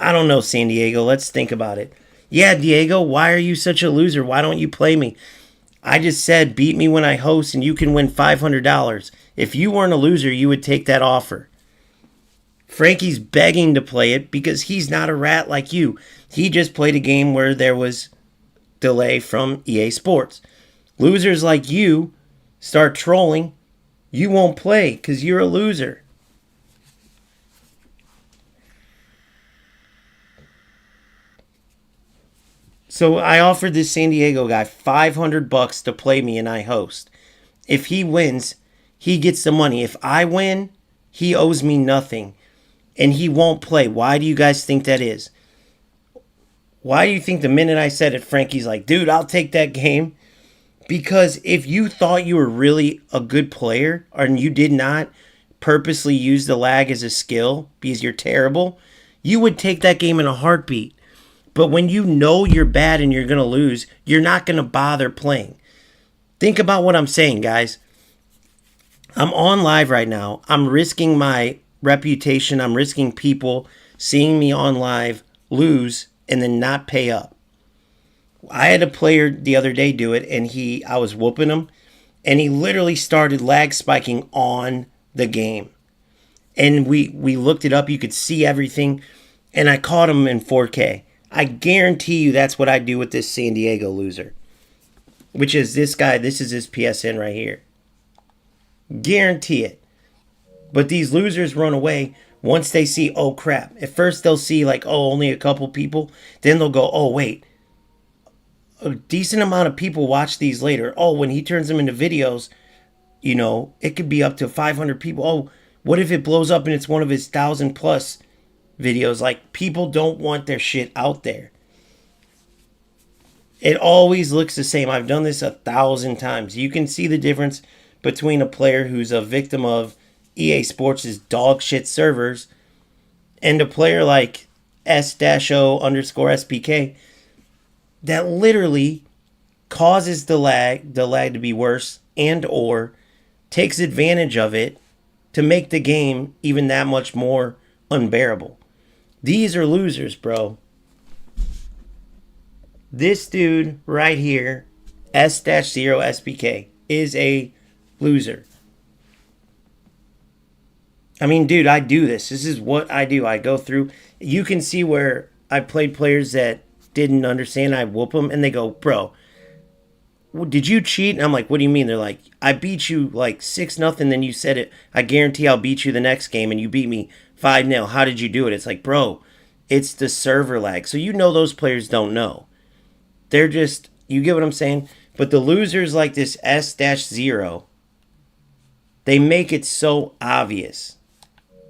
I don't know, San Diego. Let's think about it. Yeah, Diego, why are you such a loser? Why don't you play me? I just said beat me when I host and you can win $500. If you weren't a loser, you would take that offer. Frankie's begging to play it because he's not a rat like you. He just played a game where there was delay from EA Sports. Losers like you start trolling. You won't play because you're a loser. So I offered this San Diego guy $500 to play me and I host. If he wins, he gets the money. If I win, he owes me nothing. And he won't play. Why do you guys think that is? Why do you think the minute I said it, Frankie's like, dude, I'll take that game? Because if you thought you were really a good player and you did not purposely use the lag as a skill because you're terrible, you would take that game in a heartbeat. But when you know you're bad and you're going to lose, you're not going to bother playing. Think about what I'm saying, guys. I'm on live right now. I'm risking my reputation. I'm risking people seeing me on live lose and then not pay up. I had a player the other day do it, and I was whooping him, and he literally started lag spiking on the game. And we looked it up. You could see everything, and I caught him in 4K. I guarantee you that's what I do with this San Diego loser, which is this guy. This is his PSN right here. Guarantee it. But these losers run away once they see, oh crap. At first they'll see like, oh, only a couple people. Then they'll go, oh wait. A decent amount of people watch these later. Oh, when he turns them into videos, you know, it could be up to 500 people. Oh, what if it blows up and it's one of his 1,000+ videos? Like, people don't want their shit out there. It always looks the same. I've done this 1,000 times. You can see the difference between a player who's a victim of EA Sports' dog shit servers and a player like S-O_SPK that literally causes the lag to be worse and or takes advantage of it to make the game even that much more unbearable. These are losers, bro. This dude right here, S-0SPK, is a loser. I mean, dude, I do this. This is what I do. I go through. You can see where I played players that didn't understand. I whoop them, and they go, bro, did you cheat? And I'm like, what do you mean? They're like, I beat you like 6-0, then you said it. I guarantee I'll beat you the next game, and you beat me 5-0. How did you do it? It's like, bro, it's the server lag. So you know those players don't know. They're just, you get what I'm saying? But the losers like this S-0, they make it so obvious.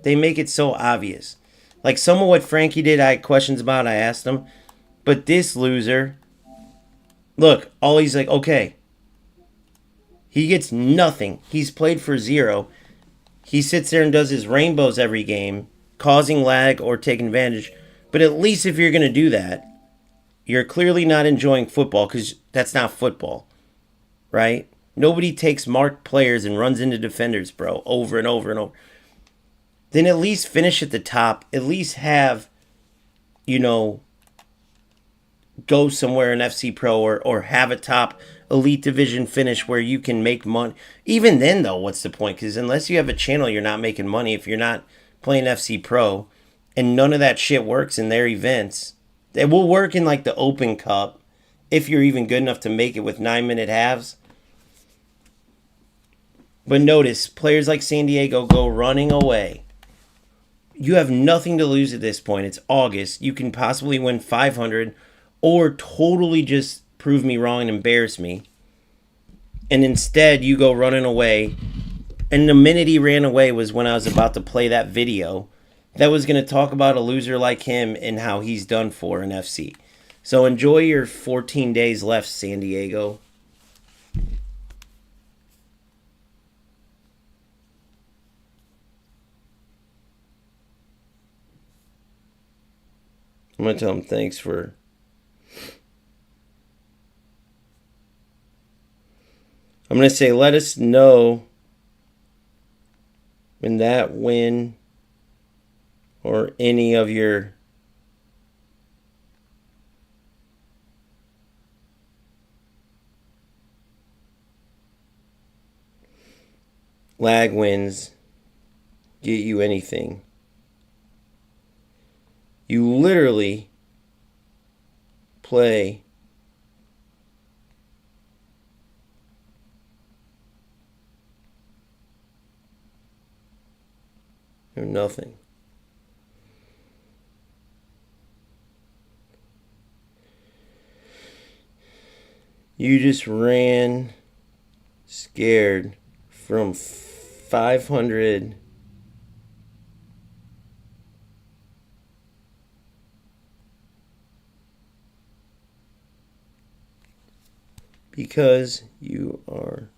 They make it so obvious. Like some of what Frankie did, I had questions about. I asked him. But this loser, look, all he's like, okay. He gets nothing. He's played for 0. He sits there and does his rainbows every game, causing lag or taking advantage. But at least if you're going to do that, you're clearly not enjoying football because that's not football, right? Nobody takes marked players and runs into defenders, bro, over and over and over. Then at least finish at the top. At least have, you know, go somewhere in FC Pro or have a top Elite Division finish where you can make money. Even then, though, what's the point? Because unless you have a channel, you're not making money. If you're not playing FC Pro and none of that shit works in their events, it will work in like the Open Cup if you're even good enough to make it with 9-minute halves. But notice, players like San Diego go running away. You have nothing to lose at this point. It's August. You can possibly win 500 or totally just prove me wrong and embarrass me. And instead, you go running away. And the minute he ran away was when I was about to play that video that was going to talk about a loser like him and how he's done for in FC. So enjoy your 14 days left, San Diego. I'm going to tell him thanks for... I'm going to say let us know when that win or any of your lag wins get you anything. You literally play or nothing. You just ran scared from 500 because you are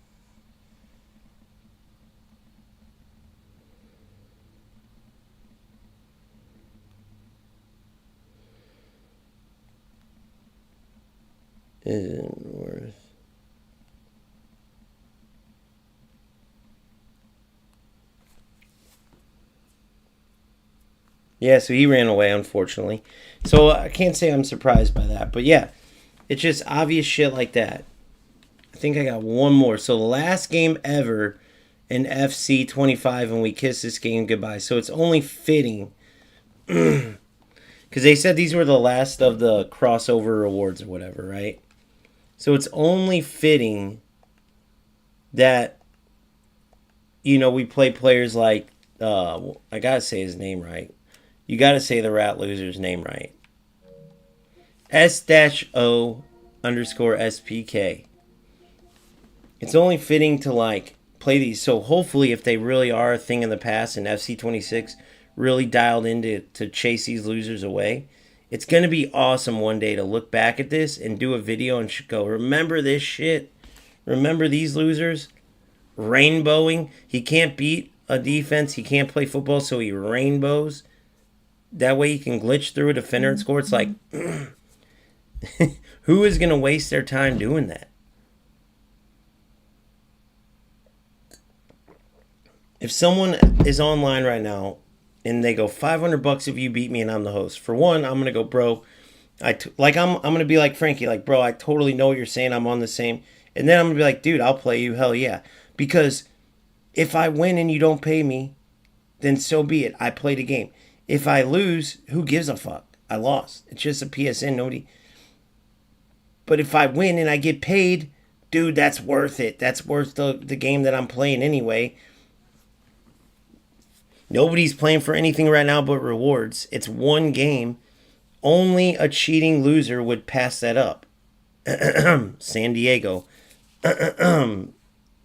Isn't worth. Yeah, so he ran away, unfortunately. So I can't say I'm surprised by that. But yeah, it's just obvious shit like that. I think I got one more. So the last game ever in FC25, and we kiss this game goodbye. So it's only fitting. Because they said these were the last of the crossover rewards or whatever, right? So it's only fitting that, you know, we play players like, I gotta say his name right. You gotta say the rat loser's name right. S-O_SPK. It's only fitting to, like, play these. So hopefully if they really are a thing in the past and FC26 really dialed into to chase these losers away, it's going to be awesome one day to look back at this and do a video and go, remember this shit? Remember these losers? Rainbowing. He can't beat a defense. He can't play football, so he rainbows. That way he can glitch through a defender and score. It's like, who is going to waste their time doing that? If someone is online right now and they go $500 if you beat me and I'm the host, for one, I'm gonna go, bro. I'm gonna be like Frankie, like, bro, I totally know what you're saying. I'm on the same, and then I'm gonna be like, dude, I'll play you. Hell yeah, because if I win and you don't pay me, then so be it. I played a game. If I lose, who gives a fuck? I lost. It's just a PSN. Nobody. But if I win and I get paid, dude, that's worth it. That's worth the game that I'm playing anyway. Nobody's playing for anything right now but rewards. It's one game. Only a cheating loser would pass that up. San Diego.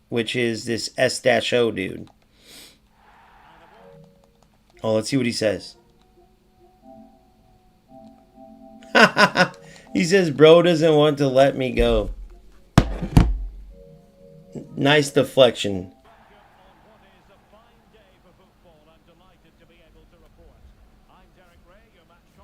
Which is this S-O dude. Oh, let's see what he says. He says, bro doesn't want to let me go. Nice deflection.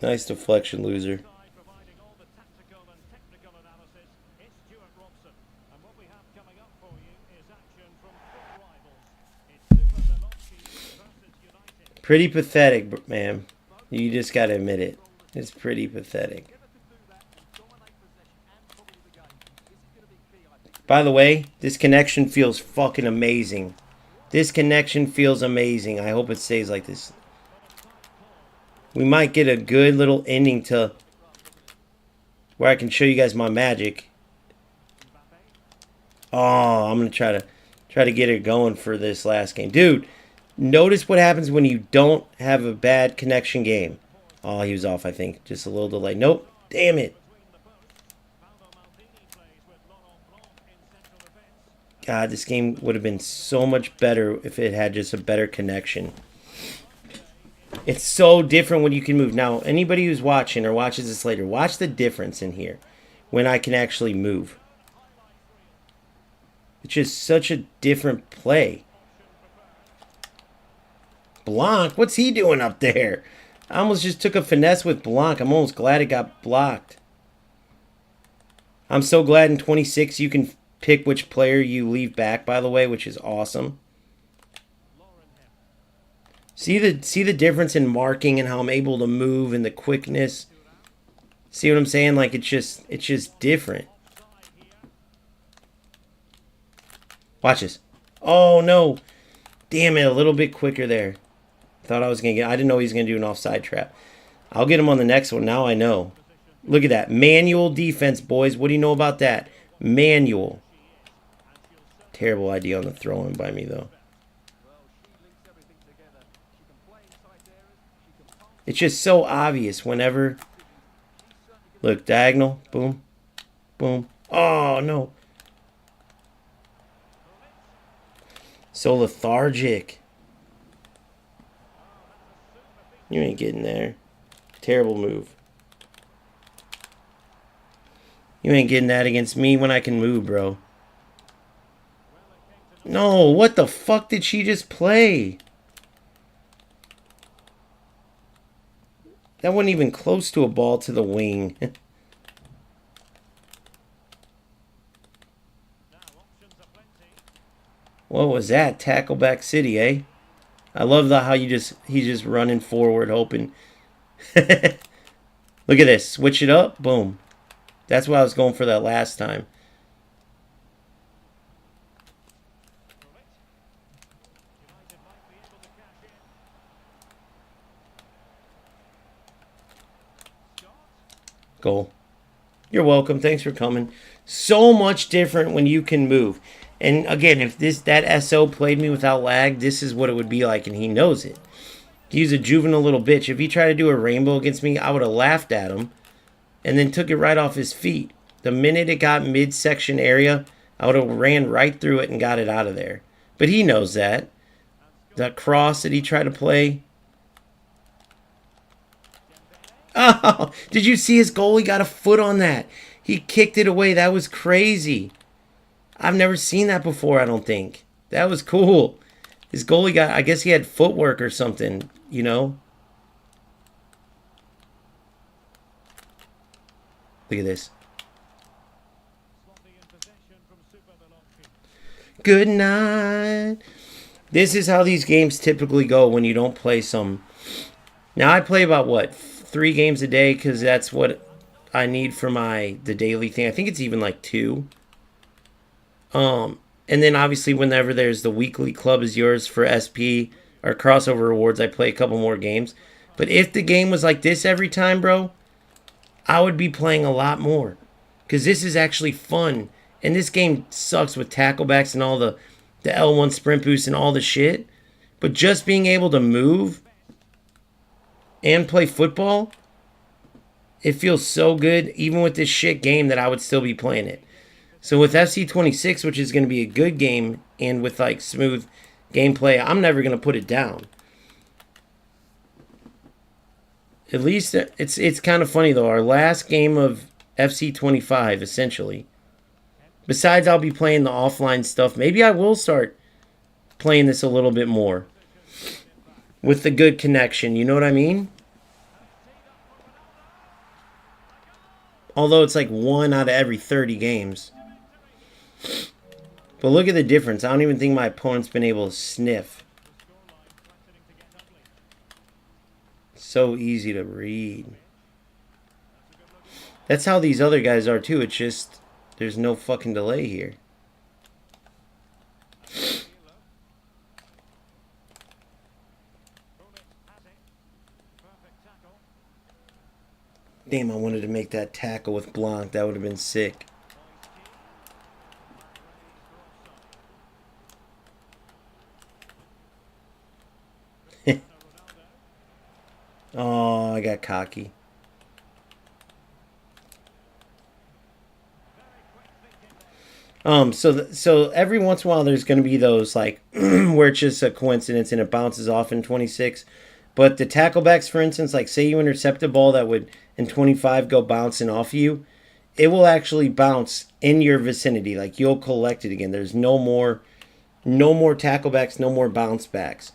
Nice deflection, loser. Providing all the tactical and technical analysis, it's Stuart Robson. And what we have coming up for you is action from foot rivals. It's Super Veloci versus United. Pretty pathetic, man. You just gotta admit it. It's pretty pathetic. By the way, this connection feels fucking amazing. This connection feels amazing. I hope it stays like this. We might get a good little ending to where I can show you guys my magic. Oh, I'm gonna try to get it going for this last game. Dude, notice what happens when you don't have a bad connection game. Oh, he was off, I think. Just a little delay. Nope. Damn it. God, this game would have been so much better if it had just a better connection. It's so different when you can move. Now, anybody who's watching or watches this later, watch the difference in here when I can actually move. It's just such a different play. Blanc, what's he doing up there? I almost just took a finesse with Blanc. I'm almost glad it got blocked. I'm so glad in 26 you can pick which player you leave back, by the way, which is awesome. See the difference in marking and how I'm able to move and the quickness. See what I'm saying? Like it's just different. Watch this. Oh no. Damn it, a little bit quicker there. Thought I was gonna get I didn't know he was gonna do an offside trap. I'll get him on the next one. Now I know. Look at that. Manual defense, boys. What do you know about that? Manual. Terrible idea on the throw-in by me though. It's just so obvious whenever... Look, diagonal. Boom. Boom. Oh, no. So lethargic. You ain't getting there. Terrible move. You ain't getting that against me when I can move, bro. No, what the fuck did she just play? That wasn't even close to a ball to the wing. What was that? Tackleback City, eh? I love how he's just running forward, hoping. Look at this. Switch it up. Boom. That's what I was going for that last time. Goal. You're welcome. Thanks for coming. So much different when you can move. And again, if that SO played me without lag, this is what it would be like, and he knows it. He's a juvenile little bitch. If he tried to do a rainbow against me, I would have laughed at him and then took it right off his feet. The minute it got midsection area, I would have ran right through it and got it out of there. But he knows that. That cross that he tried to play. Oh, did you see his goalie got a foot on that? He kicked it away. That was crazy. I've never seen that before, I don't think. That was cool. His goalie got, I guess he had footwork or something, you know? Look at this. Good night. This is how these games typically go when you don't play some. Now I play about what, 3 games a day because that's what I need for the daily thing. I think it's even like 2. And then obviously whenever there's the weekly club is yours for SP or crossover rewards, I play a couple more games. But if the game was like this every time, bro, I would be playing a lot more because this is actually fun. And this game sucks with tacklebacks and all the L1 sprint boost and all the shit. But just being able to move and play football, it feels so good, even with this shit game, that I would still be playing it. So with FC26, which is going to be a good game, and with like smooth gameplay, I'm never going to put it down. At least it's kind of funny though. Our last game of FC25, essentially. Besides, I'll be playing the offline stuff. Maybe I will start playing this a little bit more with the good connection. You know what I mean? Although it's like 1 out of every 30 games. But look at the difference. I don't even think my opponent's been able to sniff. So easy to read. That's how these other guys are too. It's just there's no fucking delay here. Damn, I wanted to make that tackle with Blanc. That would have been sick. Oh, I got cocky. So every once in a while there's going to be those like where it's just a coincidence and it bounces off in 26. But the tacklebacks, for instance, like say you intercept a ball that would in 25 go bouncing off you, it will actually bounce in your vicinity. Like you'll collect it again. There's no more tacklebacks, no more bounce backs.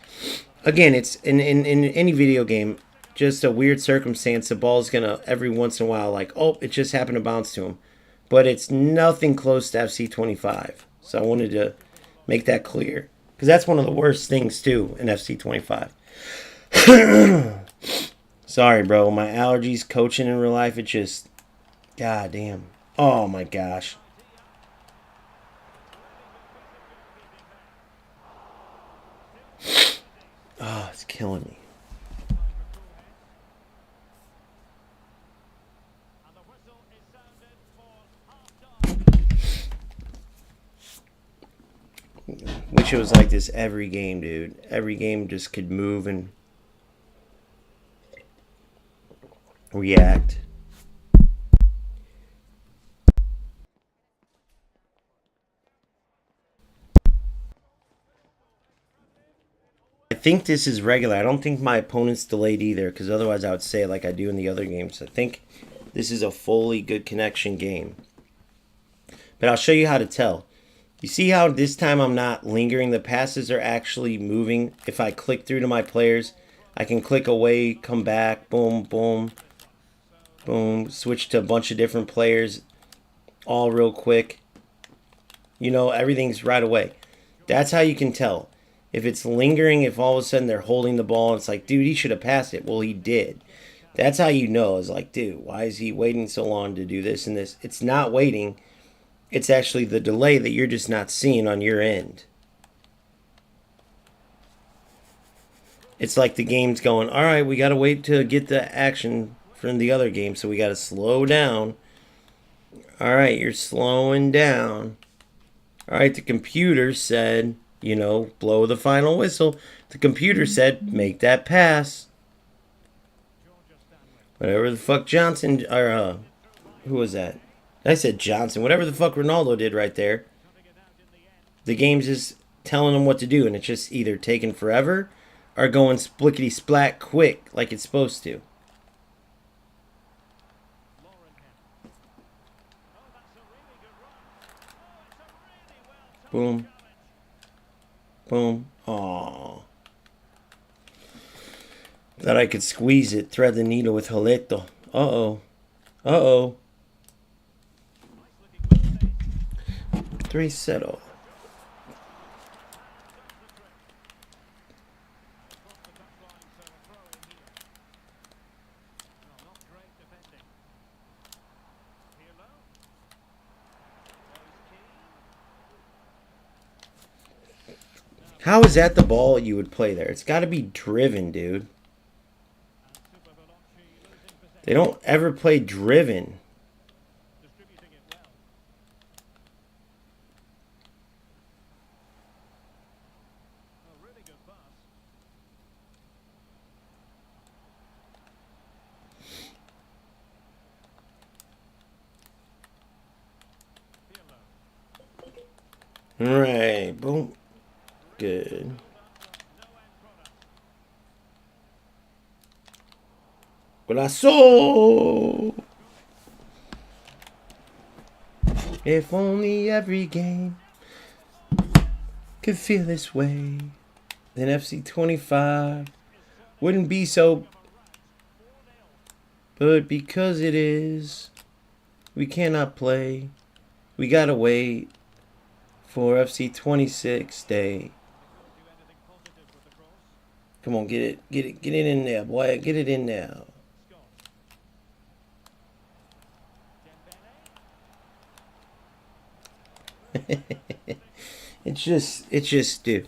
Again, it's in any video game, just a weird circumstance. The ball's gonna every once in a while like, oh, it just happened to bounce to him. But it's nothing close to FC25. So I wanted to make that clear. Because that's one of the worst things, too, in FC25. Sorry, bro. My allergies, coaching in real life, it just... God damn. Oh, my gosh. Oh, it's killing me. Wish it was like this every game, dude. Every game just could move and react. I think this is regular. I don't think my opponent's delayed either, because otherwise I would say it like I do in the other games. I think this is a fully good connection game. But I'll show you how to tell. You see how this time I'm not lingering? The passes are actually moving. If I click through to my players, I can click away, come back, boom, boom, boom, switch to a bunch of different players all real quick. You know, everything's right away. That's how you can tell. If it's lingering, if all of a sudden they're holding the ball, it's like, dude, he should have passed it. Well, he did. That's how you know. It's like, dude, why is he waiting so long to do this and this? It's not waiting. It's actually the delay that you're just not seeing on your end. It's like the game's going, all right, we got to wait to get the action from the other game, so we got to slow down. All right, you're slowing down. All right, the computer said, you know, blow the final whistle. The computer said, make that pass. Whatever the fuck Johnson, or who was that? I said Johnson. Whatever the fuck Ronaldo did right there. The game's just telling him what to do, and it's just either taking forever or going splickety splat quick like it's supposed to. Boom. Boom. Aww. Thought I could squeeze it, thread the needle with Joleto. Uh-oh. Uh-oh. 3-0. How is that the ball you would play there? It's got to be driven, dude. They don't ever play driven. All right, boom. Good. Golazo! If only every game could feel this way, then FC25 wouldn't be so. But because it is, we cannot play. We gotta wait for FC26 day. Come on, get it in there, boy. Get it in there. It's just, dude.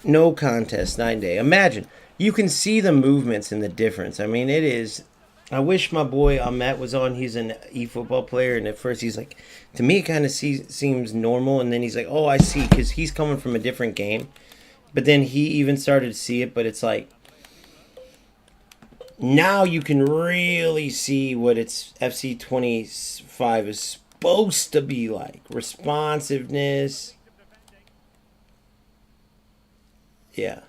No contest, 9-day. Imagine, you can see the movements and the difference. I mean, it is. I wish my boy Ahmet was on. He's an eFootball player, and at first he's like, to me it kind of seems normal, and then he's like, oh, I see, because he's coming from a different game. But then he even started to see it, but it's like, now you can really see what its FC25 is supposed to be like. Responsiveness. Yeah.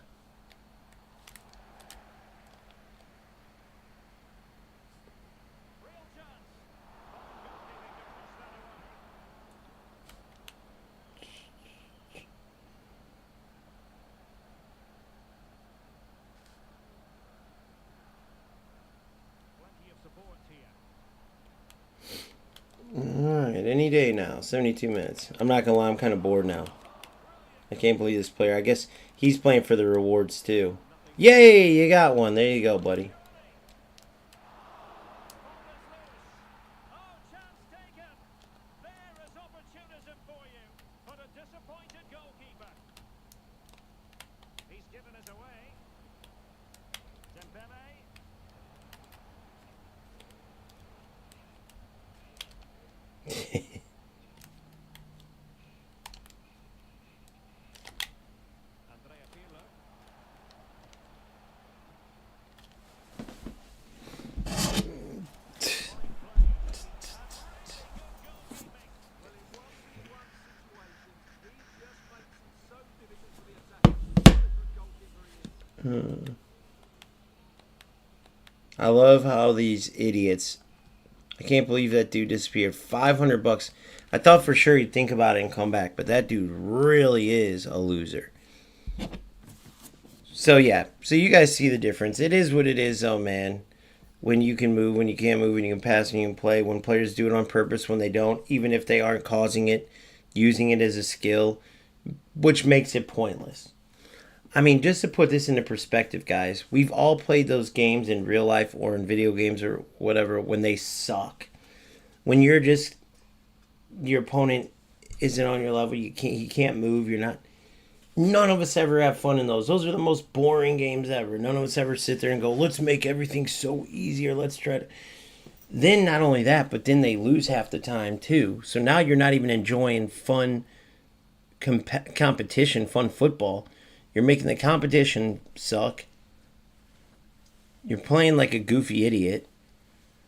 Alright, any day now. 72 minutes. I'm not gonna lie, I'm kind of bored now. I can't believe this player. I guess he's playing for the rewards too. Yay, you got one. There you go, buddy. I love how these idiots. I can't believe that dude disappeared. $500. I thought for sure he'd think about it and come back, but that dude really is a loser. So yeah, so you guys see the difference. It is what it is, though, man. When you can move, when you can't move, when you can pass, when you can play. When players do it on purpose, when they don't, even if they aren't causing it, using it as a skill. which makes it pointless. I mean, just to put this into perspective, guys, we've all played those games in real life or in video games or whatever when they suck. When your opponent isn't on your level, he can't move, none of us ever have fun in those. Those are the most boring games ever. None of us ever sit there and go, let's make everything so easier. Let's try to. Then not only that, but then they lose half the time too. So now you're not even enjoying fun competition, fun football. You're making the competition suck. You're playing like a goofy idiot.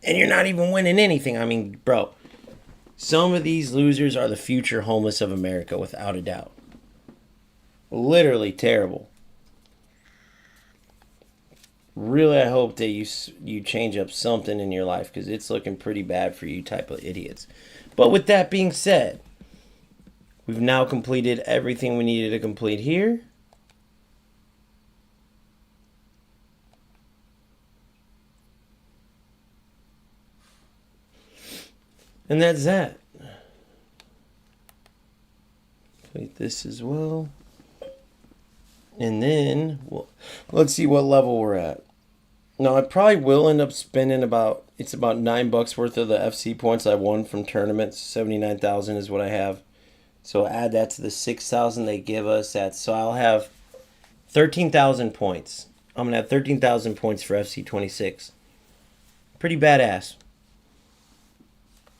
And you're not even winning anything. I mean, bro, some of these losers are the future homeless of America, without a doubt. Literally terrible. Really, I hope that you change up something in your life, because it's looking pretty bad for you type of idiots. But with that being said, we've now completed everything we needed to complete here. And that's that. Complete this as well. And then, let's see what level we're at. Now, I probably will end up spending about $9 worth of the FC points I won from tournaments. 79,000 is what I have. So add that to the 6,000 they give us. So I'll have 13,000 points. I'm going to have 13,000 points for FC26. Pretty badass.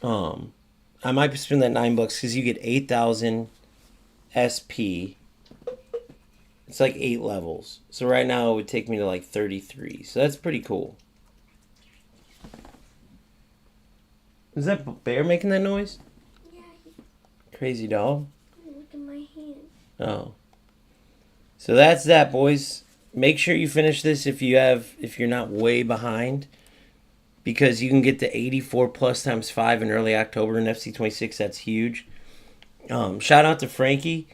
I might spend that $9 because you get 8,000 SP. It's like 8 levels. So right now it would take me to like 33. So that's pretty cool. Is that bear making that noise? Yeah, Crazy dog. look at my hand. Oh. So that's that, boys. Make sure you finish this if you're not way behind, because you can get to 84 plus times 5 in early October in FC26. That's huge. Shout out to Frankie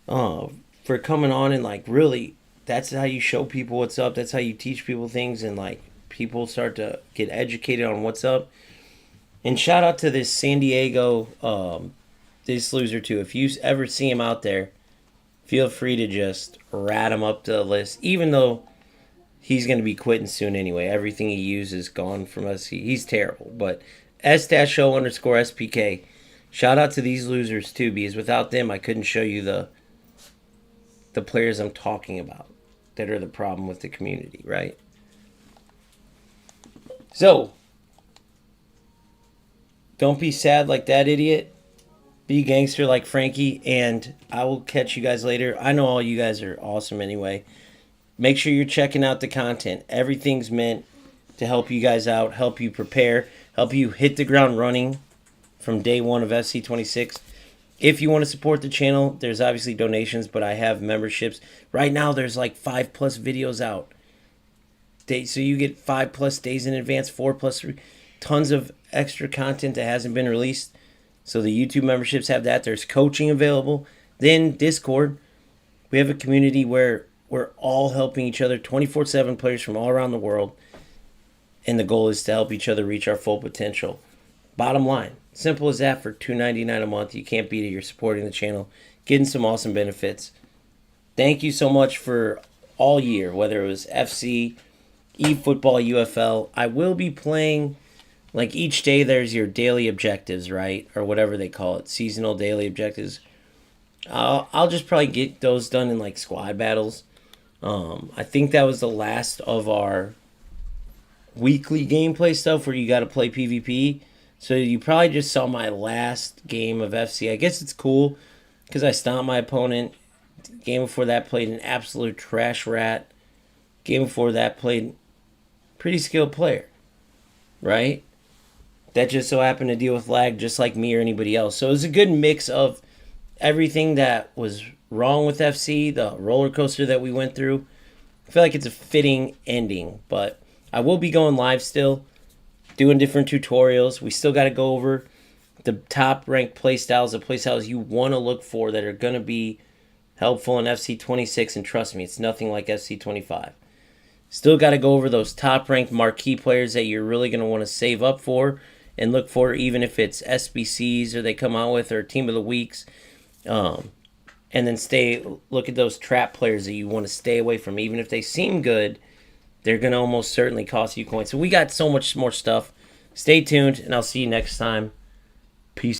for coming on and like really, that's how you show people what's up. That's how you teach people things, and like people start to get educated on what's up. And shout out to this San Diego, this loser too. If you ever see him out there, feel free to just rat him up to the list, even though he's going to be quitting soon anyway. Everything he uses is gone from us. He's terrible. But S-show_SPK. Shout out to these losers too, because without them, I couldn't show you the players I'm talking about that are the problem with the community, right? So, don't be sad like that idiot. Be gangster like Frankie, and I will catch you guys later. I know all you guys are awesome anyway. Make sure you're checking out the content. Everything's meant to help you guys out, help you prepare, help you hit the ground running from day one of FC26. If you want to support the channel, there's obviously donations, but I have memberships. Right now, there's like 5+ videos out. So you get 5+ days in advance, 4+, tons of extra content that hasn't been released. So the YouTube memberships have that. There's coaching available. Then Discord. We have a community where we're all helping each other, 24/7 players from all around the world. And the goal is to help each other reach our full potential. Bottom line, simple as that. For $2.99 a month, you can't beat it. You're supporting the channel, getting some awesome benefits. Thank you so much for all year, whether it was FC, eFootball, UFL. I will be playing, like each day there's your daily objectives, right? Or whatever they call it, seasonal daily objectives. I'll just probably get those done in like squad battles. I think that was the last of our weekly gameplay stuff where you got to play PvP. So you probably just saw my last game of FC. I guess it's cool because I stomped my opponent. Game before that played an absolute trash rat. Game before that played pretty skilled player, right? That just so happened to deal with lag just like me or anybody else. So it was a good mix of everything that was wrong with FC, the roller coaster that we went through. I feel like it's a fitting ending, but I will be going live still, doing different tutorials. We still got to go over the top ranked playstyles, the playstyles you want to look for that are going to be helpful in FC26, and trust me, it's nothing like FC25. Still got to go over those top ranked marquee players that you're really going to want to save up for and look for, even if it's SBCs or they come out with, or team of the weeks. and then look at those trap players that you want to stay away from. Even if they seem good, they're going to almost certainly cost you coins. So we got so much more stuff. Stay tuned, and I'll see you next time.